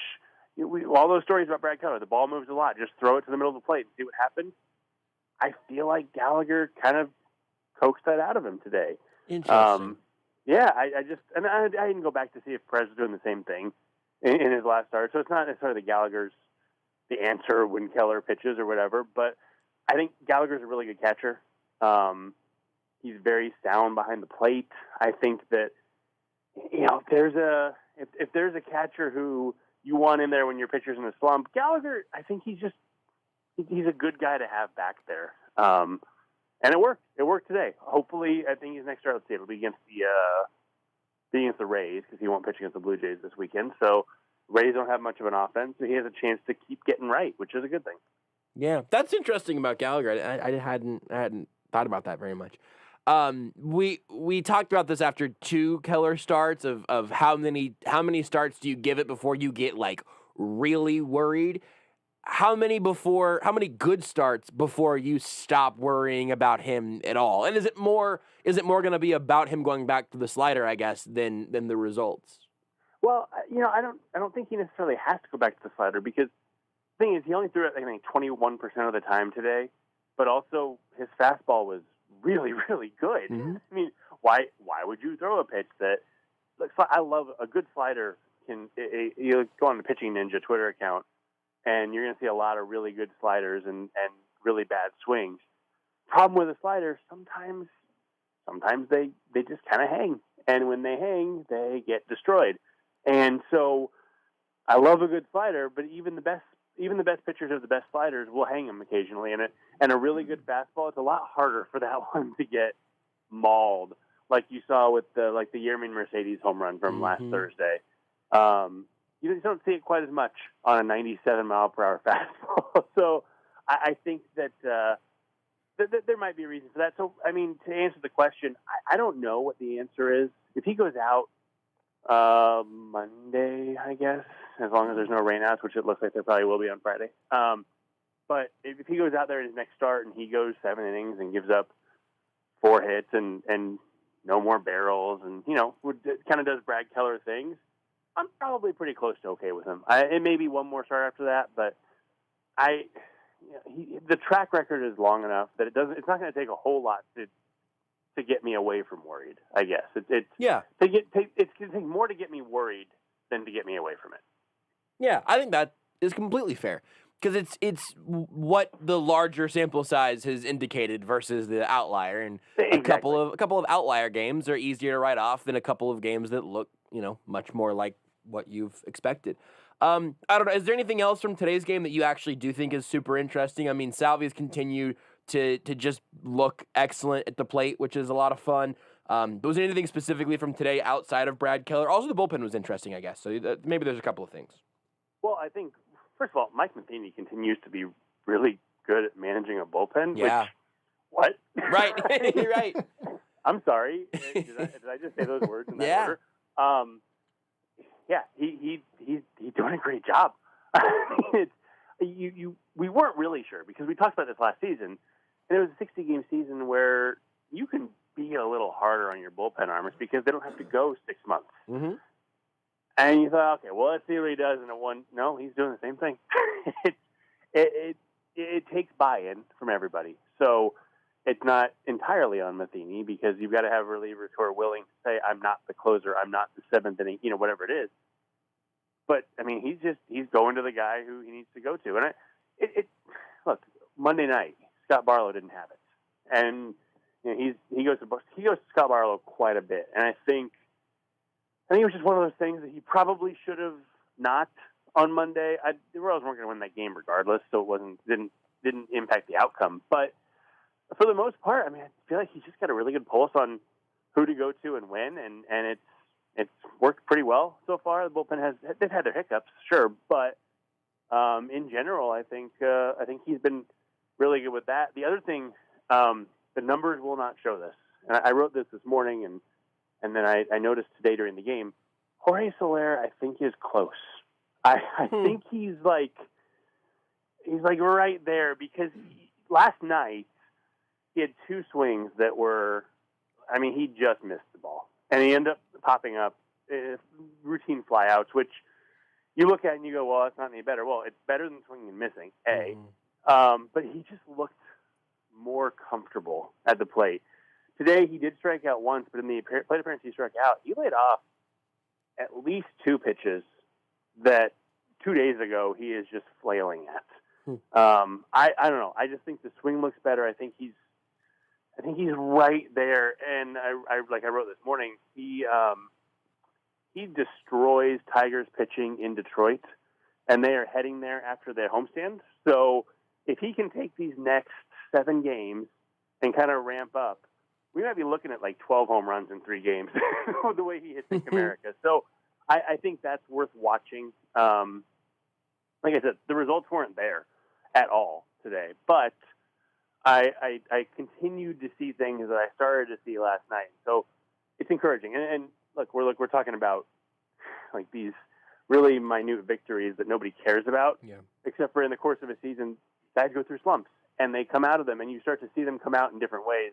all those stories about Brad Keller, the ball moves a lot. Just throw it to the middle of the plate and see what happens. I feel like Gallagher kind of coaxed that out of him today. Interesting. Yeah, I didn't go back to see if Perez was doing the same thing in his last start. So it's not necessarily Gallagher's the answer when Keller pitches or whatever, but I think Gallagher's a really good catcher. He's very sound behind the plate. I think that, if there's a catcher who you want in there when your pitcher's in a slump, Gallagher, I think he's a good guy to have back there. And it worked. It worked today. Hopefully, I think his next start, it'll be against the Rays, because he won't pitch against the Blue Jays this weekend. So Rays don't have much of an offense, so he has a chance to keep getting right, which is a good thing. Yeah, that's interesting about Gallagher. I hadn't thought about that very much. We talked about this after 2 Keller starts of how many starts do you give it before you get like really worried? How many good starts before you stop worrying about him at all? And is it more going to be about him going back to the slider, I guess, than the results? Well, I don't think he necessarily has to go back to the slider, because the thing is, he only threw it, I think, 21% of the time today, but also his fastball was really, really good. I mean, why would you throw a pitch that? Look, I love a good slider. You go on the Pitching Ninja Twitter account, and you're going to see a lot of really good sliders and really bad swings. Problem with a slider, sometimes they just kind of hang, and when they hang, they get destroyed. And so, I love a good slider, but even the best pitchers of the best sliders will hang them occasionally. And a really good fastball, it's a lot harder for that one to get mauled, like you saw with the Yermin Mercedes home run from last Thursday. You just don't see it quite as much on a 97-mile-per-hour fastball. So I think that there might be a reason for that. So, I mean, to answer the question, I don't know what the answer is. If he goes out Monday, I guess, as long as there's no rainouts, which it looks like there probably will be on Friday. But if he goes out there in his next start and he goes 7 innings and gives up 4 hits and no more barrels and, kind of does Brad Keller things, I'm probably pretty close to okay with him. It may be one more start after that, but the track record is long enough that it's not going to take a whole lot to get me away from worried, I guess. It's going to take more to get me worried than to get me away from it. Yeah, I think that is completely fair. because it's what the larger sample size has indicated versus the outlier, and a couple of outlier games are easier to write off than a couple of games that look, much more like what you've expected. I don't know. Is there anything else from today's game that you actually do think is super interesting? I mean, Salvi's continued to just look excellent at the plate, which is a lot of fun. Was there anything specifically from today outside of Brad Keller? Also, the bullpen was interesting, I guess. So maybe there's a couple of things. Well, I think, first of all, Mike Matheny continues to be really good at managing a bullpen. Yeah. What? Right. You're right. I'm sorry. Did I just say those words in that order? Yeah, he's doing a great job. We weren't really sure because we talked about this last season, and it was a 60-game season where you can be a little harder on your bullpen armors because they don't have to go 6 months. Mm-hmm. And you thought, okay, well, let's see what he does in a one. No, he's doing the same thing. It takes buy-in from everybody. So it's not entirely on Matheny because you've got to have relievers who are willing to say, I'm not the closer, I'm not the seventh inning, whatever it is. But, I mean, he's going to the guy who he needs to go to. And look, Monday night, Scott Barlow didn't have it. And he goes to Scott Barlow quite a bit. And I think it was just one of those things that he probably should have not on Monday. The Royals weren't going to win that game regardless, so it didn't impact the outcome. But for the most part, I mean, I feel like he's just got a really good pulse on who to go to and when, and it's worked pretty well so far. The bullpen they've had their hiccups, sure, but in general, I think he's been really good with that. The other thing, the numbers will not show this, and I wrote this morning, and then I noticed today during the game, Jorge Soler, I think, is close. I think he's like right there because last night he had two swings that were, I mean, he just missed the ball, and he ended up popping up routine flyouts, which you look at and you go, well, that's not any better. Well, it's better than swinging and missing, but he just looked more comfortable at the plate. Today, he did strike out once, but in the plate appearance he struck out, he laid off at least two pitches that 2 days ago he is just flailing at. I don't know. I just think the swing looks better. I think he's right there. And I wrote this morning, he destroys Tigers pitching in Detroit, and they are heading there after their homestand. So if he can take these next 7 games and kind of ramp up, we might be looking at like 12 home runs in 3 games the way he hits in America. So I think that's worth watching. Like I said, the results weren't there at all today, but I continued to see things that I started to see last night. So it's encouraging. And look, we're talking about like these really minute victories that nobody cares about, except for in the course of a season, guys go through slumps and they come out of them, and you start to see them come out in different ways.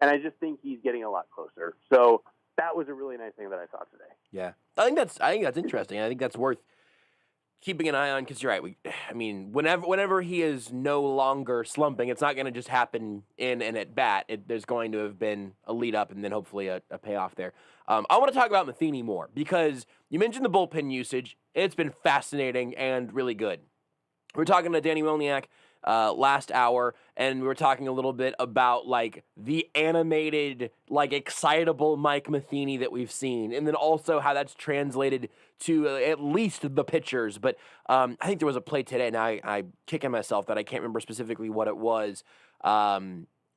And I just think he's getting a lot closer. So that was a really nice thing that I saw today. Yeah, I think that's interesting. I think that's worth keeping an eye on because you're right. I mean, whenever he is no longer slumping, it's not going to just happen in and at bat. There's going to have been a lead up and then hopefully a payoff there. I want to talk about Matheny more because you mentioned the bullpen usage. It's been fascinating and really good. We're talking to Dani Welniak last hour, and we were talking a little bit about like the animated, like excitable Mike Matheny that we've seen, and then also how that's translated to at least the pitchers. But I think there was a play today, and I kicking myself that I can't remember specifically what it was.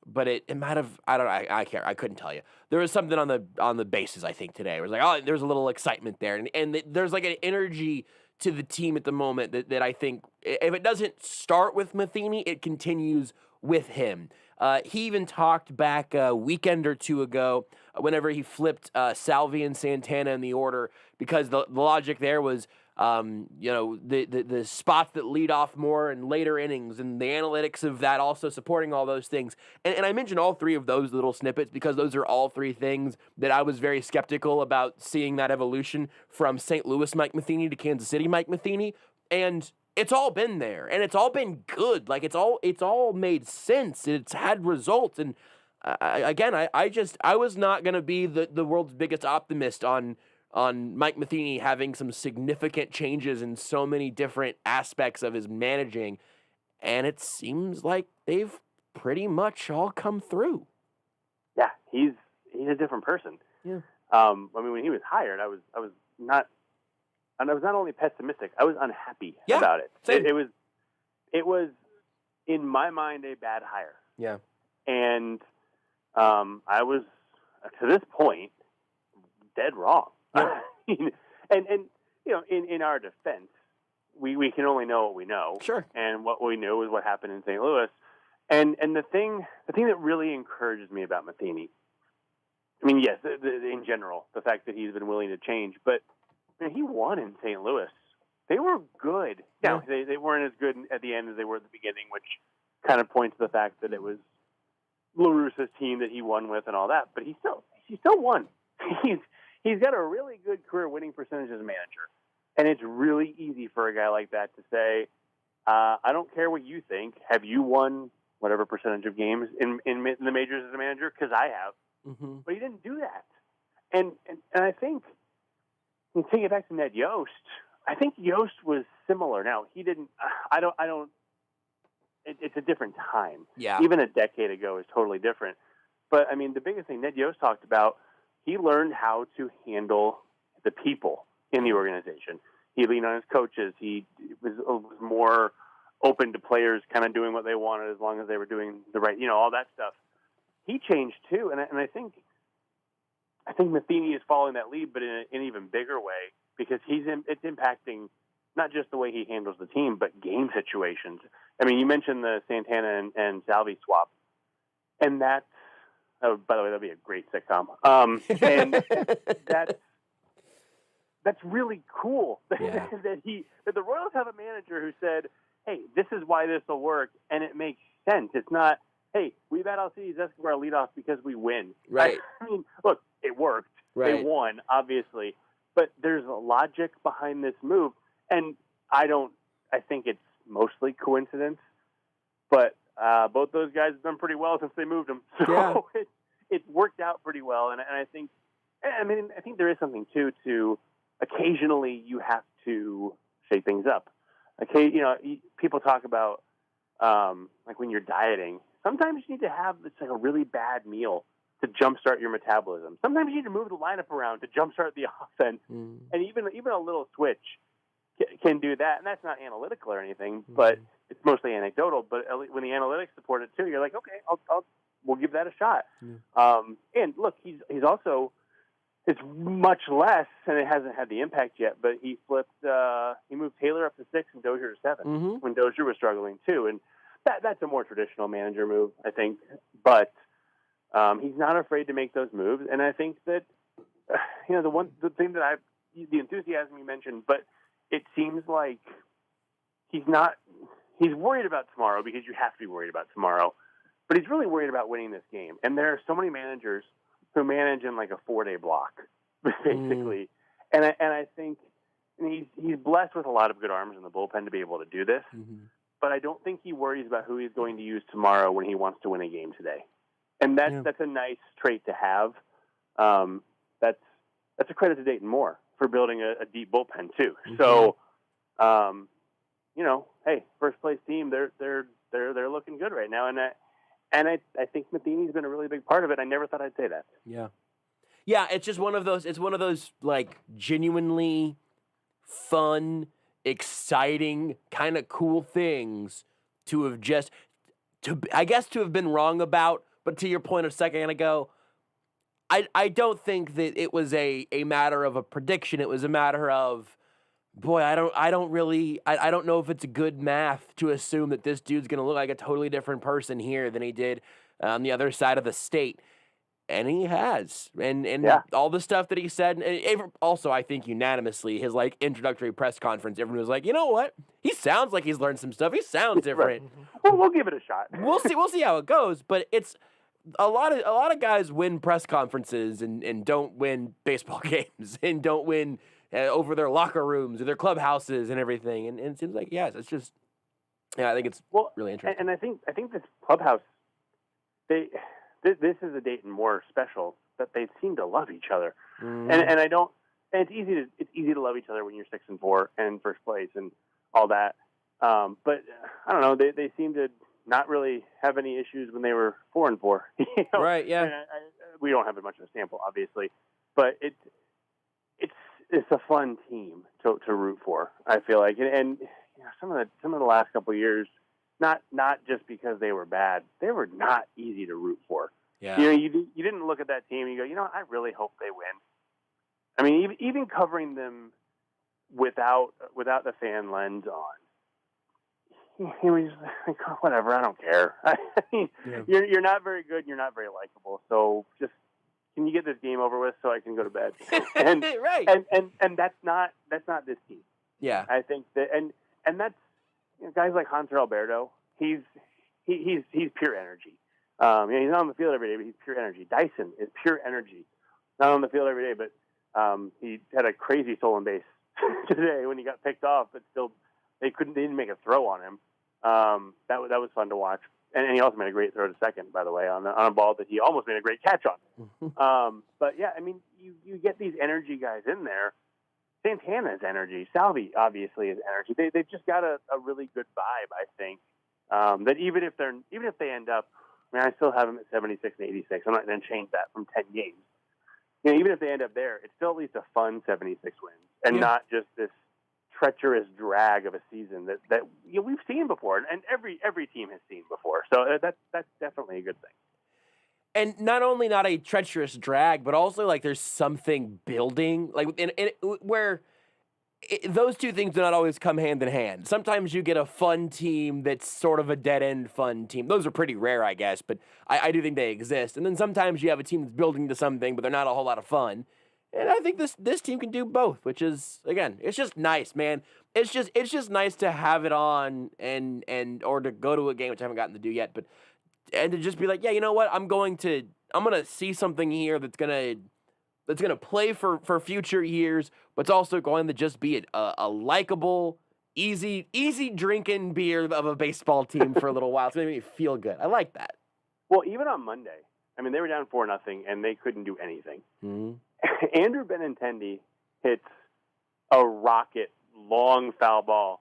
But it might have, I don't know, I couldn't tell you. There was something on the bases, I think, today. It was like, oh, there's a little excitement there, and there's like an energy to the team at the moment that I think, if it doesn't start with Matheny, it continues with him. He even talked back a weekend or two ago whenever he flipped Salvi and Santana in the order, because the logic there was, the spots that lead off more in later innings and the analytics of that also supporting all those things. And I mentioned all 3 of those little snippets because those are all 3 things that I was very skeptical about seeing that evolution from St. Louis Mike Matheny to Kansas City Mike Matheny. And it's all been there, and it's all been good. Like it's all made sense. It's had results. And I was not going to be the world's biggest optimist on on Mike Matheny having some significant changes in so many different aspects of his managing, and it seems like they've pretty much all come through. Yeah, he's a different person. Yeah. I mean, when he was hired, I was not only pessimistic, I was unhappy about it. It was in my mind a bad hire. Yeah. And I was, to this point, dead wrong. Yeah. and you know, in our defense, we can only know what we know. Sure. And what we knew is what happened in St. Louis. And the thing that really encourages me about Matheny, I mean, yes, in general, the fact that he's been willing to change, but he won in St. Louis. They were good. Now, they weren't as good at the end as they were at the beginning, which kind of points to the fact that it was LaRussa's team that he won with and all that. But he still won. He's got a really good career winning percentage as a manager, and it's really easy for a guy like that to say, "I don't care what you think. Have you won whatever percentage of games in the majors as a manager? Because I have." Mm-hmm. But he didn't do that, and I think, when you take it back to Ned Yost, I think Yost was similar. Now he didn't. I don't. It's a different time. Yeah. Even a decade ago is totally different. But I mean, the biggest thing Ned Yost talked about, he learned how to handle the people in the organization. He leaned on his coaches. He was more open to players kind of doing what they wanted as long as they were doing the right, all that stuff. He changed too, and I think Matheny is following that lead, but in an even bigger way, because it's impacting not just the way he handles the team, but game situations. I mean, you mentioned the Santana and Salvi swap, and that's, by the way, that'd be a great sitcom. And that's really cool that the Royals have a manager who said, "Hey, this is why this will work," and it makes sense. It's not, "Hey, we've had Alcides Escobar lead off because we win." Right. I mean, look, it worked. Right. They won, obviously, but there's a logic behind this move, and I think it's mostly coincidence, but both those guys have done pretty well since they moved them, so it's worked out pretty well, and I think there is something too to occasionally you have to shake things up. Okay, people talk about like when you're dieting, sometimes you need to have a really bad meal to jumpstart your metabolism. Sometimes you need to move the lineup around to jumpstart the offense, and even a little switch can do that. And that's not analytical or anything, but it's mostly anecdotal. But when the analytics support it too, you're like, okay, we'll give that a shot. And look, he's also, it's much less, and it hasn't had the impact yet, but he moved Taylor up to 6 and Dozier to 7 when Dozier was struggling too. And that's a more traditional manager move, I think. But he's not afraid to make those moves. And I think that, the thing that the enthusiasm you mentioned, but it seems like he's worried about tomorrow, because you have to be worried about tomorrow, but he's really worried about winning this game. And there are so many managers who manage in like a 4-day block, basically. And I think he's blessed with a lot of good arms in the bullpen to be able to do this. But I don't think he worries about who he's going to use tomorrow when he wants to win a game today. And that's a nice trait to have. That's a credit to Dayton Moore for building a deep bullpen too. So, hey, first place team, they're looking good right now, and I think Matheny's been a really big part of it. I never thought I'd say that. Yeah. It's just one of those like genuinely fun, exciting, kind of cool things to have been wrong about. But to your point a second ago, I don't think that it was a matter of a prediction. It was a matter of, boy, I don't know if it's a good math to assume that this dude's going to look like a totally different person here than he did on the other side of the state. And he has. And all the stuff that he said, and also I think unanimously, his like introductory press conference, everyone was like, you know what? He sounds like he's learned some stuff. He sounds different. Well, we'll give it a shot. We'll see how it goes, but it's a lot of guys win press conferences and don't win baseball games and don't win over their locker rooms or their clubhouses and everything. And it seems like, it's just, I think it's really interesting. And I think this clubhouse, this is a Dayton Moore special, that they seem to love each other. And I don't and it's easy to love each other when you're 6-4 and in first place and all that. But I don't know. They seem to not really have any issues when they were 4-4. You know? Right? Yeah. I mean, we don't have much of a sample, obviously, but it's a fun team to root for. I feel like, and you know, some of the last couple of years, not just because they were bad, they were not easy to root for. Yeah. You know, you didn't look at that team and you go, you know, I really hope they win. I mean, even covering them without the fan lens on, he was like, oh, whatever, I don't care. I mean, you're not very good and you're not very likable, so just can you get this game over with so I can go to bed? And right. And that's not this team. Yeah. I think that and that's, you know, guys like Hunter Alberto. He's pure energy. You know, he's not on the field every day, but he's pure energy. Dyson is pure energy. Not on the field every day, but he had a crazy stolen base today when he got picked off, but still they didn't make a throw on him. That was fun to watch. And he also made a great throw to second, by the way, on a ball that he almost made a great catch on. But yeah, I mean, you get these energy guys in there. Santana's energy, Salvi obviously is energy. They've just got a really good vibe, I think. That even if they end up, I mean, I still have them at 76 and 86. I'm not going to change that from 10 games. You know, even if they end up there, it's still at least a fun 76 wins, and not just this treacherous drag of a season that you know, we've seen before, and every team has seen before. So that's definitely a good thing. And not only not a treacherous drag, but also like there's something building, like where those two things do not always come hand in hand. Sometimes you get a fun team that's sort of a dead-end fun team. Those are pretty rare, I guess, but I do think they exist. And then sometimes you have a team that's building to something, but they're not a whole lot of fun. And I think this team can do both, which is, again, it's just nice, man. It's just nice to have it on and or to go to a game, which I haven't gotten to do yet, and to just be like, yeah, you know what? I'm gonna see something here that's gonna play for future years, but it's also going to just be a likable, easy drinking beer of a baseball team for a little while. It's gonna make me feel good. I like that. Well, even on Monday, I mean, they were down 4-0 and they couldn't do anything. Mm-hmm. Andrew Benintendi hits a rocket long foul ball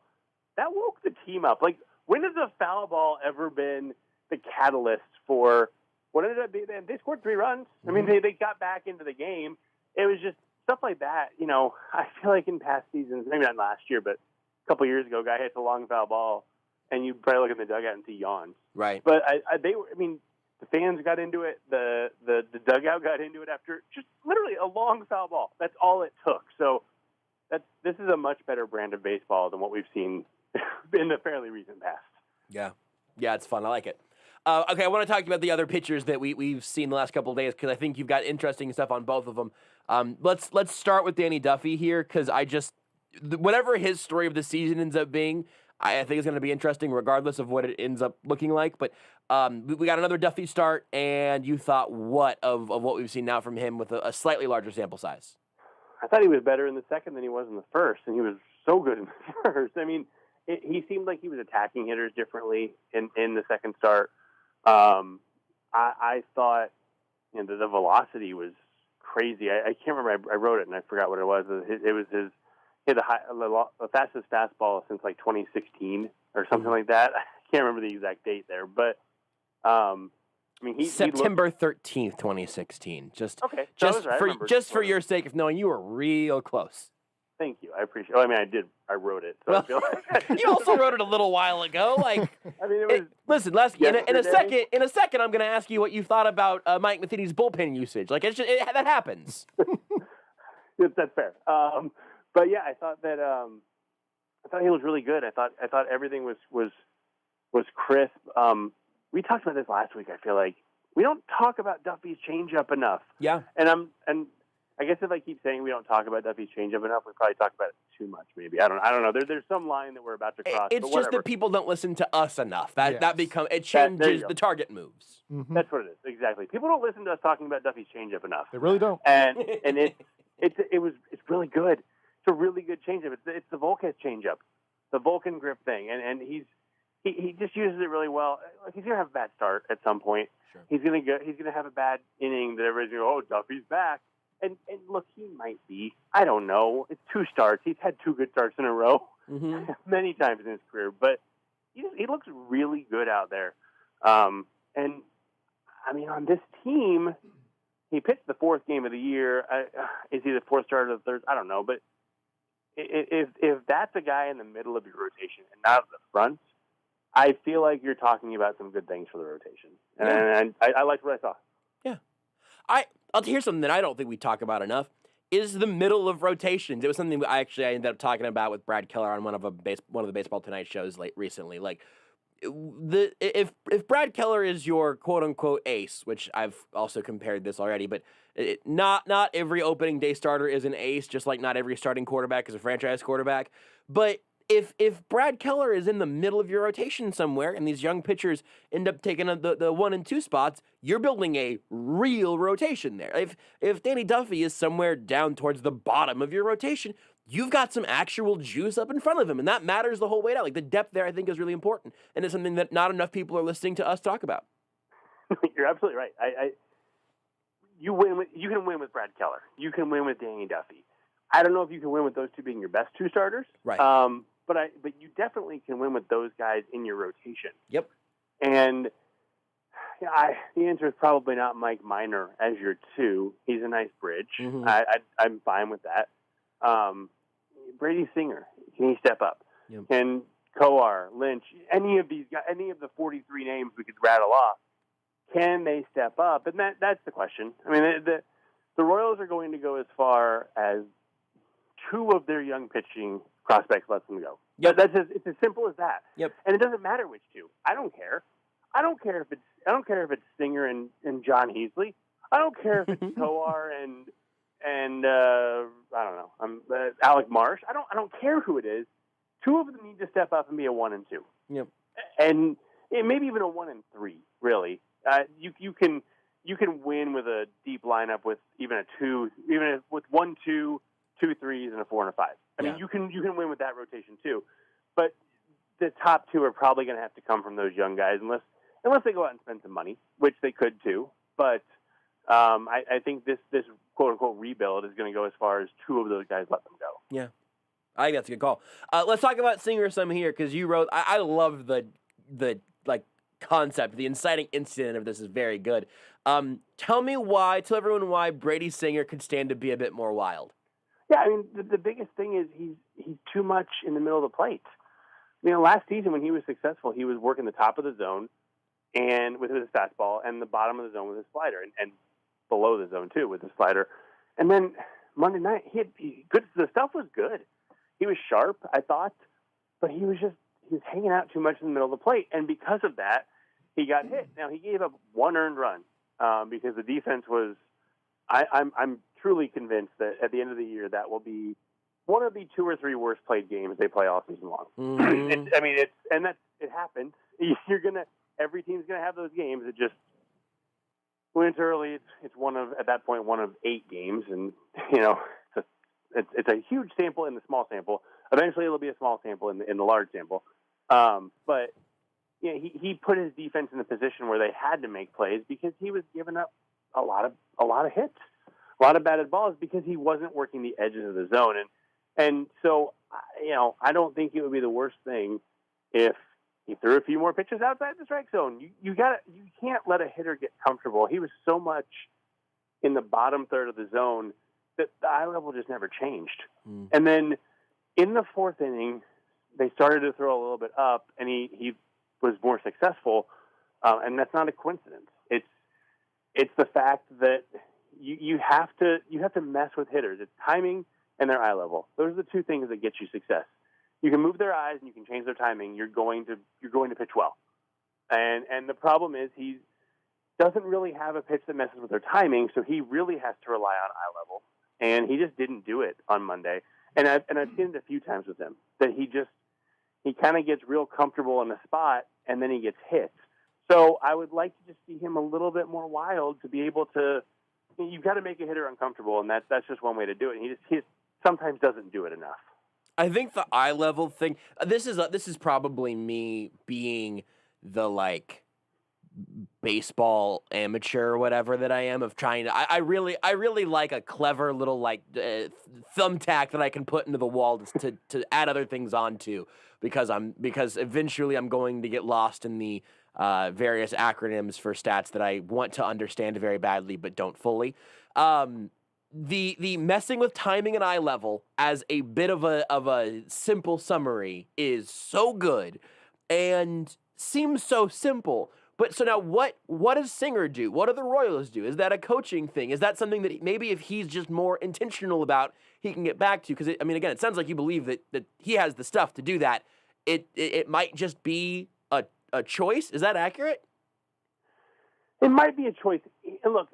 that woke the team up. Like, when has a foul ball ever been the catalyst for what ended up being? They scored 3 runs. I mean, they got back into the game. It was just stuff like that. You know, I feel like in past seasons, maybe not last year, but a couple years ago, a guy hits a long foul ball, and you probably look in the dugout and see yawns. Right. But the fans got into it. The dugout got into it after just literally a long foul ball. That's all it took. So this is a much better brand of baseball than what we've seen in the fairly recent past. Yeah, it's fun. I like it. Okay, I want to talk about the other pitchers that we've seen the last couple of days because I think you've got interesting stuff on both of them. Let's start with Danny Duffy here because whatever his story of the season ends up being, I think it's going to be interesting regardless of what it ends up looking like. But we got another Duffy start, and you thought what of what we've seen now from him with a slightly larger sample size? I thought he was better in the second than he was in the first, and he was so good in the first. I mean, he seemed like he was attacking hitters differently in the second start. I thought, you know, the velocity was crazy. I can't remember. I wrote it and I forgot what it was. It was he had the fastest fastball since like 2016 or something like that. I can't remember the exact date there, but I mean, September 13th, 2016. Just for your sake of knowing you were real close. Thank you. I appreciate it. Well, I mean, I wrote it. So I feel like you also wrote it a little while ago. Like, I mean, it was. Listen, Lesky. In a second, I'm going to ask you what you thought about Mike Matheny's bullpen usage. Like, that happens. Yes, that's fair. But yeah, I thought he was really good. I thought everything was crisp. We talked about this last week. I feel like we don't talk about Duffy's changeup enough. Yeah. And I guess if I keep saying we don't talk about Duffy's changeup enough, we probably talk about it too much. Maybe I don't know. There's some line that we're about to cross. It's just that people don't listen to us enough. It changes the target moves. Mm-hmm. That's what it is exactly. People don't listen to us talking about Duffy's changeup enough. They really don't. And it's really good. It's a really good changeup. It's the Volquez changeup, the Vulcan grip thing, and he just uses it really well. He's gonna have a bad start at some point. Sure. He's gonna have a bad inning that everybody's gonna go, oh, Duffy's back. and look, he might be. I don't know. It's 2 starts. He's had 2 good starts in a row many times in his career, but he looks really good out there. And I mean, on this team, he pitched the 4th game of the year. Is he the 4th starter or the 3rd? I don't know, but if that's a guy in the middle of your rotation and not at the front, I feel like you're talking about some good things for the rotation. And I liked what I saw. Yeah. Here's something that I don't think we talk about enough is the middle of rotations. It was something I ended up talking about with Brad Keller on one of the Baseball Tonight shows recently. Like, if Brad Keller is your quote unquote ace, which I've also compared this already, but not every opening day starter is an ace, just like not every starting quarterback is a franchise quarterback. But if Brad Keller is in the middle of your rotation somewhere and these young pitchers end up taking the 1 and 2 spots, you're building a real rotation there. If Danny Duffy is somewhere down towards the bottom of your rotation, you've got some actual juice up in front of him, and that matters the whole way down. Like, the depth there, I think, is really important, and it's something that not enough people are listening to us talk about. You're absolutely right. You can win with Brad Keller. You can win with Danny Duffy. I don't know if you can win with those 2 being your best 2 starters. Right. But you definitely can win with those guys in your rotation. Yep. And the answer is probably not Mike Minor as your 2. He's a nice bridge. I'm fine with that. Brady Singer, can he step up? Yep. Can Coar, Lynch, any of these guys, any of the 43 names we could rattle off, can they step up? And that's the question. I mean, the Royals are going to go as far as 2 of their young pitching prospects let them go. Yep. It's as simple as that. Yep. And it doesn't matter which 2. I don't care. I don't care if it's Singer and John Heasley. I don't care if it's Coar and I don't know, Alec Marsh. I don't care who it is. 2 of them need to step up and be a 1 and 2. Yep. And maybe even a 1 and 3. Really, you can win with a deep lineup with even a 2, with 1, 2, 2 3s, and a 4 and a 5. I mean, you can win with that rotation too. But the top 2 are probably going to have to come from those young guys, unless they go out and spend some money, which they could too. But I think this quote unquote rebuild is going to go as far as 2 of those guys let them go. Yeah, I think that's a good call. Let's talk about Singer some here, because you wrote. I love the concept. The inciting incident of this is very good. Tell everyone why Brady Singer could stand to be a bit more wild. Yeah, I mean, the biggest thing is he's too much in the middle of the plate. You know, last season when he was successful, he was working the top of the zone and with his fastball, and the bottom of the zone with his slider, and below the zone too with his slider. And then Monday night, the stuff was good. He was sharp, I thought, but he was hanging out too much in the middle of the plate, and because of that, he got hit. Now he gave up 1 earned run because the defense was. I'm truly convinced that at the end of the year, that will be one of the 2 or 3 worst played games they play all season long. It happens. Every team's gonna have those games. It just when it's early, it's one of 8 games, and it's a huge sample in the small sample. Eventually, it'll be a small sample in the large sample. But he put his defense in a position where they had to make plays because he was giving up a lot of hits, a lot of batted balls because he wasn't working the edges of the zone. And so, I don't think it would be the worst thing if he threw a few more pitches outside the strike zone. You can't let a hitter get comfortable. He was so much in the bottom third of the zone that the eye level just never changed. And then in the 4th inning, they started to throw a little bit up, and he was more successful. And that's not a coincidence. It's the fact that you have to mess with hitters. It's timing and their eye level. Those are the 2 things that get you success. You can move their eyes and you can change their timing. You're going to pitch well. And the problem is he doesn't really have a pitch that messes with their timing, so he really has to rely on eye level. And he just didn't do it on Monday. And I've seen it a few times with him that he kind of gets real comfortable in a spot and then he gets hit. So I would like to just see him a little bit more wild to be able to. You've got to make a hitter uncomfortable, and that's just one way to do it. And he sometimes doesn't do it enough. I think the eye level thing. This is probably me being the baseball amateur or whatever that I am of trying to. I really like a clever little thumbtack that I can put into the wall to add other things onto because eventually I'm going to get lost in the various acronyms for stats that I want to understand very badly but don't fully. The messing with timing and eye level as a bit of a simple summary is so good and seems so simple. But so now what does Singer do? What do the Royals do? Is that a coaching thing? Is that something that maybe if he's just more intentional about, he can get back to? Because, again, it sounds like you believe that he has the stuff to do that. It might just be a choice. Is that accurate? It might be a choice. And look,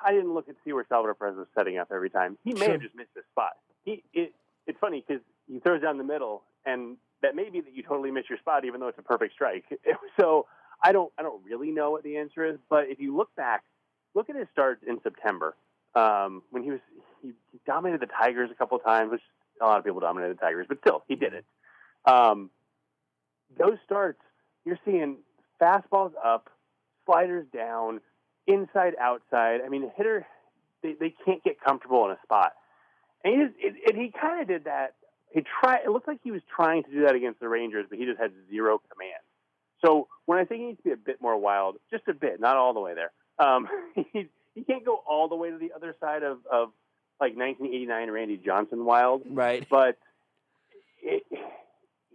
I didn't look and see where Salvador Perez was setting up every time. He may have just missed his spot. It's funny because he throws down the middle, and that may be that you totally miss your spot, even though it's a perfect strike. So I don't really know what the answer is. But if you look back, look at his starts in September when he dominated the Tigers a couple of times, which a lot of people dominated the Tigers, but still he did it. Those starts, you're seeing fastballs up, sliders down, inside, outside. I mean, the hitter, they can't get comfortable in a spot. And he kind of did that. It looked like he was trying to do that against the Rangers, but he just had zero command. So when I think he needs to be a bit more wild, just a bit, not all the way there. He can't go all the way to the other side of like 1989 Randy Johnson wild. Right. But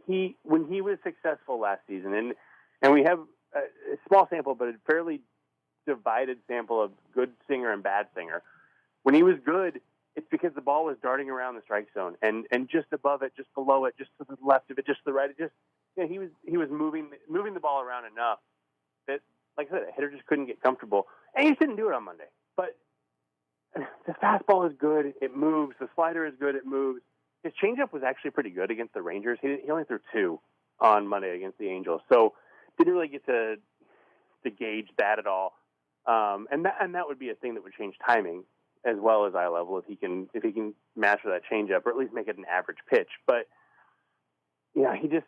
when he was successful last season, and we have a small sample, but a fairly divided sample of good Singer and bad Singer. When he was good, it's because the ball was darting around the strike zone and just above it, just below it, just to the left of it, just to the right. He was moving the ball around enough that, like I said, the hitter just couldn't get comfortable. And he just didn't do it on Monday. But the fastball is good. It moves. The slider is good. It moves. His changeup was actually pretty good against the Rangers. He only threw 2 on Monday against the Angels. So didn't really get to gauge that at all. And that would be a thing that would change timing as well as eye level if he can master that changeup or at least make it an average pitch. But yeah, he just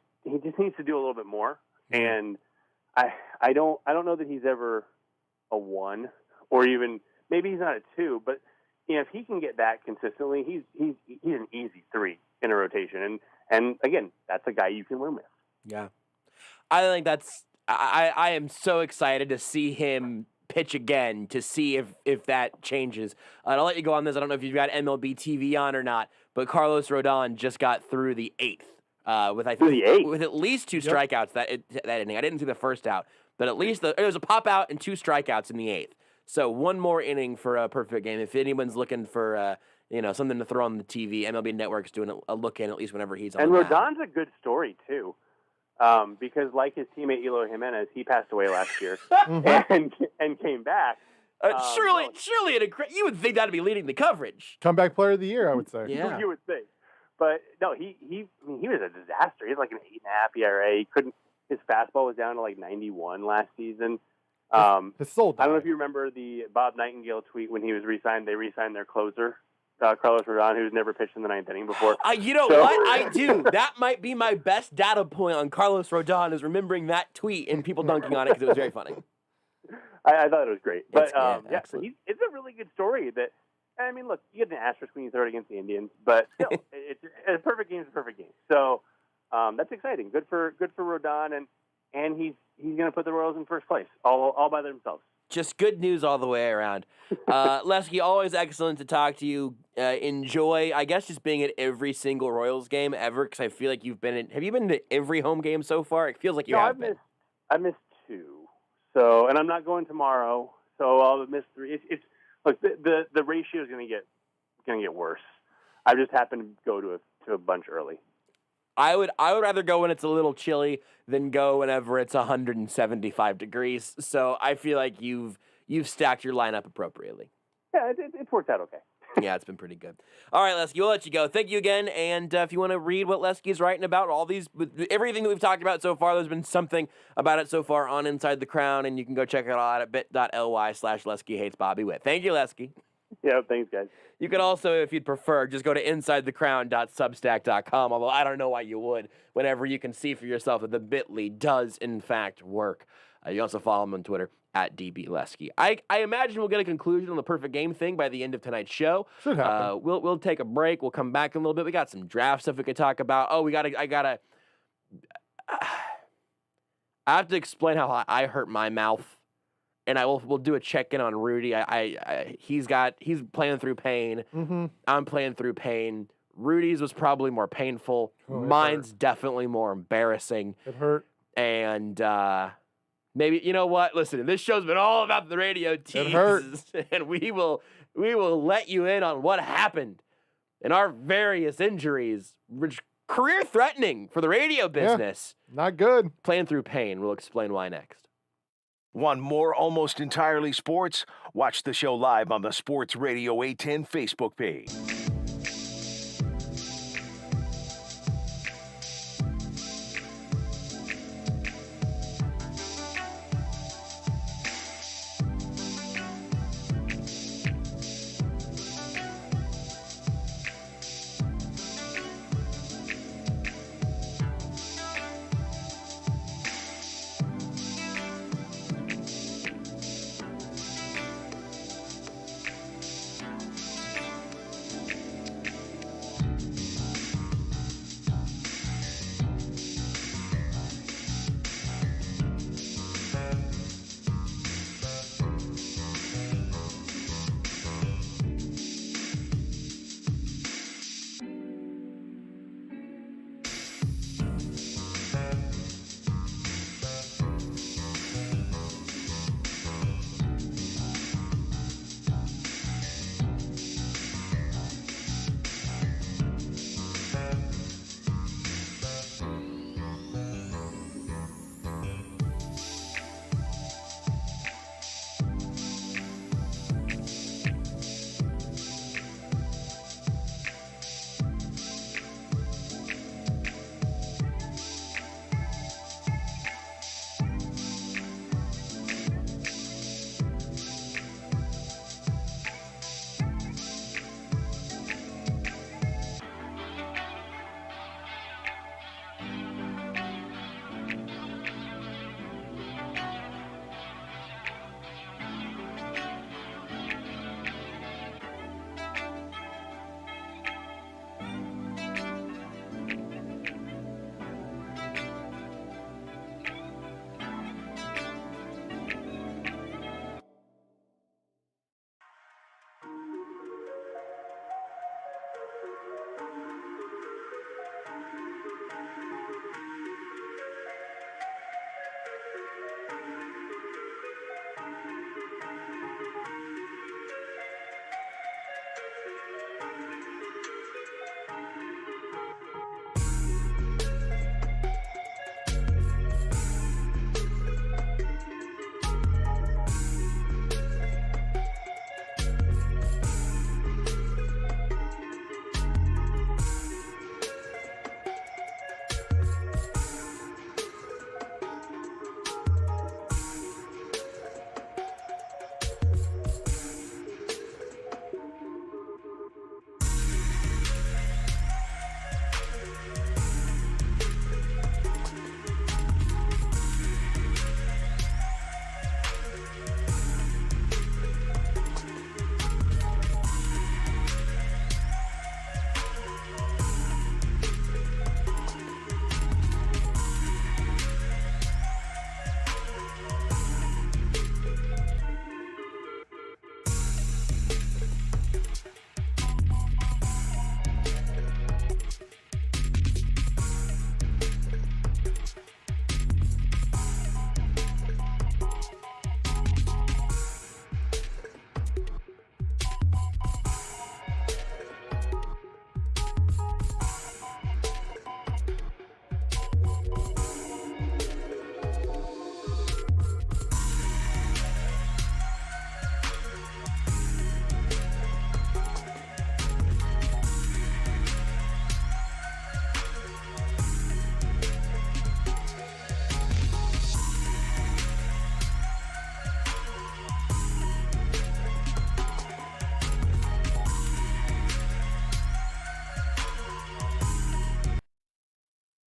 needs to do a little bit more. And I don't know that he's ever a 1 or even maybe he's not a 2, but if he can get that consistently, he's an easy 3 in a rotation. And again, that's a guy you can win with. Yeah. I think I am so excited to see him pitch again to see if that changes. And I'll let you go on this. I don't know if you've got MLB TV on or not, but Carlos Rodon just got through the 8th with at least 2 strikeouts that inning. I didn't see the first out, but at least there was a pop out and 2 strikeouts in the 8th. So one more inning for a perfect game. If anyone's looking for something to throw on the TV, MLB Network's doing a look in at least whenever he's on. And the Rodon's a good story too. Because like his teammate Eloy Jimenez, he passed away last year and came back. Surely, you would think that'd be leading the coverage. Comeback player of the year, I would say. Yeah, you would think. But no, he was a disaster. He had like an 8.5 ERA. He couldn't. His fastball was down to like 91 last season. His soul died. I don't know if you remember the Bob Nightingale tweet when he was re-signed. They re-signed their closer. Carlos Rodon, who's never pitched in the 9th inning before. What? I do. That might be my best data point on Carlos Rodon is remembering that tweet and people dunking on it because it was very funny. I thought it was great. But, so it's a really good story that, I mean, look, you get an asterisk when you throw it against the Indians, but still, it's a perfect game is a perfect game. So that's exciting. Good for Rodon, and he's going to put the Royals in first place all by themselves. Just good news all the way around. Lesky, always excellent to talk to you. Enjoy, I guess, just being at every single Royals game ever, because I feel like have you been to every home game so far? It feels like you have been. I missed 2. So, and I'm not going tomorrow, so I'll miss 3. Look, the ratio is going to get worse. I just happened to go to a bunch early. I would rather go when it's a little chilly than go whenever it's 175 degrees. So I feel like you've stacked your lineup appropriately. Yeah, it's worked out okay. Yeah, it's been pretty good. All right, Lesky, we'll let you go. Thank you again. And if you want to read what Lesky's writing about, everything that we've talked about so far, there's been something about it so far on Inside the Crown, and you can go check it out at bit.ly/LeskyHatesBobbyWitt. Thank you, Lesky. Yeah, thanks, guys. You could also, if you'd prefer, just go to insidethecrown.substack.com, although I don't know why you would, whenever you can see for yourself that the bit.ly does, in fact, work. You also follow him on Twitter, at DB Lesky. I imagine we'll get a conclusion on the perfect game thing by the end of tonight's show. Should happen. We'll take a break. We'll come back in a little bit. We got some draft stuff we could talk about. Oh, I have to explain how I hurt my mouth, and we'll do a check-in on Rudy. He's playing through pain. Mm-hmm. I'm playing through pain. Rudy's was probably more painful. Mine's definitely more embarrassing. It hurt. And maybe, you know what? Listen, this show's been all about the radio tease. It hurt. And we will let you in on what happened and our various injuries, which career-threatening for the radio business. Yeah, not good. Playing through pain. We'll explain why next. Want more Almost Entirely Sports? Watch the show live on the Sports Radio 810 Facebook page.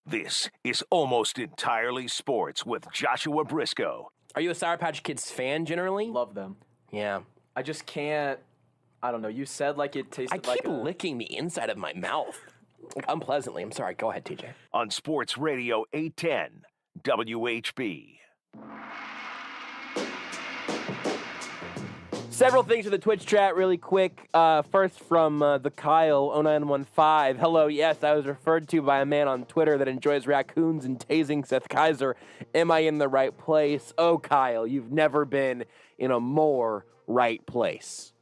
This is Almost Entirely Sports with Joshua Brisco. Are you a Sour Patch Kids fan generally? Love them. Yeah. I just can't. I don't know. You said like it tasted I keep licking the inside of my mouth. Unpleasantly. I'm sorry. Go ahead, TJ. On Sports Radio 810 WHB. Several things in the Twitch chat really quick. First from the Kyle0915. Hello, yes, I was referred to by a man on Twitter that enjoys raccoons and tasing Seth Kaiser. Am I in the right place? Oh, Kyle, you've never been in a more right place.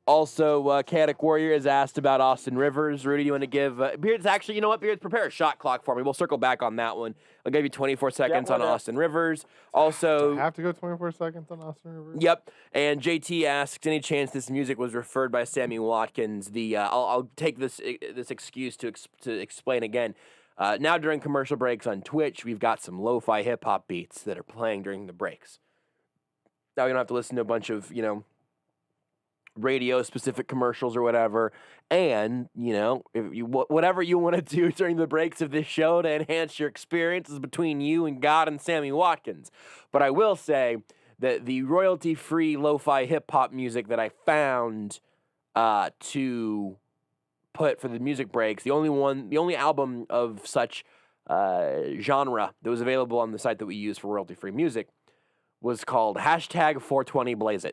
Also, Chaotic Warrior is asked about Austin Rivers. Rudy, you want to give... Beards, actually, you know what, Beards? Prepare a shot clock for me. We'll circle back on that one. I'll give you 24 seconds on Austin Rivers. Also... Do I have to go 24 seconds on Austin Rivers? Yep. And JT asks, any chance this music was referred by Sammy Watkins? I'll take this excuse to explain again. Now during commercial breaks on Twitch, we've got some lo-fi hip-hop beats that are playing during the breaks. Now you don't have to listen to a bunch of, radio-specific commercials or whatever, and, if you whatever you want to do during the breaks of this show to enhance your experiences between you and God and Sammy Watkins. But I will say that the royalty-free lo-fi hip-hop music that I found to put for the music breaks, the only album of such genre that was available on the site that we use for royalty-free music was called #420BlazeIt.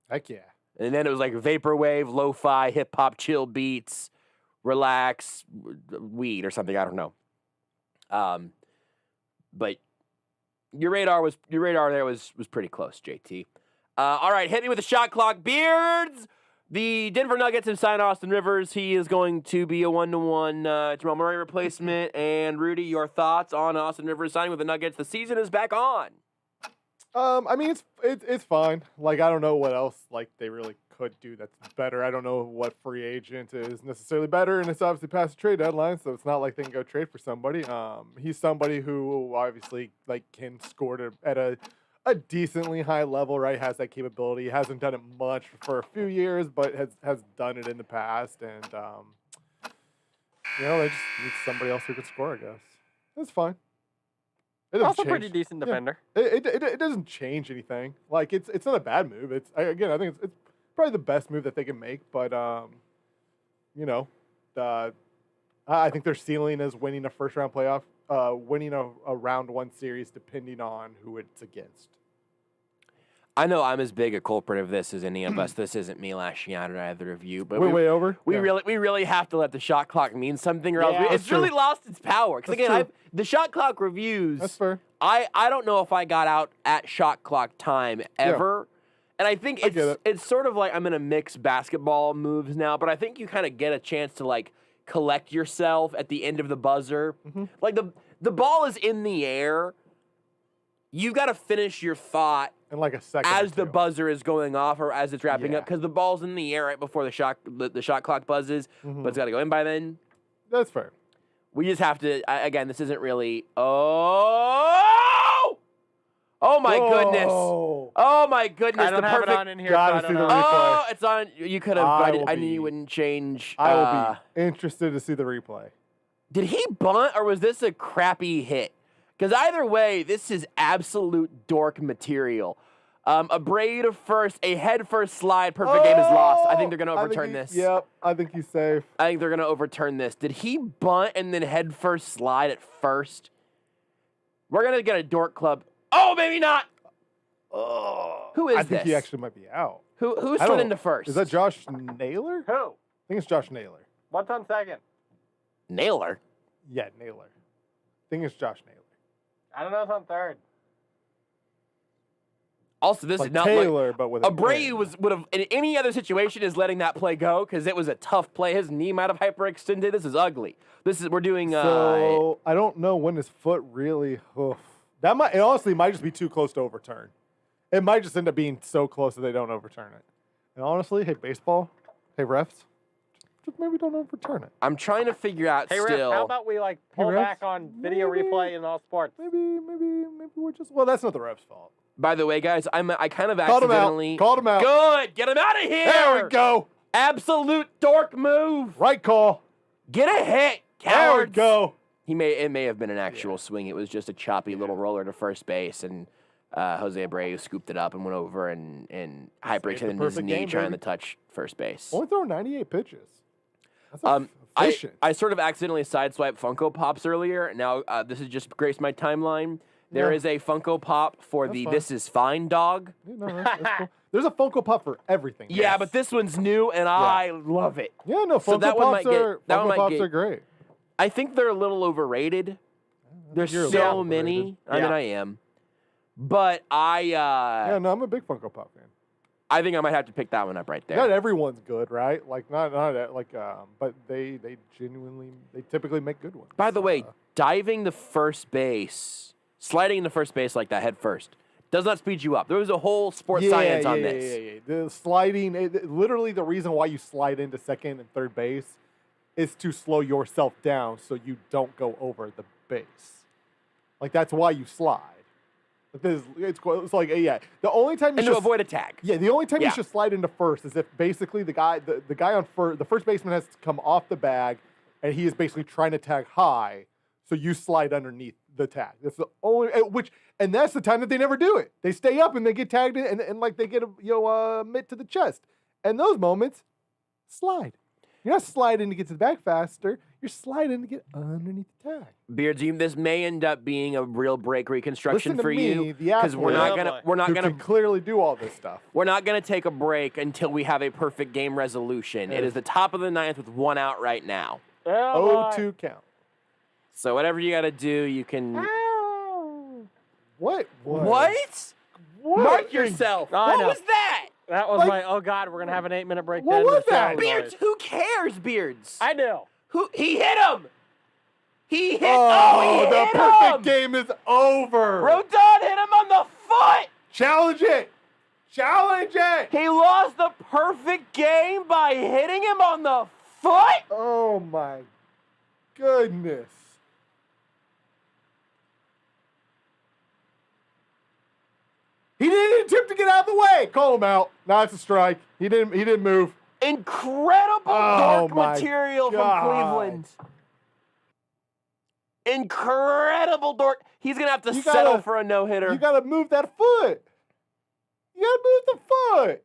Heck yeah. And then it was like vaporwave, lo-fi, hip-hop, chill beats, relax, weed or something. I don't know. But your radar there was pretty close, JT. All right, hit me with the shot clock. Beards! The Denver Nuggets have signed Austin Rivers. He is going to be a 1-to-1 Jamal Murray replacement. And Rudy, your thoughts on Austin Rivers signing with the Nuggets? The season is back on. I mean, it's fine. Like, I don't know what else they really could do that's better. I don't know what free agent is necessarily better, and it's obviously past the trade deadline, so it's not like they can go trade for somebody. He's somebody who obviously can score at a decently high level, right? Has that capability. He hasn't done it much for a few years, but has done it in the past, and they just need somebody else who could score, I guess. That's fine. Also pretty decent defender. Yeah. It doesn't change anything. Like, it's not a bad move. I think it's probably the best move that they can make. But I think their ceiling is winning a first round playoff, winning a round one series, depending on who it's against. I know I'm as big a culprit of this as any of us. This isn't me lashing out at either of you, but way over. We really have to let the shot clock mean something, or else it's really lost its power. Because again, the shot clock reviews. That's fair. I don't know if I got out at shot clock time ever, and I think it's sort of like I'm gonna mix basketball moves now, but I think you kind of get a chance to collect yourself at the end of the buzzer. Mm-hmm. Like the ball is in the air. You've got to finish your thought in like a second as the buzzer is going off or as it's wrapping up, because the ball's in the air right before the shot clock buzzes, but it's got to go in by then. That's fair. We just have to, again, this isn't really, oh my goodness. Oh my goodness. I don't have it on in here. Gotta see the replay. Oh, it's on. You could have, I knew you wouldn't change. I will be interested to see the replay. Did he bunt or was this a crappy hit? Because either way, this is absolute dork material. A braid of first, a head first slide, perfect game is lost. I think they're going to overturn this. Yep, I think he's safe. I think they're going to overturn this. Did he bunt and then head first slide at first? We're going to get a dork club. Oh, maybe not. Oh, who is this? I think he actually might be out. Who slid into first? Is that Josh Naylor? Who? I think it's Josh Naylor. What's on second? Naylor? Yeah, Naylor. I think it's Josh Naylor. I don't know what's on third. Also, this is not Taylor, but with Brady would have in any other situation is letting that play go because it was a tough play. His knee might have hyperextended. This is ugly. We're doing. So I don't know when his foot really. That might honestly might just be too close to overturn. It might just end up being so close that they don't overturn it. And honestly, hey baseball, hey refs, just maybe don't overturn it. I'm trying to figure out hey, still. Ref, how about we pull back on video replay in all sports? Maybe we're just. Well, that's not the refs' fault. By the way, guys, I kind of accidentally called him out. Good, get him out of here. There we go. Absolute dork move. Right call. Get a hit, cowards. There we go. It may have been an actual swing. It was just a choppy little roller to first base, and Jose Abreu scooped it up and went over and hyperextended his perfect knee game, trying baby. to touch first base. Only throwing 98 pitches. That's efficient. I sort of accidentally sideswiped Funko Pops earlier. Now this has just graced my timeline. There is a Funko Pop for That's the fine. This Is Fine dog. Yeah, no, that's cool. There's a Funko Pop for everything. Yeah, but this one's new and I love it. Yeah, no, Funko So that one Pops might get- are that one Funko might Pops get- are great. I think they're a little overrated. There's you're a so little many. overrated. I mean, I am. But Yeah, no, I'm a big Funko Pop fan. I think I might have to pick that one up right there. Not everyone's good, right? Like not like but they typically make good ones. By the way, diving to first base, sliding into first base like that head first, does not speed you up. There was a whole sports science on this. Yeah. The sliding, literally the reason why you slide into second and third base is to slow yourself down so you don't go over the base. Like that's why you slide. It's like the only time you And should to avoid a tag. Yeah, the only time Yeah. you should slide into first is if basically the guy on the first baseman has to come off the bag, and he is basically trying to tag high, so you slide underneath the tag. That's the only and that's the time that they never do it. They stay up and they get tagged in, and like they get a mitt to the chest, and those moments slide. You're not sliding to get to the bag faster. You're sliding to get underneath the tag. Beards, this may end up being a real break reconstruction Listen to for me, you the athlete, we're not who gonna can clearly do all this stuff. We're not gonna take a break until we have a perfect game resolution. It is the top of the ninth with one out right now. 0-2 count. So whatever you got to do, you can. What? What? Mark yourself. I What know. was that? That was Like- my, oh God, we're going to have an 8-minute break. What then. was The that? sound Beards, noise. who cares, Beards? I do. He hit him. He hit. Oh, he the hit perfect him. game is over. Rodon hit him on the foot. Challenge it. Challenge it. He lost the perfect game by hitting him on the foot. Oh my goodness. He didn't attempt to get out of the way. Call him out. Now it's a strike. He didn't move. Incredible Oh dork my material God. from Cleveland. Incredible dork. He's gonna have to You settle gotta- for a no-hitter. You gotta move that foot. You gotta move the foot.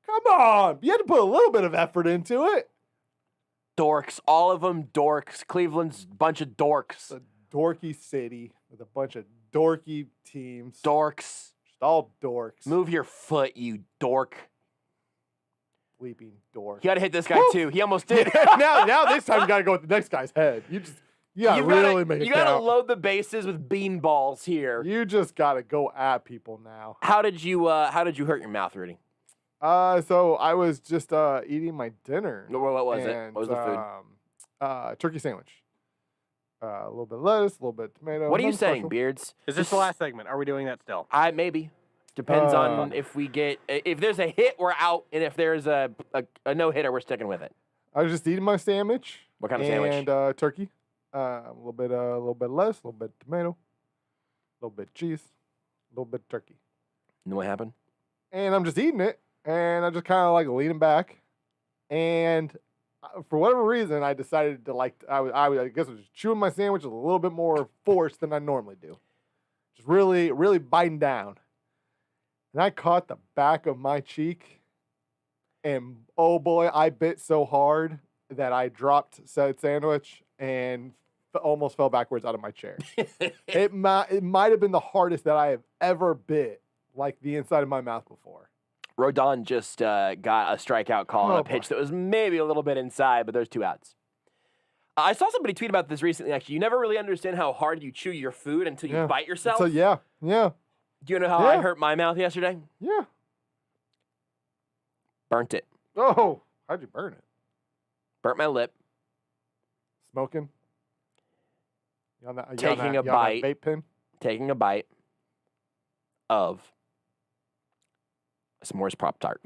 Come on. You had to put a little bit of effort into it. Dorks, all of them dorks. Cleveland's bunch of dorks. It's a dorky city with a bunch of dorky teams. Dorks. Just all dorks. Move your foot, you dork. Bleeping dork. You gotta hit this guy too. He almost did. now this time you gotta go with the next guy's head. You gotta really make it You gotta count. load the bases with bean balls here. You just gotta go at people now. How did you hurt your mouth, Rudy? So I was just eating my dinner. What was it? and, What was the food? Turkey sandwich. A little bit of lettuce, a little bit of tomato. What are you nothing saying, special. Beards? Is this the last segment? Are we doing that still? Maybe. Depends on if we get if there's a hit, we're out, and if there's a no hitter, we're sticking with it. I was just eating my sandwich. What kind of sandwich? And turkey. A little bit of lettuce, a little bit of tomato, a little bit of cheese, a little bit of turkey. And what happened? And I'm just eating it, and I just kind of like leaning back, and for whatever reason, I decided to I guess I was just chewing my sandwich with a little bit more force than I normally do, just really, really biting down, and I caught the back of my cheek, and oh boy, I bit so hard that I dropped said sandwich and almost fell backwards out of my chair. It might have been the hardest that I have ever bit, like the inside of my mouth before. Rodon just got a strikeout call on a pitch that was maybe a little bit inside, but there's 2 outs. I saw somebody tweet about this recently, actually. You never really understand how hard you chew your food until you bite yourself. So yeah. Do you know how I hurt my mouth yesterday? Yeah. Burnt it. Oh, how'd you burn it? Burnt my lip. Smoking? You on Taking that a bite. vape pen? Taking a bite of a s'mores Pop-Tart.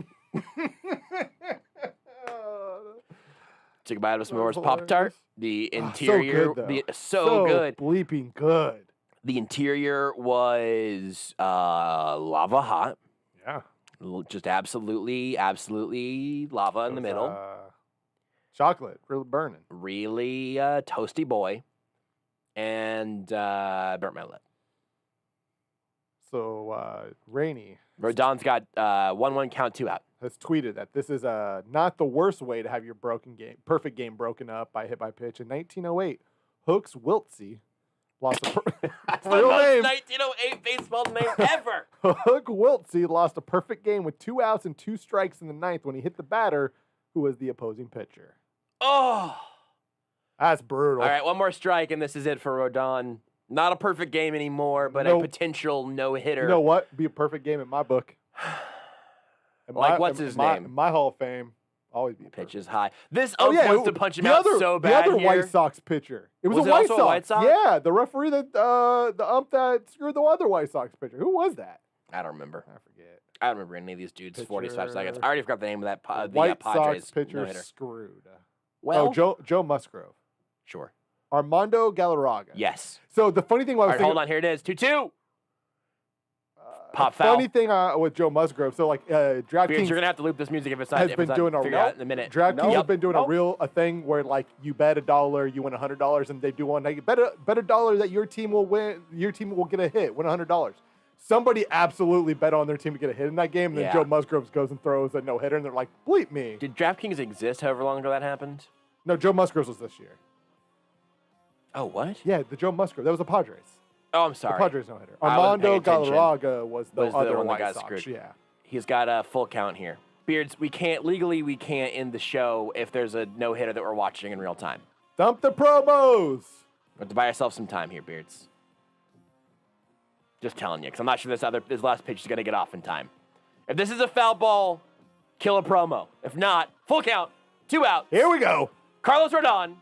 Took a bite of a s'mores Pop-Tart. The interior, so good. Bleeping good. The interior was lava hot. Yeah. Just absolutely lava in the middle. Chocolate, really burning. Really toasty boy. And burnt my lip. So Rainey Rodon's got 1-1 count, 2 out. has tweeted that this is not the worst way to have your perfect game broken up by hit by pitch. In 1908, Hooks Wiltsey lost a That's the real most name. 1908 baseball name ever. Hook Wiltsey lost a perfect game with 2 outs and 2 strikes in the 9th when he hit the batter, who was the opposing pitcher. Oh. That's brutal. All right, one more strike, and this is it for Rodon. Not a perfect game anymore, but a potential no-hitter. You know what? Be a perfect game in my book. What's his name? In my Hall of Fame, always be a pitch is high. This wants to punch him out so bad. The other here. White Sox pitcher. It was, Was a it White also Sox. a White Sox? Yeah, the referee that the ump that screwed the other White Sox pitcher. Who was that? I don't remember. I forget. I don't remember any of these dudes. Pitcher. 45 seconds. I already forgot the name of that. The White Padres Sox pitcher no-hitter. screwed. Well, Joe Musgrove. Sure. Armando Galarraga. Yes. So the funny thing was, all right, hold on. Here it is. 2-2. Pop foul. Funny thing with Joe Musgrove. So like DraftKings, Beards, you're gonna have to loop this music if it's not. has been doing figure out in a minute. DraftKings has been doing a thing where like you bet $1, you win $100, and they do one. Like, bet $1 that your team will win. Your team will get a hit, win $100. Somebody absolutely bet on their team to get a hit in that game, and then Joe Musgrove goes and throws a no-hitter, and they're like, bleep me. Did DraftKings exist however long ago that happened? No, Joe Musgrove was this year. Oh, what? Yeah, the Joe Musgrove. That was the Padres. Oh, I'm sorry. The Padres no-hitter. Armando Galarraga was the other one that White got Sox. screwed. Yeah. He's got a full count here. Beards, we can't end the show if there's a no-hitter that we're watching in real time. Dump the promos. We have to buy ourselves some time here, Beards. Just telling you, because I'm not sure this last pitch is going to get off in time. If this is a foul ball, kill a promo. If not, full count, 2 outs. Here we go. Carlos Rodon.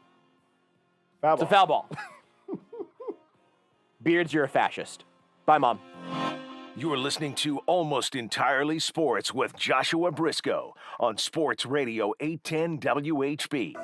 Foul it's a foul ball. Beards, you're a fascist. Bye, Mom. You are listening to Almost Entirely Sports with Joshua Brisco on Sports Radio 810 WHB.